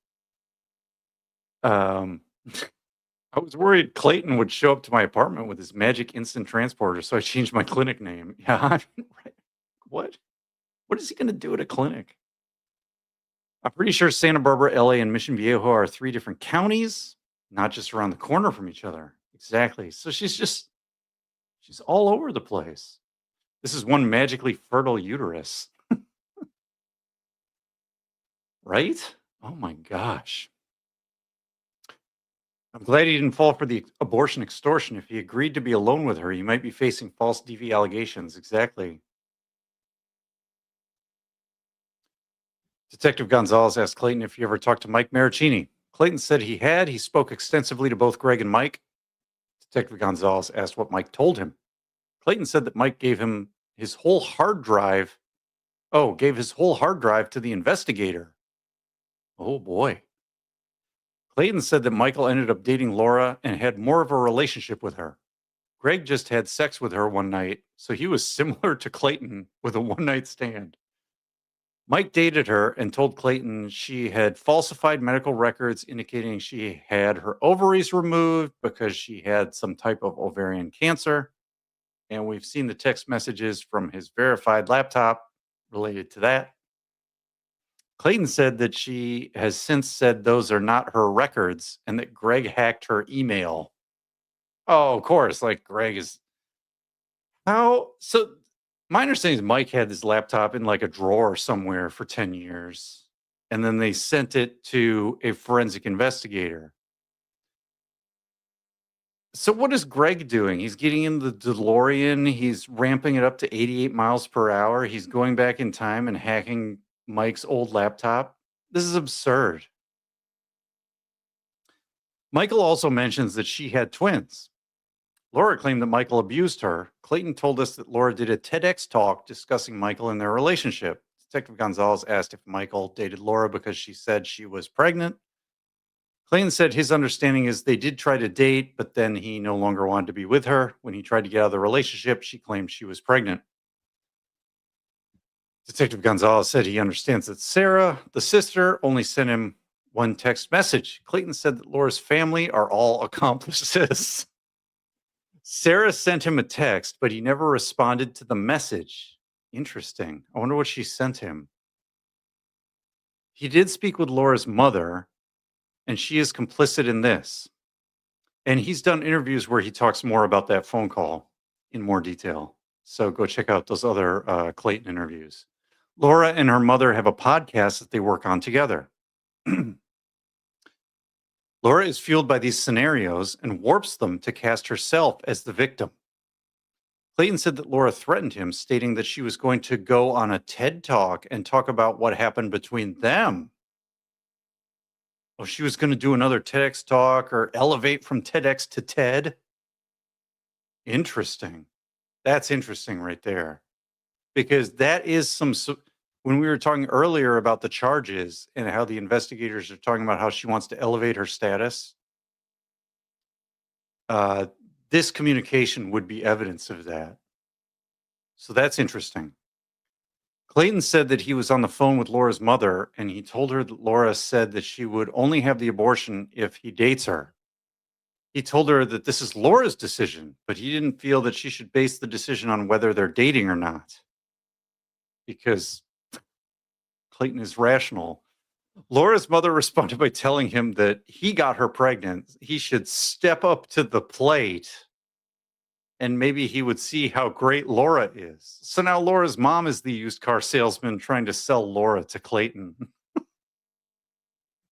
Um, I was worried Clayton would show up to my apartment with his magic instant transporter, so I changed my clinic name. Yeah, I mean, right. What? What is he going to do at a clinic? I'm pretty sure Santa Barbara, LA, and Mission Viejo are 3 different counties, not just around the corner from each other. Exactly. So she's all over the place. This is one magically fertile uterus, right? Oh my gosh. I'm glad he didn't fall for the abortion extortion. If he agreed to be alone with her, he might be facing false DV allegations. Exactly. Detective Gonzalez asked Clayton if he ever talked to Mike Maricini. Clayton said he had. He spoke extensively to both Greg and Mike. Detective Gonzalez asked what Mike told him. Clayton said that Mike gave him his whole hard drive. Oh, gave his whole hard drive to the investigator. Oh boy. Clayton said that Michael ended up dating Laura and had more of a relationship with her. Greg just had sex with her one night, so he was similar to Clayton with a one-night stand. Mike dated her and told Clayton she had falsified medical records indicating she had her ovaries removed because she had some type of ovarian cancer. And we've seen the text messages from his verified laptop related to that. Clayton said that she has since said those are not her records and that Greg hacked her email. Oh, of course. Like Greg is how so my understanding is Mike had this laptop in like a drawer somewhere for 10 years. And then they sent it to a forensic investigator. So what is Greg doing? He's getting in the DeLorean. He's ramping it up to 88 miles per hour. He's going back in time and hacking Mike's old laptop. This is absurd. Michael also mentions that she had twins. Laura claimed that Michael abused her. Clayton told us that Laura did a TEDx talk discussing Michael and their relationship. Detective Gonzalez asked if Michael dated Laura because she said she was pregnant. Clayton said his understanding is they did try to date, but then he no longer wanted to be with her. When he tried to get out of the relationship, she claimed she was pregnant. Detective Gonzalez said he understands that Sarah, the sister, only sent him one text message. Clayton said that Laura's family are all accomplices. Sarah sent him a text, but he never responded to the message. Interesting. I wonder what she sent him. He did speak with Laura's mother, and she is complicit in this. And he's done interviews where he talks more about that phone call in more detail. So go check out those other Clayton interviews. Laura and her mother have a podcast that they work on together. Laura is fueled by these scenarios and warps them to cast herself as the victim. Clayton said that Laura threatened him, stating that she was going to go on a TED talk and talk about what happened between them. Oh, she was going to do another TEDx talk or elevate from TEDx to TED. Interesting. That's interesting right there. Because that is when we were talking earlier about the charges and how the investigators are talking about how she wants to elevate her status, uh, this communication would be evidence of that. So that's interesting. Clayton said that he was on the phone with Laura's mother and he told her that Laura said that she would only have the abortion if he dates her. He told her that this is Laura's decision, but he didn't feel that she should base the decision on whether they're dating or not because Clayton is rational. Laura's mother responded by telling him that he got her pregnant. He should step up to the plate and maybe he would see how great Laura is. So now Laura's mom is the used car salesman trying to sell Laura to Clayton.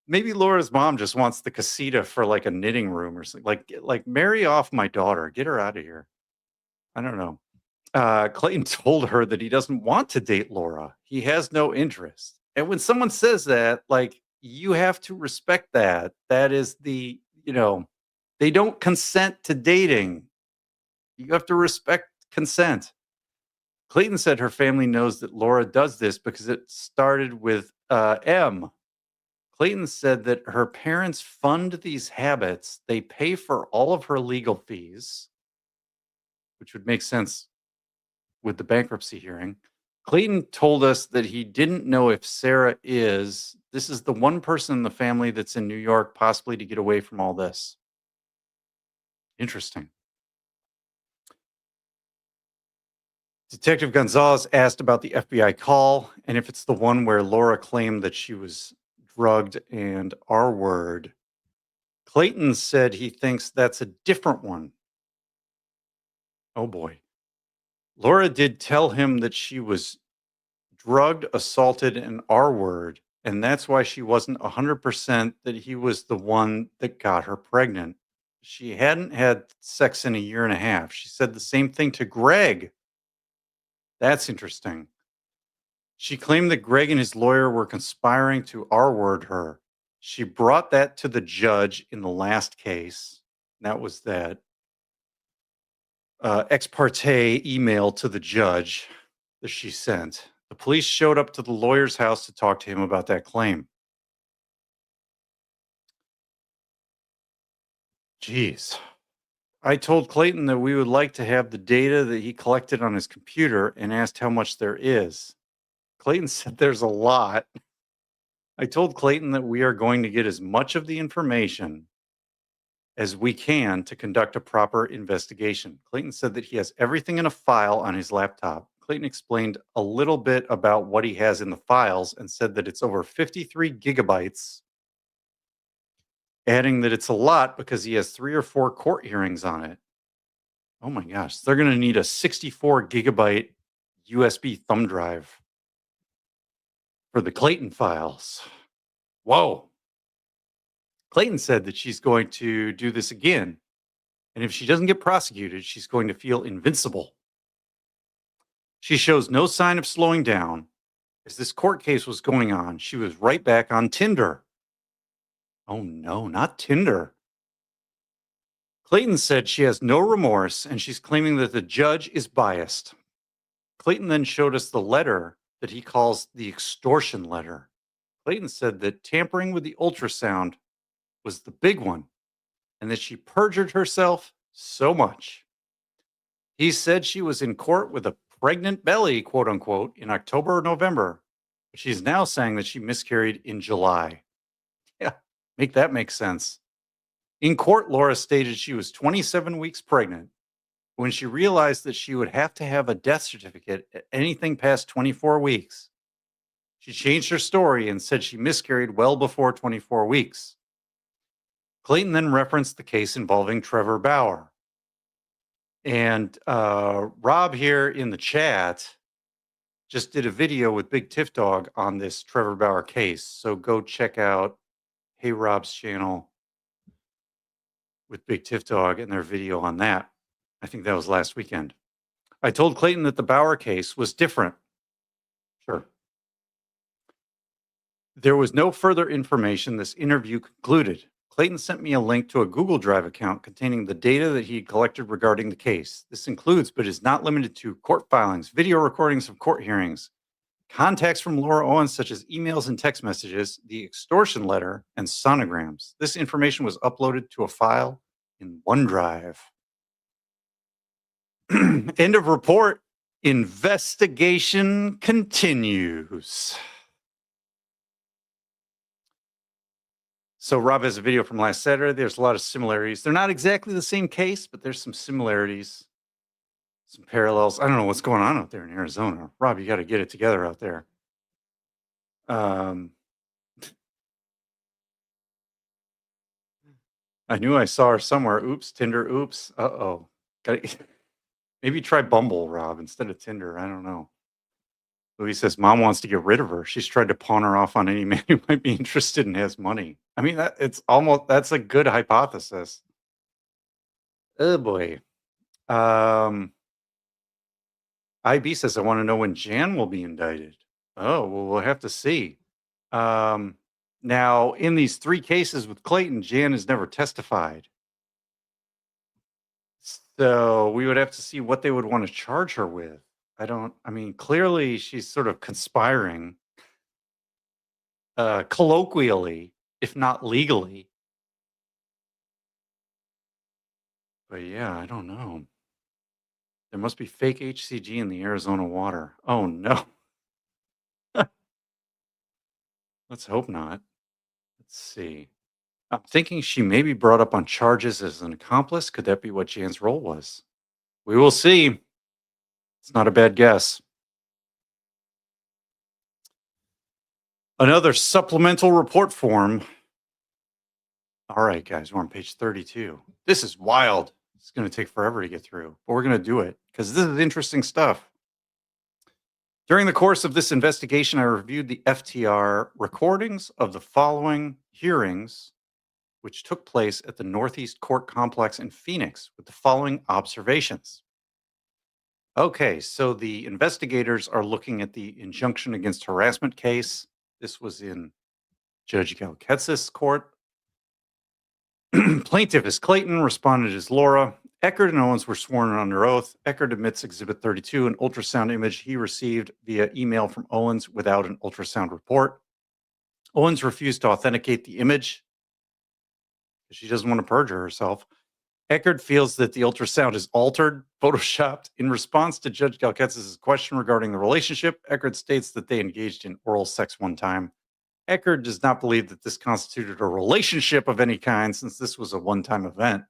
Maybe Laura's mom just wants the casita for like a knitting room or something. Like marry off my daughter. Get her out of here. I don't know. Clayton told her that he doesn't want to date Laura. He has no interest. And when someone says that, like, you have to respect that. That is they don't consent to dating. You have to respect consent. Clayton said her family knows that Laura does this because it started with M. Clayton said that her parents fund these habits. They pay for all of her legal fees, which would make sense with the bankruptcy hearing. Clayton told us that he didn't know if Sarah this is the one person in the family that's in New York, possibly to get away from all this. Interesting. Detective Gonzalez asked about the FBI call and if it's the one where Laura claimed that she was drugged and R word. Clayton said he thinks that's a different one. Oh boy. Laura did tell him that she was drugged, assaulted, and R word. And that's why she wasn't 100% that he was the one that got her pregnant. She hadn't had sex in a year and a half. She said the same thing to Greg. That's interesting. She claimed that Greg and his lawyer were conspiring to R word her. She brought that to the judge in the last case. That was that ex parte email to the judge that she sent. The police showed up to the lawyer's house to talk to him about that claim. Jeez. I told Clayton that we would like to have the data that he collected on his computer and asked how much there is. Clayton said there's a lot. I told Clayton that we are going to get as much of the information as we can to conduct a proper investigation. Clayton said that he has everything in a file on his laptop. Clayton explained a little bit about what he has in the files and said that it's over 53 gigabytes, adding that it's a lot because he has 3 or 4 court hearings on it. Oh my gosh, they're going to need a 64 gigabyte USB thumb drive for the Clayton files. Whoa. Clayton said that she's going to do this again. And if she doesn't get prosecuted, she's going to feel invincible. She shows no sign of slowing down. As this court case was going on, she was right back on Tinder. Oh no, not Tinder. Clayton said she has no remorse and she's claiming that the judge is biased. Clayton then showed us the letter that he calls the extortion letter. Clayton said that tampering with the ultrasound was the big one and that she perjured herself so much. He said she was in court with a pregnant belly, quote unquote, in October or November. But she's now saying that she miscarried in July. Yeah, make sense. In court, Laura stated she was 27 weeks pregnant when she realized that she would have to have a death certificate at anything past 24 weeks. She changed her story and said she miscarried well before 24 weeks. Clayton then referenced the case involving Trevor Bauer. And Rob here in the chat just did a video with Big Tiff Dog on this Trevor Bauer case. So go check out Hey Rob's channel with Big Tiff Dog and their video on that. I think that was last weekend. I told Clayton that the Bauer case was different. Sure. There was no further information. This interview concluded. Clayton sent me a link to a Google Drive account containing the data that he had collected regarding the case. This includes, but is not limited to, court filings, video recordings of court hearings, contacts from Laura Owens, such as emails and text messages, the extortion letter, and sonograms. This information was uploaded to a file in OneDrive. End of report. Investigation continues. So Rob has a video from last Saturday. There's a lot of similarities. They're not exactly the same case, but there's some similarities, some parallels. I don't know what's going on out there in Arizona. Rob, you got to get it together out there. I knew I saw her somewhere. Oops, Tinder. Oops. Uh-oh. Maybe try Bumble, Rob, instead of Tinder. I don't know. Louis says mom wants to get rid of her. She's tried to pawn her off on any man who might be interested and has money. I mean, that's a good hypothesis. Oh boy. IB says I want to know when Jan will be indicted. Oh, well, we'll have to see. Now, in these 3 cases with Clayton, Jan has never testified. So we would have to see what they would want to charge her with. Clearly she's sort of conspiring, colloquially, if not legally. But yeah, I don't know. There must be fake HCG in the Arizona water. Oh no. Let's hope not. Let's see. I'm thinking she may be brought up on charges as an accomplice. Could that be what Jan's role was? We will see. It's not a bad guess. Another supplemental report form. All right, guys, we're on page 32. This is wild. It's going to take forever to get through, but we're going to do it because this is interesting stuff. During the course of this investigation, I reviewed the FTR recordings of the following hearings, which took place at the Northeast Court Complex in Phoenix, with the following observations. Okay, so the investigators are looking at the injunction against harassment case. This was in Judge Galketz's court. Plaintiff is Clayton, respondent is Laura. Eckert and Owens were sworn under oath. Eckert admits Exhibit 32, an ultrasound image he received via email from Owens without an ultrasound report. Owens refused to authenticate the image because she doesn't want to perjure herself. Eckert feels that the ultrasound is altered, photoshopped. In response to Judge Galketz's question regarding the relationship, Eckert states that they engaged in oral sex one time. Eckert does not believe that this constituted a relationship of any kind since this was a one-time event.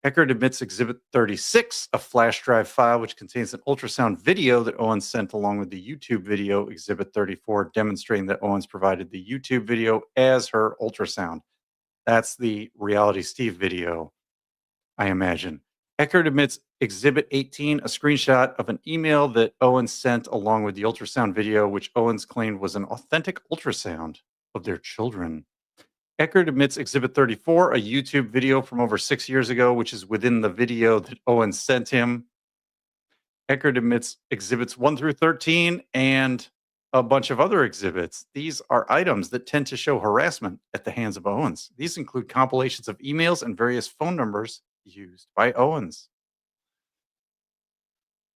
Eckert admits Exhibit 36, a flash drive file which contains an ultrasound video that Owens sent along with the YouTube video, Exhibit 34, demonstrating that Owens provided the YouTube video as her ultrasound. That's the Reality Steve video, I imagine. Eckert admits Exhibit 18, a screenshot of an email that Owens sent along with the ultrasound video, which Owens claimed was an authentic ultrasound of their children. Eckert admits Exhibit 34, a YouTube video from over 6 years ago, which is within the video that Owens sent him. Eckert admits Exhibits 1 through 13 and a bunch of other exhibits. These are items that tend to show harassment at the hands of Owens. These include compilations of emails and various phone numbers used by Owens.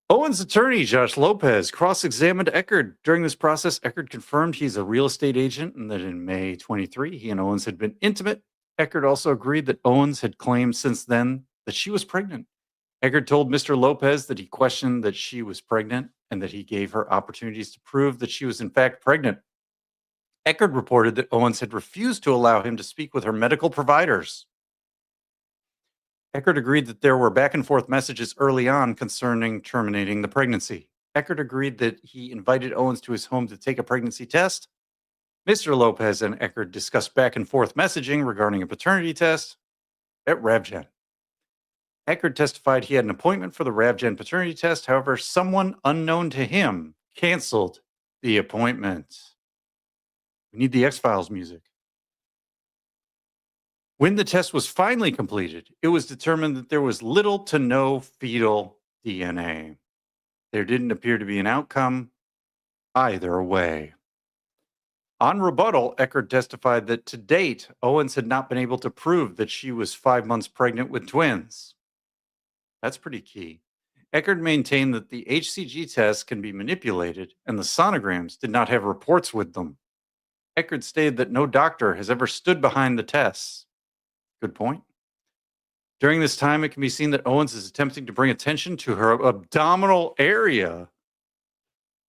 Owens' attorney, Josh Lopez, cross-examined Eckert. During this process, Eckert confirmed he's a real estate agent and that in May 23, he and Owens had been intimate. Eckert also agreed that Owens had claimed since then that she was pregnant. Eckert told Mr. Lopez that he questioned that she was pregnant and that he gave her opportunities to prove that she was in fact pregnant. Eckert reported that Owens had refused to allow him to speak with her medical providers. Eckert agreed that there were back and forth messages early on concerning terminating the pregnancy. Eckert agreed that he invited Owens to his home to take a pregnancy test. Mr. Lopez and Eckert discussed back and forth messaging regarding a paternity test at RavGen. Eckert testified he had an appointment for the RavGen paternity test. However, someone unknown to him canceled the appointment. We need the X-Files music. When the test was finally completed, it was determined that there was little to no fetal DNA. There didn't appear to be an outcome either way. On rebuttal, Eckert testified that to date, Owens had not been able to prove that she was 5 months pregnant with twins. That's pretty key. Eckert maintained that the HCG tests can be manipulated and the sonograms did not have reports with them. Eckert stated that no doctor has ever stood behind the tests. Good point. During this time, it can be seen that Owens is attempting to bring attention to her abdominal area,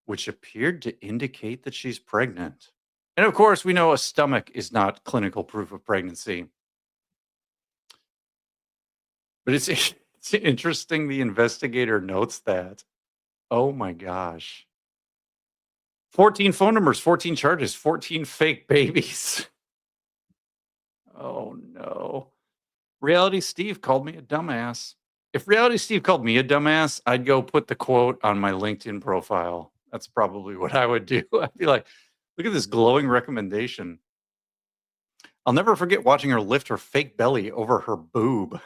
which appeared to indicate that she's pregnant. And of course, we know a stomach is not clinical proof of pregnancy. But it's interesting the investigator notes that. Oh my gosh. 14 phone numbers, 14 charges, 14 fake babies. Oh no. Reality Steve called me a dumbass. If Reality Steve called me a dumbass, I'd go put the quote on my LinkedIn profile. That's probably what I would do. I'd be like, look at this glowing recommendation. I'll never forget watching her lift her fake belly over her boob.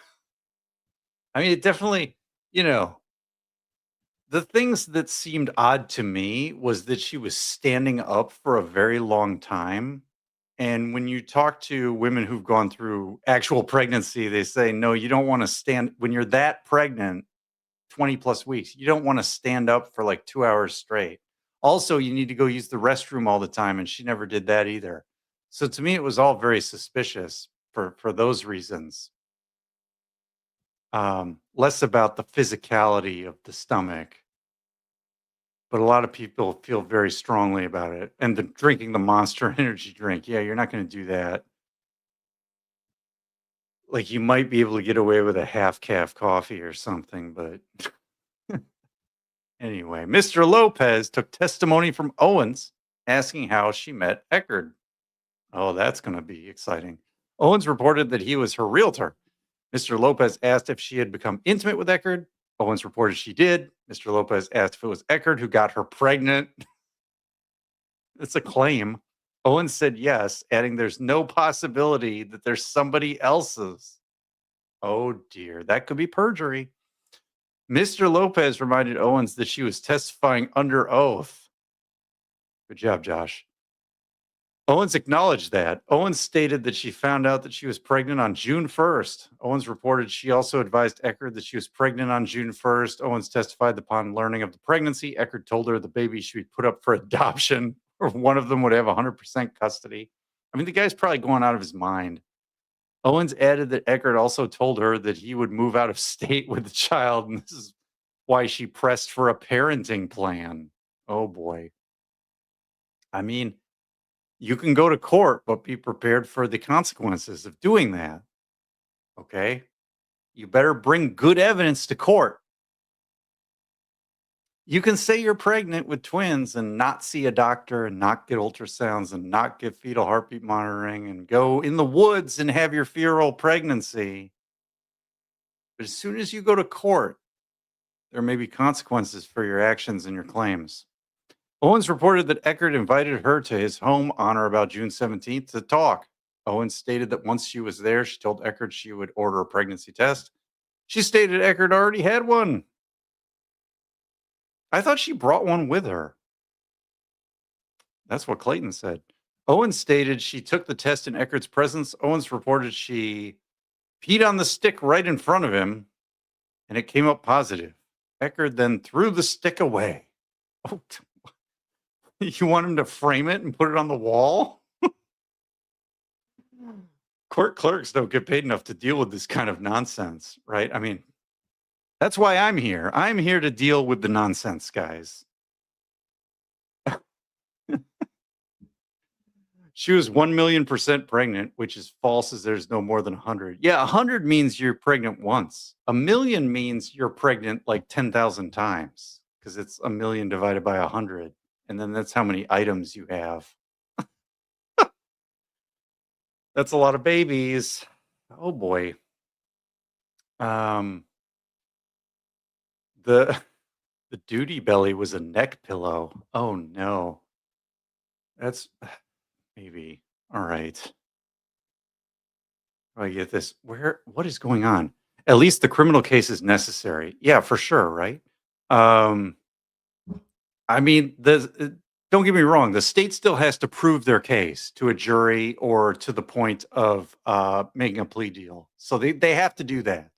I mean, it definitely, the things that seemed odd to me was that she was standing up for a very long time. And when you talk to women who've gone through actual pregnancy, they say, no, you don't want to stand when you're that pregnant, 20 plus weeks, you don't want to stand up for like 2 hours straight. Also, you need to go use the restroom all the time. And she never did that either. So to me, it was all very suspicious for those reasons. Less about the physicality of the stomach. But a lot of people feel very strongly about it. And the drinking the Monster energy drink. Yeah, you're not going to do that. Like you might be able to get away with a half calf coffee or something, but anyway, Mr. Lopez took testimony from Owens asking how she met Eckert. Oh, that's going to be exciting. Owens reported that he was her realtor. Mr. Lopez asked if she had become intimate with Eckert. Owens reported she did. Mr. Lopez asked if it was Eckert who got her pregnant. It's a claim. Owens said yes, adding there's no possibility that there's somebody else's. Oh dear, that could be perjury. Mr. Lopez reminded Owens that she was testifying under oath. Good job, Josh. Owens acknowledged that. Owens stated that she found out that she was pregnant on June 1st. Owens reported she also advised Eckert that she was pregnant on June 1st. Owens testified that upon learning of the pregnancy, Eckert told her the baby should be put up for adoption, or one of them would have 100% custody. I mean, the guy's probably going out of his mind. Owens added that Eckert also told her that he would move out of state with the child, and this is why she pressed for a parenting plan. Oh boy. I mean, you can go to court, but be prepared for the consequences of doing that. Okay? You better bring good evidence to court. You can say you're pregnant with twins and not see a doctor and not get ultrasounds and not get fetal heartbeat monitoring and go in the woods and have your feral pregnancy. But as soon as you go to court, there may be consequences for your actions and your claims. Owens reported that Eckert invited her to his home on or about June 17th to talk. Owens stated that once she was there, she told Eckert she would order a pregnancy test. She stated Eckert already had one. I thought she brought one with her. That's what Clayton said. Owens stated she took the test in Eckert's presence. Owens reported she peed on the stick right in front of him, and it came up positive. Eckert then threw the stick away. Oh, you want him to frame it and put it on the wall? Court clerks don't get paid enough to deal with this kind of nonsense, right? I mean, that's why I'm here. I'm here to deal with the nonsense, guys. She was 1,000,000% pregnant, which is false as there's no more than 100. Yeah, 100 means you're pregnant once. 1,000,000 means you're pregnant like 10,000 times because it's 1,000,000 divided by 100. And then that's how many items you have. That's a lot of babies. Oh boy. Um the the duty belly was a neck pillow. Oh no. That's maybe all right. I get this. What is going on? At least the criminal case is necessary. Yeah, for sure, right? Um, I mean, don't get me wrong, the state still has to prove their case to a jury or to the point of making a plea deal. So they have to do that.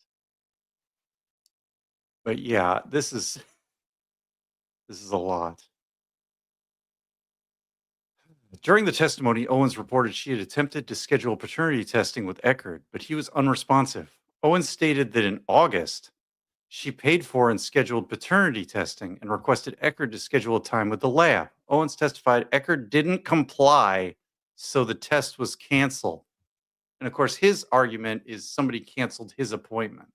But yeah, this is a lot. During the testimony, Owens reported she had attempted to schedule paternity testing with Eckert, but he was unresponsive. Owens stated that in August, she paid for and scheduled paternity testing and requested Eckert to schedule a time with the lab. Owens testified Eckert didn't comply, so the test was canceled. And of course, his argument is somebody canceled his appointment.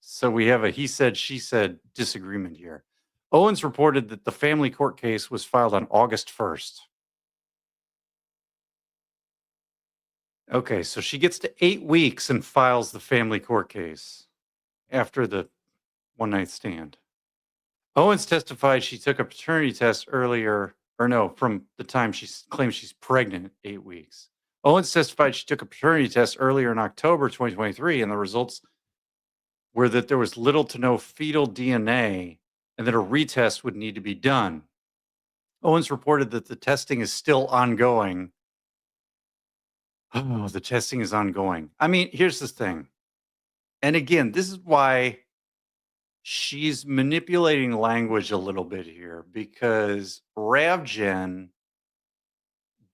So we have a he said, she said disagreement here. Owens reported that the family court case was filed on August 1st. Okay, so she gets to 8 weeks and files the family court case after the one night stand. Owens testified she took a paternity test earlier, or no, from the time she claims she's pregnant, 8 weeks. Owens testified she took a paternity test earlier in October 2023, and the results were that there was little to no fetal DNA and that a retest would need to be done. Owens reported that the testing is still ongoing. Oh, the testing is ongoing. I mean, here's the thing. And again, this is why she's manipulating language a little bit here because RavGen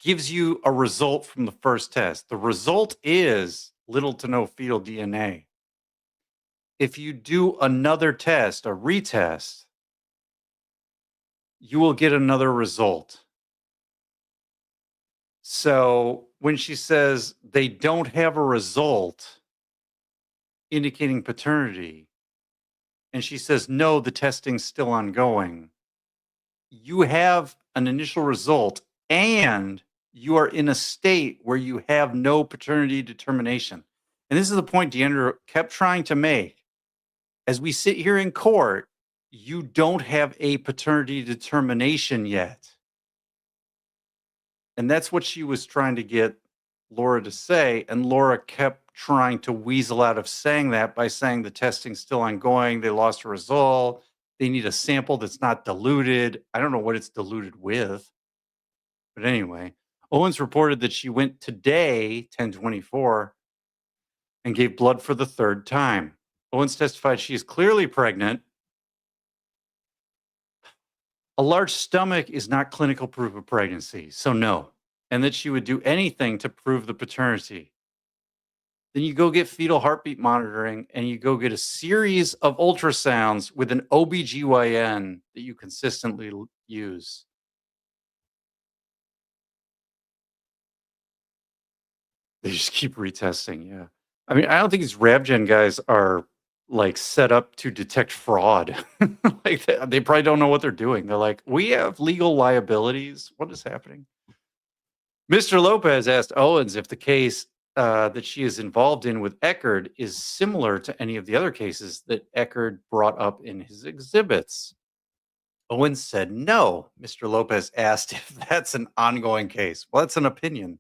gives you a result from the first test. The result is little to no fetal DNA. If you do another test, a retest, you will get another result. So when she says they don't have a result indicating paternity, and she says, no, the testing's still ongoing, you have an initial result and you are in a state where you have no paternity determination. And this is the point Deandra kept trying to make. As we sit here in court, you don't have a paternity determination yet. And that's what she was trying to get Laura to say. And Laura kept trying to weasel out of saying that by saying the testing's still ongoing. They lost a result. They need a sample that's not diluted. I don't know what it's diluted with. But anyway, Owens reported that she went today, 10/24, and gave blood for the third time. Owens testified she is clearly pregnant. A large stomach is not clinical proof of pregnancy, so no. And that she would do anything to prove the paternity. Then you go get fetal heartbeat monitoring and you go get a series of ultrasounds with an OBGYN that you consistently use. They just keep retesting, yeah. I mean, I don't think these RavGen guys are like set up to detect fraud. Like they probably don't know what they're doing. They're like, we have legal liabilities. What is happening? Mr. Lopez asked Owens if the case that she is involved in with Eckerd is similar to any of the other cases that Eckerd brought up in his exhibits. Owens said no. Mr. Lopez asked if that's an ongoing case. Well, that's an opinion.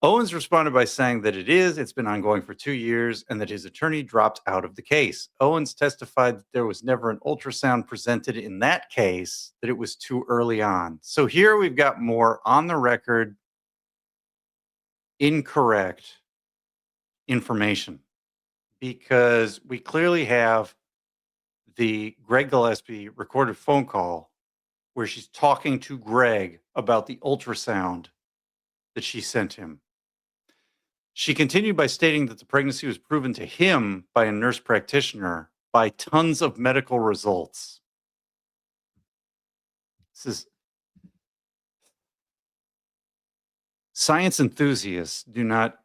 Owens responded by saying that it's been ongoing for 2 years, and that his attorney dropped out of the case. Owens testified that there was never an ultrasound presented in that case, that it was too early on. So here we've got more on the record, incorrect information, because we clearly have the Greg Gillespie recorded phone call where she's talking to Greg about the ultrasound that she sent him. She continued by stating that the pregnancy was proven to him by a nurse practitioner by tons of medical results. This is science enthusiasts do not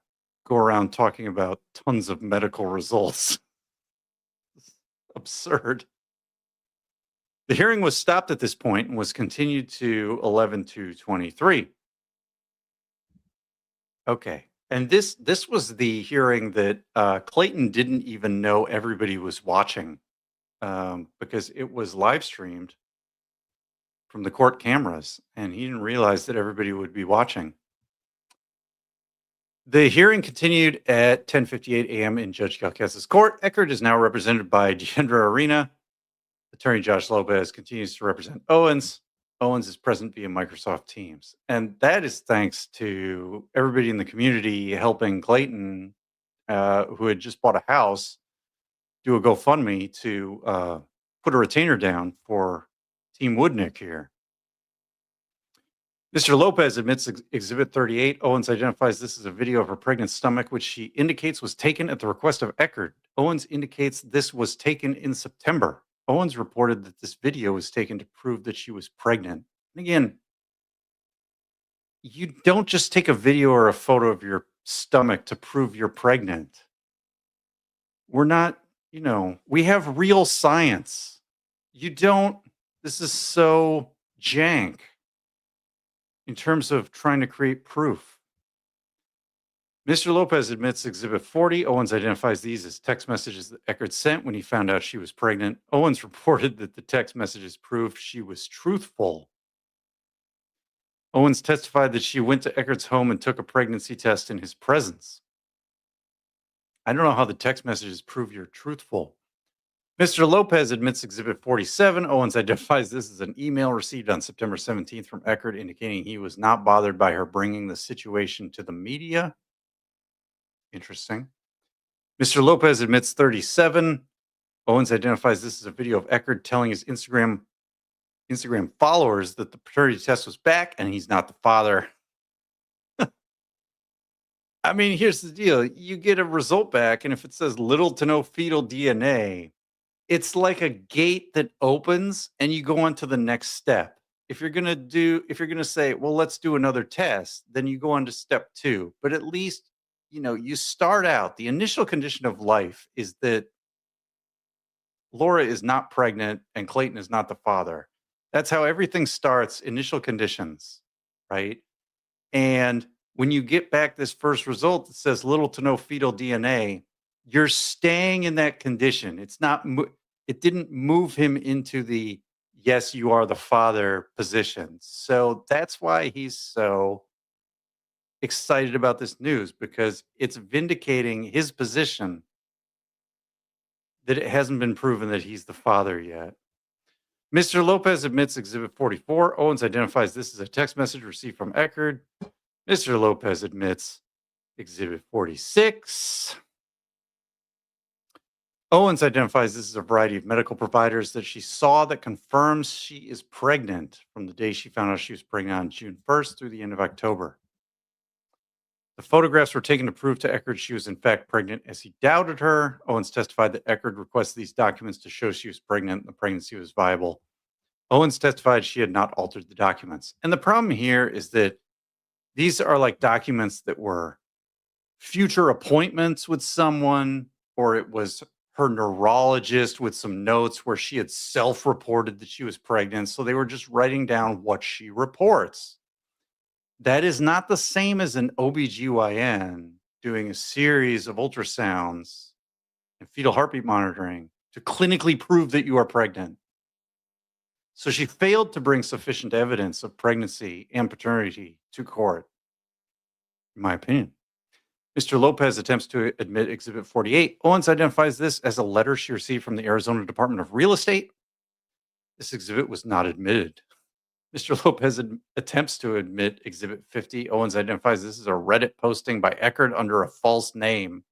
go around talking about tons of medical results. Absurd. The hearing was stopped at this point and was continued to 11/2/23. Okay. And this was the hearing that Clayton didn't even know everybody was watching, because it was live streamed from the court cameras, and he didn't realize that everybody would be watching. The hearing continued at 10:58 a.m. in Judge Calquez's court. Eckert is now represented by Deandra Arena. Attorney Josh Lopez continues to represent Owens. Owens is present via Microsoft Teams. And that is thanks to everybody in the community helping Clayton, who had just bought a house, do a GoFundMe to put a retainer down for Team Woodnick here. Mr. Lopez admits Exhibit 38. Owens identifies this as a video of her pregnant stomach, which she indicates was taken at the request of Eckert. Owens indicates this was taken in September. Owens reported that this video was taken to prove that she was pregnant. And again, you don't just take a video or a photo of your stomach to prove you're pregnant. We're not, we have real science. This is so jank in terms of trying to create proof. Mr. Lopez admits Exhibit 40. Owens identifies these as text messages that Eckert sent when he found out she was pregnant. Owens reported that the text messages proved she was truthful. Owens testified that she went to Eckert's home and took a pregnancy test in his presence. I don't know how the text messages prove you're truthful. Mr. Lopez admits Exhibit 47. Owens identifies this as an email received on September 17th from Eckert indicating he was not bothered by her bringing the situation to the media. Interesting. Mr. Lopez admits 37. Owens identifies this as a video of Eckert telling his Instagram followers that the paternity test was back and he's not the father. I mean, here's the deal. You get a result back, and if it says little to no fetal DNA, it's like a gate that opens and you go on to the next step. If you're going to say, well, let's do another test, then you go on to step 2. But at least, you start out. The initial condition of life is that Laura is not pregnant and Clayton is not the father. That's how everything starts, initial conditions, right? And when you get back this first result that says little to no fetal DNA, you're staying in that condition. It didn't move him into the yes, you are the father position. So that's why he's so excited about this news, because it's vindicating his position that it hasn't been proven that he's the father yet. Mr. Lopez admits Exhibit 44. Owens identifies this as a text message received from Eckert. Mr. Lopez admits Exhibit 46. Owens identifies this as a variety of medical providers that she saw that confirms she is pregnant from the day she found out she was pregnant on June 1st through the end of October. The photographs were taken to prove to Eckert she was in fact pregnant, as he doubted her. Owens testified that Eckert requested these documents to show she was pregnant and the pregnancy was viable. Owens testified she had not altered the documents. And the problem here is that these are like documents that were future appointments with someone, or it was her neurologist with some notes where she had self-reported that she was pregnant. So they were just writing down what she reports. That is not the same as an OBGYN doing a series of ultrasounds and fetal heartbeat monitoring to clinically prove that you are pregnant. So she failed to bring sufficient evidence of pregnancy and paternity to court. in my opinion. Mr. Lopez attempts to admit Exhibit 48. Owens identifies this as a letter she received from the Arizona Department of Real Estate. This exhibit was not admitted. Mr. Lopez attempts to admit Exhibit 50. Owens identifies this as a Reddit posting by Eckert under a false name.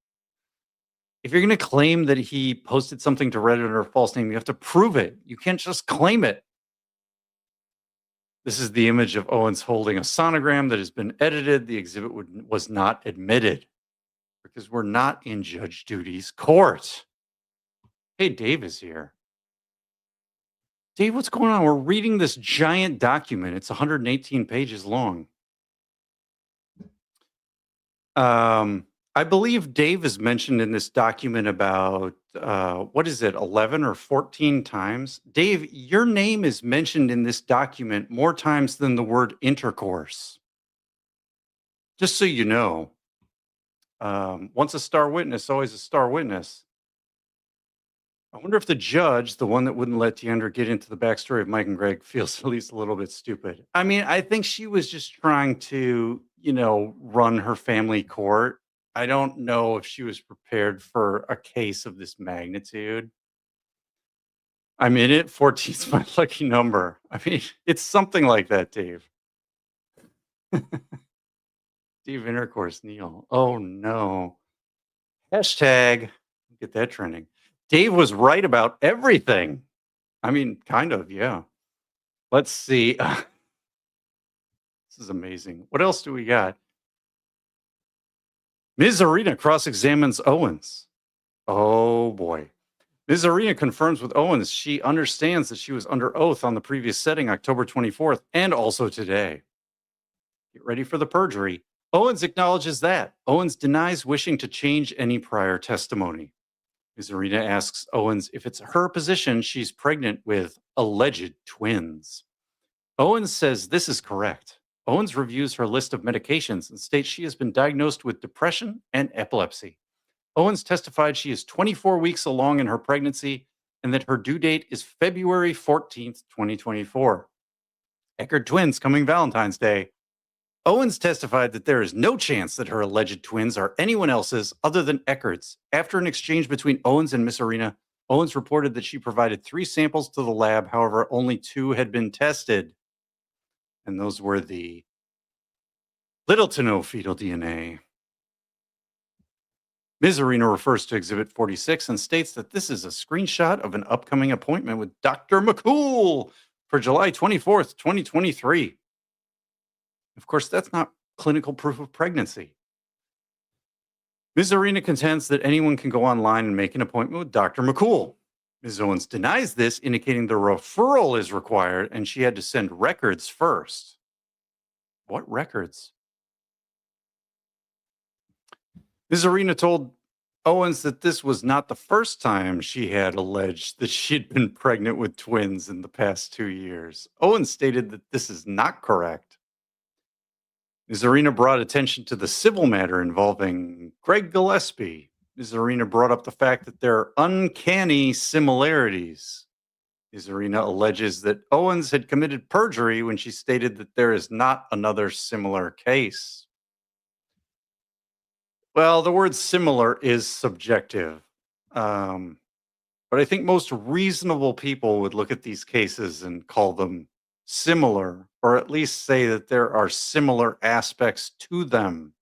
If you're going to claim that he posted something to Reddit under a false name, you have to prove it. You can't just claim it. This is the image of Owens holding a sonogram that has been edited. The exhibit was not admitted because we're not in Judge Judy's court. Hey, Dave is here. Dave, what's going on? We're reading this giant document. It's 118 pages long. I believe Dave is mentioned in this document about, what is it, 11 or 14 times? Dave, your name is mentioned in this document more times than the word intercourse. Just so you know, once a star witness, always a star witness. I wonder if the judge, the one that wouldn't let Deandra get into the backstory of Mike and Greg, feels at least a little bit stupid. I mean, I think she was just trying to, run her family court. I don't know if she was prepared for a case of this magnitude. I'm in it. 14 is my lucky number. I mean, it's something like that, Dave. Steve Intercourse, Neil. Oh, no. Hashtag, get that trending. Dave was right about everything. I mean, kind of, yeah. Let's see. This is amazing. What else do we got? Ms. Arena cross-examines Owens. Oh, boy. Ms. Arena confirms with Owens she understands that she was under oath on the previous setting, October 24th, and also today. Get ready for the perjury. Owens acknowledges that. Owens denies wishing to change any prior testimony. Ms. Arena asks Owens if it's her position she's pregnant with alleged twins. Owens says this is correct. Owens reviews her list of medications and states she has been diagnosed with depression and epilepsy. Owens testified she is 24 weeks along in her pregnancy and that her due date is February 14th, 2024. Eckert twins coming Valentine's Day. Owens testified that there is no chance that her alleged twins are anyone else's other than Eckert's. After an exchange between Owens and Miss Arena, Owens reported that she provided 3 samples to the lab. However, only 2 had been tested. And those were the little to no fetal DNA. Ms. Arena refers to Exhibit 46 and states that this is a screenshot of an upcoming appointment with Dr. McCool for July 24th, 2023. Of course, that's not clinical proof of pregnancy. Ms. Arena contends that anyone can go online and make an appointment with Dr. McCool. Ms. Owens denies this, indicating the referral is required and she had to send records first. What records? Ms. Arena told Owens that this was not the first time she had alleged that she'd been pregnant with twins in the past 2 years. Owens stated that this is not correct. Ms. Arena brought attention to the civil matter involving Greg Gillespie. Ms. Arena brought up the fact that there are uncanny similarities. Ms. Arena alleges that Owens had committed perjury when she stated that there is not another similar case. Well, the word similar is subjective. But I think most reasonable people would look at these cases and call them similar, or at least say that there are similar aspects to them.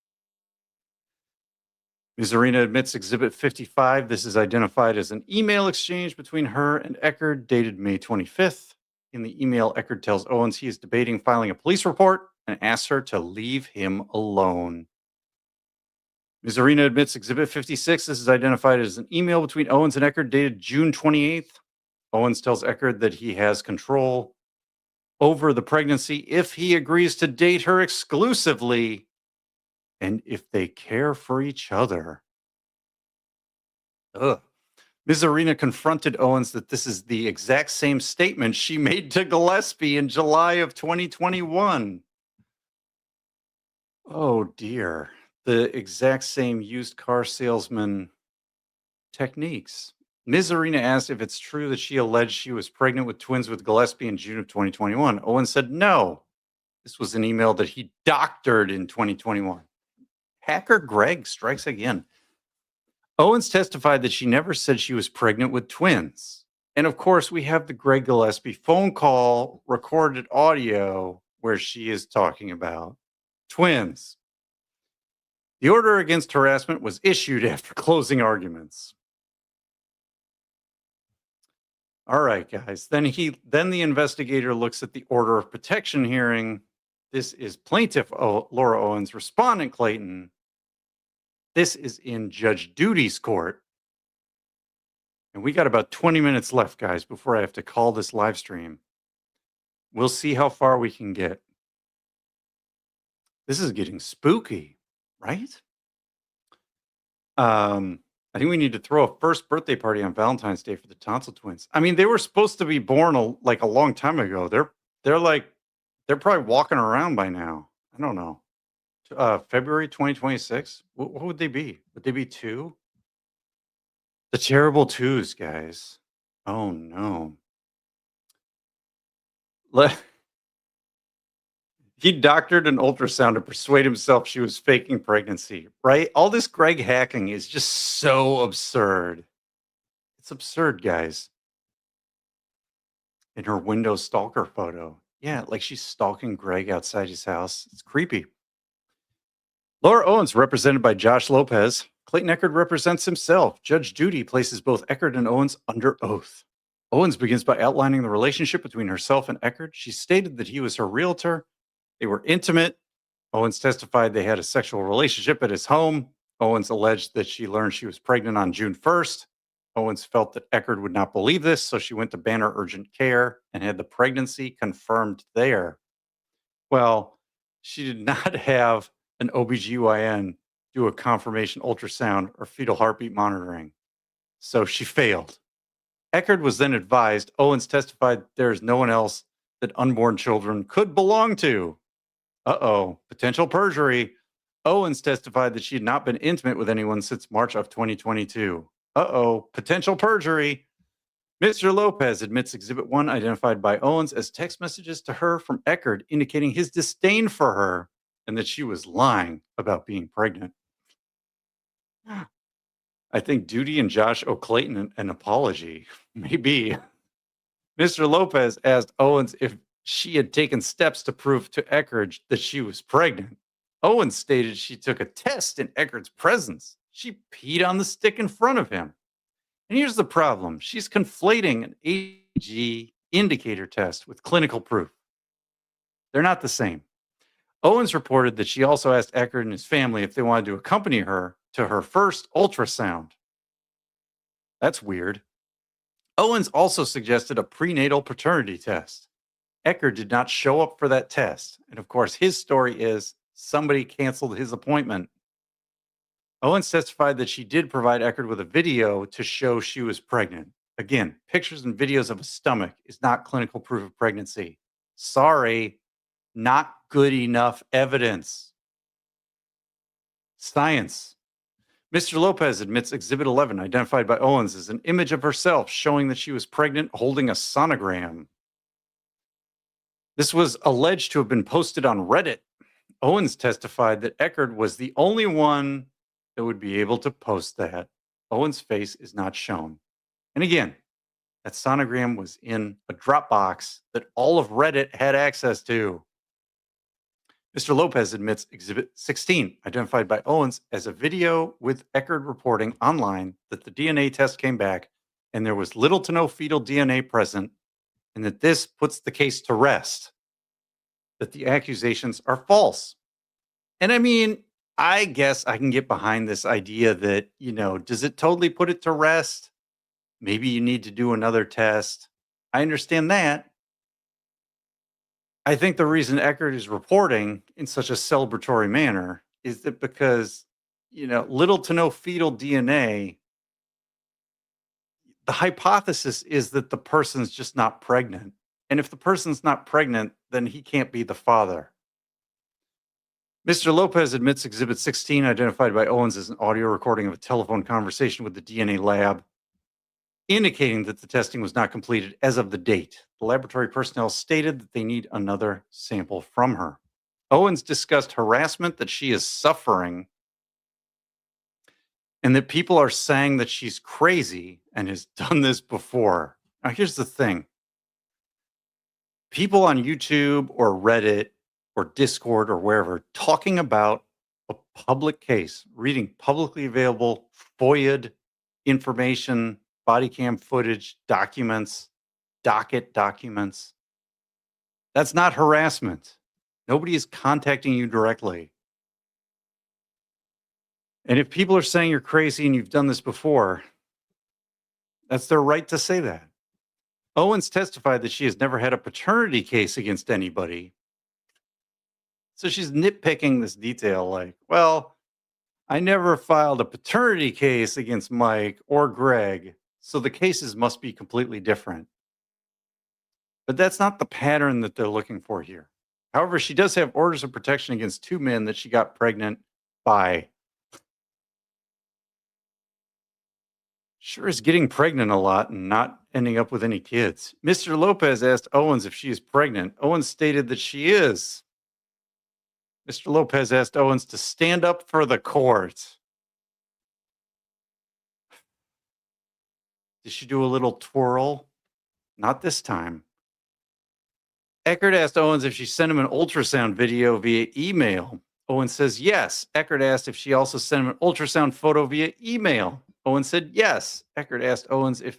Ms. Arena admits Exhibit 55. This is identified as an email exchange between her and Eckert dated May 25th. In the email, Eckert tells Owens he is debating filing a police report and asks her to leave him alone. Ms. Arena admits Exhibit 56. This is identified as an email between Owens and Eckert dated June 28th. Owens tells Eckert that he has control over the pregnancy if he agrees to date her exclusively and if they care for each other. Ugh. Ms. Arena confronted Owens that this is the exact same statement she made to Gillespie in July of 2021. Oh, dear. The exact same used car salesman techniques. Ms. Arena asked if it's true that she alleged she was pregnant with twins with Gillespie in June of 2021. Owens said no. This was an email that he doctored in 2021. Hacker Greg strikes again. Owens testified that she never said she was pregnant with twins. And of course, we have the Greg Gillespie phone call recorded audio where she is talking about twins. The order against harassment was issued after closing arguments. All right, guys. Then the investigator looks at the order of protection hearing. This is plaintiff Laura Owens, respondent Clayton. This is in Judge Duty's court. And we got about 20 minutes left, guys, before I have to call this live stream. We'll see how far we can get. This is getting spooky, right? I think we need to throw a first birthday party on Valentine's Day for the Tonsil twins. I mean, they were supposed to be born a long time ago. They're probably walking around by now. I don't know. February 2026. What would they be? Would they be 2? The terrible 2s, guys. Oh no. He doctored an ultrasound to persuade himself she was faking pregnancy, right? All this Greg hacking is just so absurd. It's absurd, guys. In her window stalker photo. Yeah, like she's stalking Greg outside his house. It's creepy. Laura Owens, represented by Josh Lopez. Clayton Eckert represents himself. Judge Duty places both Eckert and Owens under oath. Owens begins by outlining the relationship between herself and Eckert. She stated that he was her realtor. They were intimate. Owens testified they had a sexual relationship at his home. Owens alleged that she learned she was pregnant on June 1st. Owens felt that Eckert would not believe this, so she went to Banner Urgent Care and had the pregnancy confirmed there. Well, she did not have an OBGYN do a confirmation ultrasound or fetal heartbeat monitoring, so she failed. Eckert was then advised. Owens testified there is no one else that unborn children could belong to. Potential perjury. Owens testified that she had not been intimate with anyone since March of 2022. Potential perjury. Mr. Lopez admits Exhibit 1 identified by Owens as text messages to her from Eckert indicating his disdain for her and that she was lying about being pregnant. I think Duty and Josh owe Clayton an apology. Maybe. Mr. Lopez asked Owens if she had taken steps to prove to Eckert that she was pregnant. Owens stated she took a test in Eckert's presence. She peed on the stick in front of him. And here's the problem. She's conflating an AG indicator test with clinical proof. They're not the same. Owens reported that she also asked Eckert and his family if they wanted to accompany her to her first ultrasound. That's weird. Owens also suggested a prenatal paternity test. Eckert did not show up for that test. And of course, his story is somebody canceled his appointment. Owens testified that she did provide Eckert with a video to show she was pregnant. Again, pictures and videos of a stomach is not clinical proof of pregnancy. Sorry, not good enough evidence. Science. Mr. Lopez admits Exhibit 11, identified by Owens, as an image of herself showing that she was pregnant holding a sonogram. This was alleged to have been posted on Reddit. Owens testified that Eckert was the only one that would be able to post that. Owens' face is not shown. And again, that sonogram was in a Dropbox that all of Reddit had access to. Mr. Lopez admits Exhibit 16, identified by Owens as a video with Eckert reporting online that the DNA test came back and there was little to no fetal DNA present, and that this puts the case to rest, that the accusations are false. And I mean, I guess I can get behind this idea that, does it totally put it to rest? Maybe you need to do another test. I understand that. I think the reason Eckert is reporting in such a celebratory manner is that because, little to no fetal DNA, the hypothesis is that the person's just not pregnant. And if the person's not pregnant, then he can't be the father. Mr. Lopez admits Exhibit 16, identified by Owens as an audio recording of a telephone conversation with the DNA lab, indicating that the testing was not completed as of the date. The laboratory personnel stated that they need another sample from her. Owens discussed harassment that she is suffering and that people are saying that she's crazy and has done this before. Now, here's the thing. People on YouTube or Reddit or Discord or wherever talking about a public case, reading publicly available FOIA'd information, body cam footage, documents, docket documents. That's not harassment. Nobody is contacting you directly. And if people are saying you're crazy and you've done this before, that's their right to say that. Owens testified that she has never had a paternity case against anybody. So she's nitpicking this detail like, well, I never filed a paternity case against Mike or Greg, so the cases must be completely different. But that's not the pattern that they're looking for here. However, she does have orders of protection against 2 men that she got pregnant by. Sure is getting pregnant a lot and not ending up with any kids. Mr. Lopez asked Owens if she is pregnant. Owens stated that she is. Mr. Lopez asked Owens to stand up for the court. Did she do a little twirl? Not this time. Eckert asked Owens if she sent him an ultrasound video via email. Owens says yes. Eckert asked if she also sent him an ultrasound photo via email. Owens said yes. Eckert asked Owens if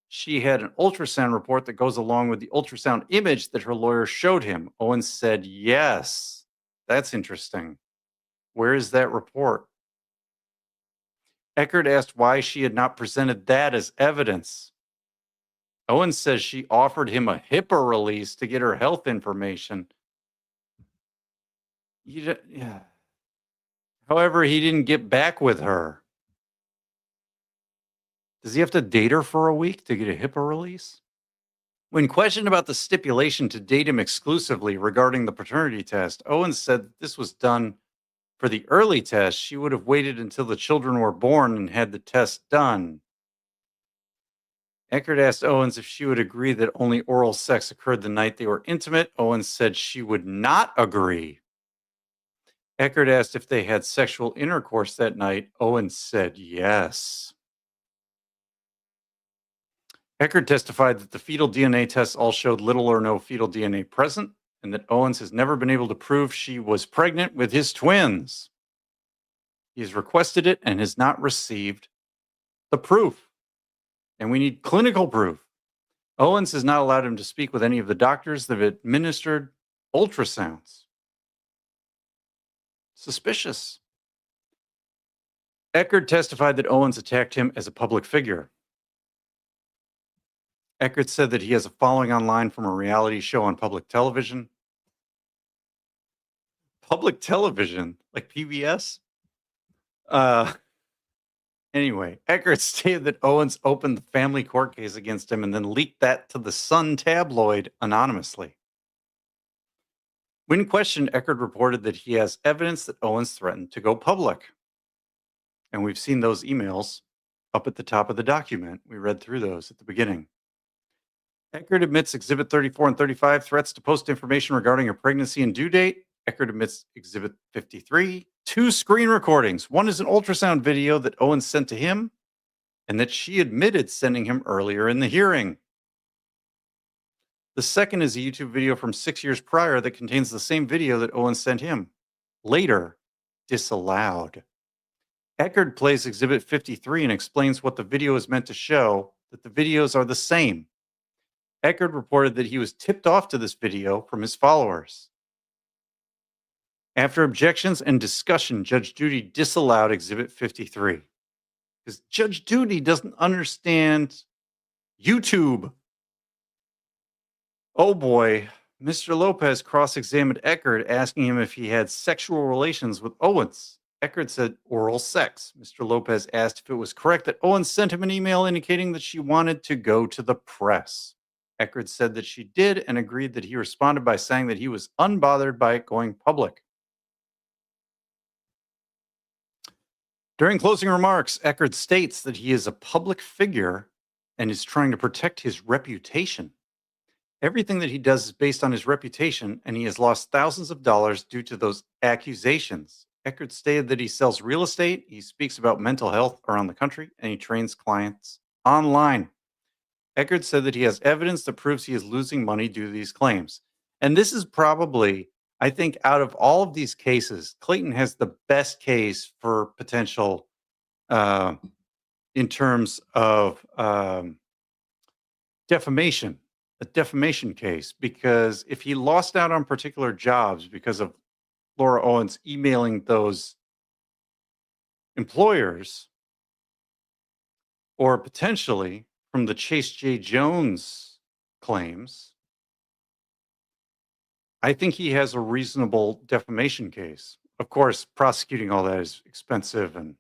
she had an ultrasound report that goes along with the ultrasound image that her lawyer showed him. Owens said yes. That's interesting. Where is that report? Eckert asked why she had not presented that as evidence. Owens says she offered him a HIPAA release to get her health information. Yeah. However, he didn't get back with her. Does he have to date her for a week to get a HIPAA release? When questioned about the stipulation to date him exclusively regarding the paternity test, Owens said that this was done for the early test. She would have waited until the children were born and had the test done. Eckert asked Owens if she would agree that only oral sex occurred the night they were intimate. Owens said she would not agree. Eckert asked if they had sexual intercourse that night. Owens said yes. Eckert testified that the fetal DNA tests all showed little or no fetal DNA present, and that Owens has never been able to prove she was pregnant with his twins. He has requested it and has not received the proof. And we need clinical proof. Owens has not allowed him to speak with any of the doctors that have administered ultrasounds. Suspicious. Eckert testified that Owens attacked him as a public figure. Eckert said that he has a following online from a reality show on public television. Public television? Like PBS? Anyway, Eckert stated that Owens opened the family court case against him and then leaked that to the Sun tabloid anonymously. When questioned, Eckert reported that he has evidence that Owens threatened to go public. And we've seen those emails up at the top of the document. We read through those at the beginning. Eckert admits Exhibit 34 and 35 threats to post information regarding her pregnancy and due date. Eckert admits Exhibit 53, 2 screen recordings. One is an ultrasound video that Owens sent to him and that she admitted sending him earlier in the hearing. The second is a YouTube video from 6 years prior that contains the same video that Owens sent him, later disallowed. Eckert plays Exhibit 53 and explains what the video is meant to show, that the videos are the same. Eckert reported that he was tipped off to this video from his followers. After objections and discussion, Judge Judy disallowed Exhibit 53 because Judge Judy doesn't understand YouTube. Oh boy, Mr. Lopez cross-examined Eckert, asking him if he had sexual relations with Owens. Eckert said oral sex. Mr. Lopez asked if it was correct that Owens sent him an email indicating that she wanted to go to the press. Eckert said that she did and agreed that he responded by saying that he was unbothered by it going public. During closing remarks, Eckert states that he is a public figure and is trying to protect his reputation. Everything that he does is based on his reputation, and he has lost thousands of dollars due to those accusations. Eckert stated that he sells real estate, he speaks about mental health around the country, and he trains clients online. Eckert said that he has evidence that proves he is losing money due to these claims. And this is probably, I think, out of all of these cases, Clayton has the best case for potential uh, in terms of defamation, a defamation case, because if he lost out on particular jobs because of Laura Owens emailing those employers, or potentially from the Chase J. Jones claims, I think he has a reasonable defamation case. Of course, prosecuting all that is expensive, and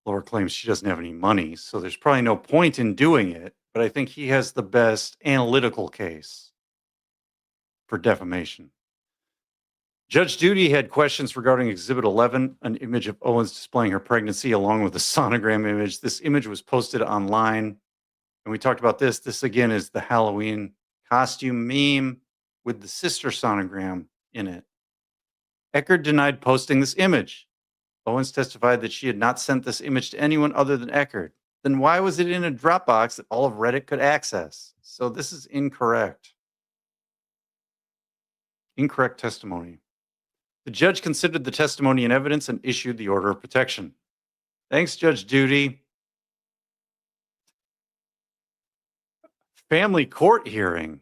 Laura claims she doesn't have any money, so there's probably no point in doing it. But I think he has the best analytical case for defamation. Judge Duty had questions regarding Exhibit 11, an image of Owens displaying her pregnancy along with a sonogram image. This image was posted online, and we talked about this. This again is the Halloween costume meme with the sister sonogram in it. Eckert denied posting this image. Owens testified that she had not sent this image to anyone other than Eckert. Then why was it in a Dropbox that all of Reddit could access? So this is incorrect. Incorrect testimony. The judge considered the testimony and evidence and issued the order of protection. Thanks, Judge Duty. Family court hearing,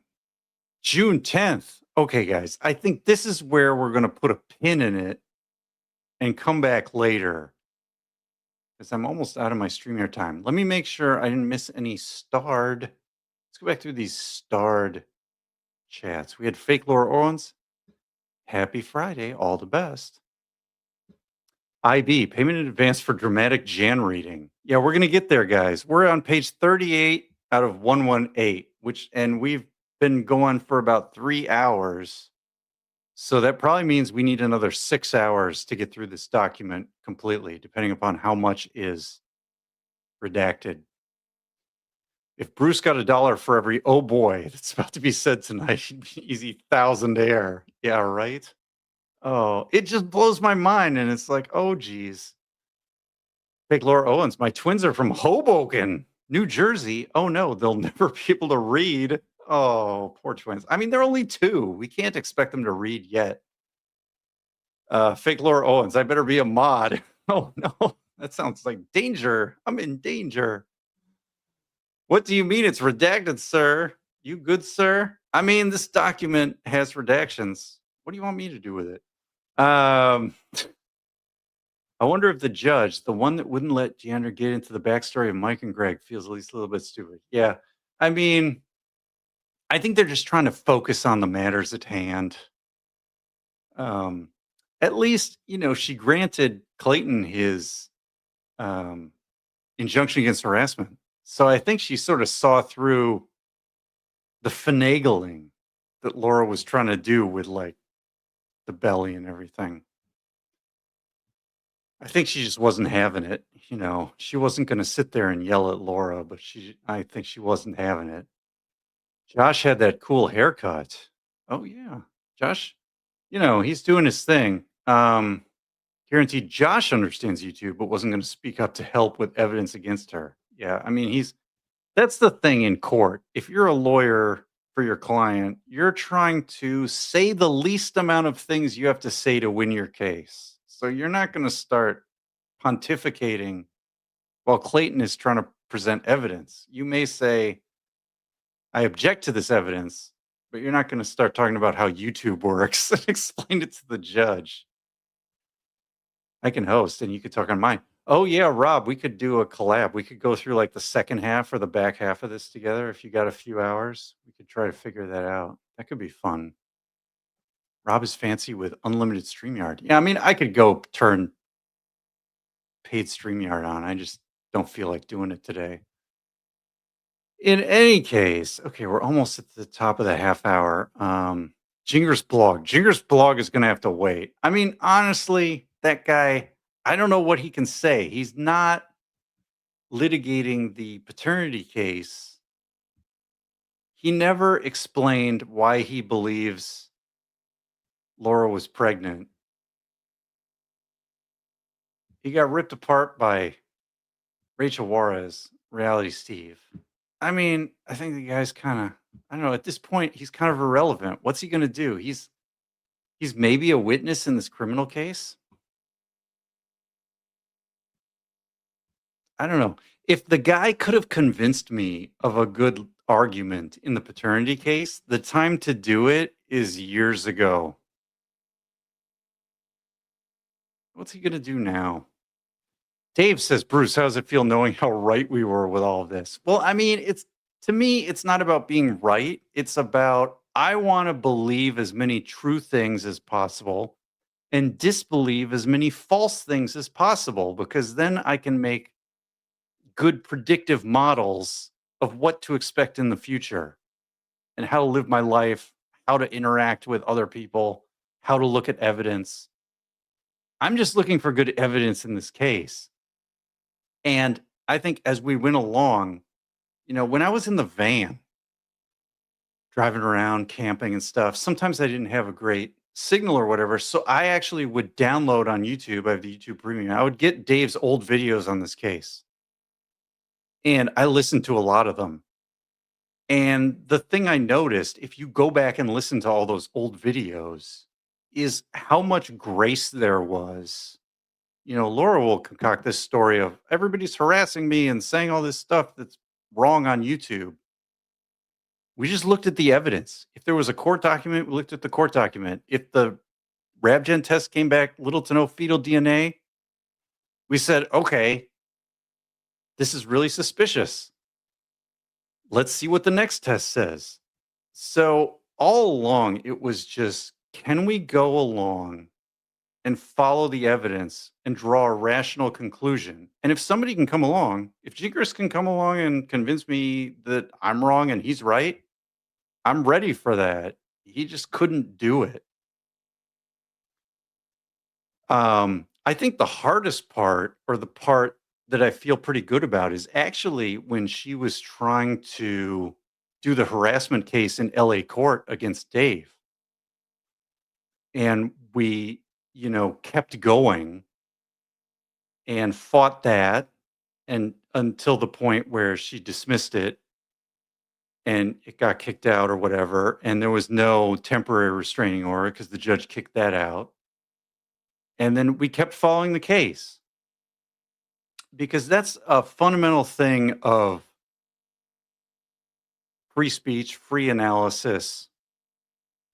June 10th. Okay, guys, I think this is where we're going to put a pin in it and come back later because I'm almost out of my StreamYard time. Let me make sure I didn't miss any starred. Let's go back through these starred chats. We had fake Laura Owens. Happy Friday. All the best. IB, payment in advance for dramatic Jan reading. Yeah, we're going to get there, guys. We're on page 38 out of 118, and we've been going for about 3 hours. So that probably means we need another 6 hours to get through this document completely, depending upon how much is redacted. If Bruce got $1 for every oh boy that's about to be said tonight, he'd be easy thousandaire. Yeah, right? Oh, it just blows my mind. And it's like, oh, geez. Fake Laura Owens. My twins are from Hoboken, New Jersey. Oh, no, they'll never be able to read. Oh, poor twins. I mean, they're only 2. We can't expect them to read yet. Fake Laura Owens. I better be a mod. Oh, no. That sounds like danger. I'm in danger. What do you mean it's redacted, sir? You good, sir? I mean, this document has redactions. What do you want me to do with it? I wonder if the judge, the one that wouldn't let Deandra get into the backstory of Mike and Greg, feels at least a little bit stupid. Yeah. I mean, I think they're just trying to focus on the matters at hand. At least, she granted Clayton his injunction against harassment. So I think she sort of saw through the finagling that Laura was trying to do with like the belly and everything. I think she just wasn't having it. She wasn't going to sit there and yell at Laura, but I think she wasn't having it. Josh had that cool haircut. Oh yeah. Josh, he's doing his thing. Guaranteed Josh understands YouTube, but wasn't going to speak up to help with evidence against her. Yeah. I mean, that's the thing in court. If you're a lawyer for your client, you're trying to say the least amount of things you have to say to win your case. So you're not going to start pontificating while Clayton is trying to present evidence. You may say, I object to this evidence, but you're not going to start talking about how YouTube works and explain it to the judge. I can host and you could talk on mine. Oh yeah, Rob, we could do a collab. We could go through like the second half or the back half of this together. If you got a few hours, we could try to figure that out. That could be fun. Rob is fancy with unlimited StreamYard. Yeah, I mean, I could go turn paid StreamYard on. I just don't feel like doing it today. In any case, okay, we're almost at the top of the half hour. Jinger's blog. Jinger's blog is going to have to wait. I mean, honestly, that guy, I don't know what he can say. He's not litigating the paternity case. He never explained why he believes Laura was pregnant. He got ripped apart by Rachel Juarez, Reality Steve. I mean, I think the guy's kind of, I don't know, at this point, he's kind of irrelevant. What's he going to do? He's maybe a witness in this criminal case. I don't know. If the guy could have convinced me of a good argument in the paternity case, the time to do it is years ago. What's he going to do now? Dave says, Bruce, how does it feel knowing how right we were with all of this? Well, I mean, it's to me, it's not about being right. It's about I want to believe as many true things as possible and disbelieve as many false things as possible because then I can make good predictive models of what to expect in the future and how to live my life, how to interact with other people, how to look at evidence. I'm just looking for good evidence in this case. And I think as we went along, when I was in the van driving around, camping and stuff, sometimes I didn't have a great signal or whatever. So I actually would download on YouTube. I have the YouTube Premium. I would get Dave's old videos on this case. And I listened to a lot of them. And the thing I noticed, if you go back and listen to all those old videos, is how much grace there was. Laura will concoct this story of everybody's harassing me and saying all this stuff that's wrong on YouTube. We just looked at the evidence. If there was a court document, we looked at the court document. If the RabGen test came back little to no fetal DNA, we said, okay, this is really suspicious. Let's see what the next test says. So all along, it was just, can we go along and follow the evidence and draw a rational conclusion? And if somebody can come along, if Jinkers can come along and convince me that I'm wrong and he's right, I'm ready for that. He just couldn't do it. I think the hardest part, or the part that I feel pretty good about, is actually when she was trying to do the harassment case in LA court against Dave. And we, kept going and fought that and until the point where she dismissed it and it got kicked out or whatever. And there was no temporary restraining order because the judge kicked that out. And then we kept following the case because that's a fundamental thing of free speech, free analysis,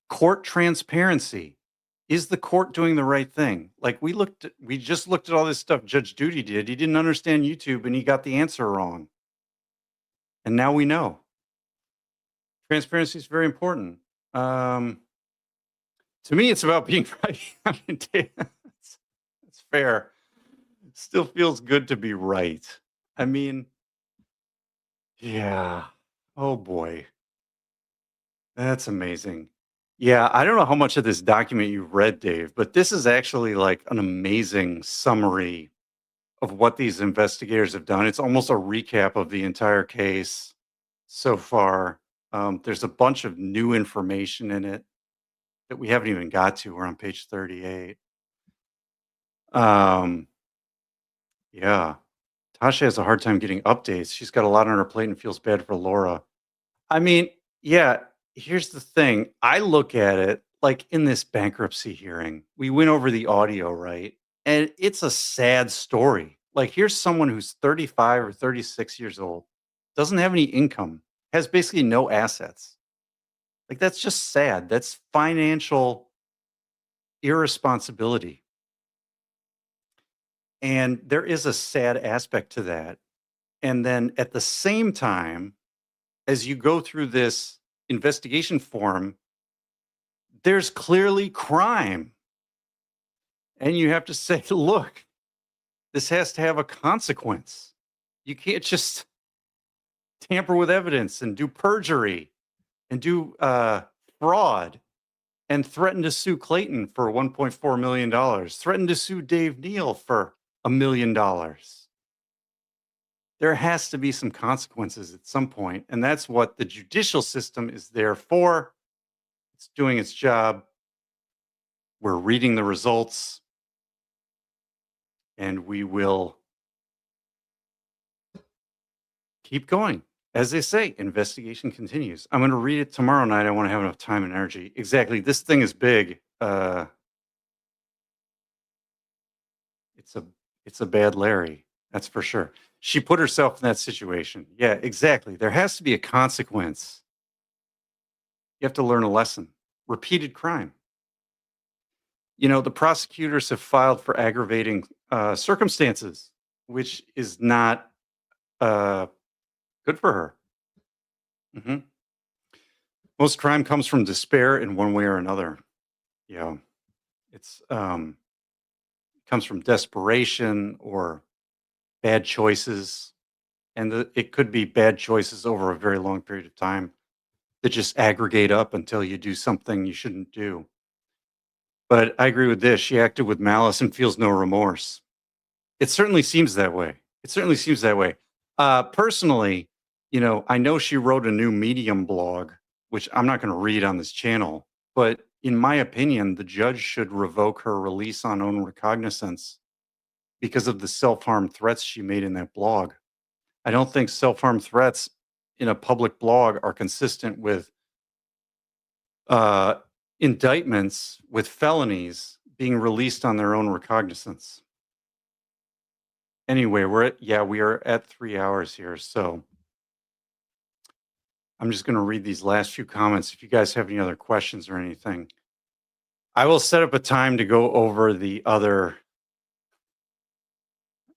court transparency. Is the court doing the right thing? Like we just looked at all this stuff Judge Duty did. He didn't understand YouTube and he got the answer wrong. And now we know. Transparency is very important. To me, it's about being right. I mean, it's fair. It still feels good to be right. I mean, yeah. Oh boy. That's amazing. Yeah, I don't know how much of this document you've read, Dave, but this is actually like an amazing summary of what these investigators have done. It's almost a recap of the entire case so far. There's a bunch of new information in it that we haven't even got to. We're on page 38. Yeah. Tasha has a hard time getting updates. She's got a lot on her plate and feels bad for Laura. I mean, yeah, here's the thing. I look at it like in this bankruptcy hearing, we went over the audio, right? And it's a sad story. Like, here's someone who's 35 or 36 years old, doesn't have any income, has basically no assets. Like, that's just sad. That's financial irresponsibility. And there is a sad aspect to that. And then at the same time, as you go through this investigation form, there's clearly crime. And you have to say, look, this has to have a consequence. You can't just tamper with evidence and do perjury and do fraud and threaten to sue Clayton for $1.4 million, threaten to sue Dave Neal for $1 million. There has to be some consequences at some point, and that's what the judicial system is there for. It's doing its job. We're reading the results. and we will keep going. As they say, investigation continues. I'm going to read it tomorrow night. I want to have enough time and energy. Exactly. This thing is big. It's a it's a bad Larry. That's for sure. She put herself in that situation. Yeah, exactly. There has to be a consequence. You have to learn a lesson. Repeated crime. The prosecutors have filed for aggravating circumstances, which is not uh, good for her. Mhm. Most crime comes from despair in one way or another. Yeah, it's comes from desperation or bad choices, and it could be bad choices over a very long period of time that just aggregate up until you do something you shouldn't do. But I agree with this. She acted with malice and feels no remorse. It certainly seems that way. It certainly seems that way. Personally, I know she wrote a new Medium blog, which I'm not going to read on this channel, but in my opinion, the judge should revoke her release on own recognizance because of the self-harm threats she made in that blog. I don't think self-harm threats in a public blog are consistent with uh, indictments with felonies being released on their own recognizance. Anyway, we are at 3 hours here, so I'm just gonna read these last few comments. If you guys have any other questions or anything, I will set up a time to go over the other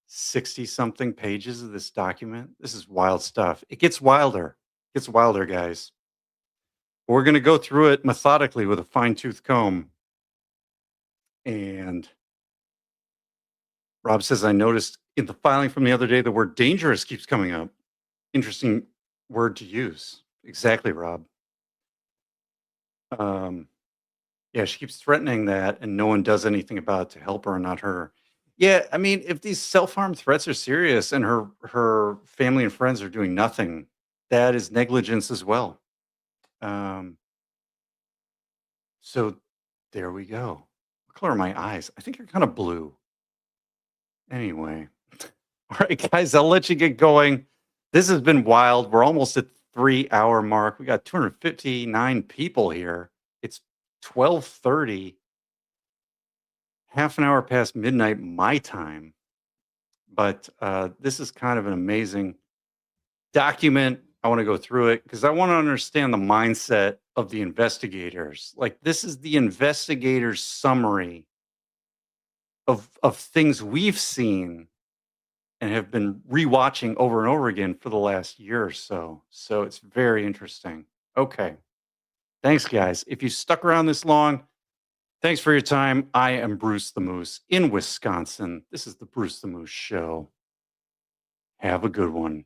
60 something pages of this document. This is wild stuff. It gets wilder. It gets wilder, guys. We're gonna go through it methodically with a fine-tooth comb. And Rob says, I noticed in the filing from the other day, the word dangerous keeps coming up. Interesting word to use. Exactly, Rob. Yeah, she keeps threatening that, and no one does anything about it to help her and not hurt her. Yeah, I mean, if these self-harm threats are serious and her family and friends are doing nothing, that is negligence as well. Um, so there we go. What color are my eyes? I think they're kind of blue. Anyway. All right, guys, I'll let you get going. This has been wild. We're almost at 3 hour mark. We got 259 people here. It's 12:30, half an hour past midnight my time. But this is kind of an amazing document. I want to go through it because I want to understand the mindset of the investigators. Like, this is the investigators' summary of things we've seen and have been rewatching over and over again for the last year or so. So it's very interesting. Okay. Thanks, guys. If you stuck around this long, thanks for your time. I am Bruce the Moose in Wisconsin. This is the Bruce the Moose Show. Have a good one.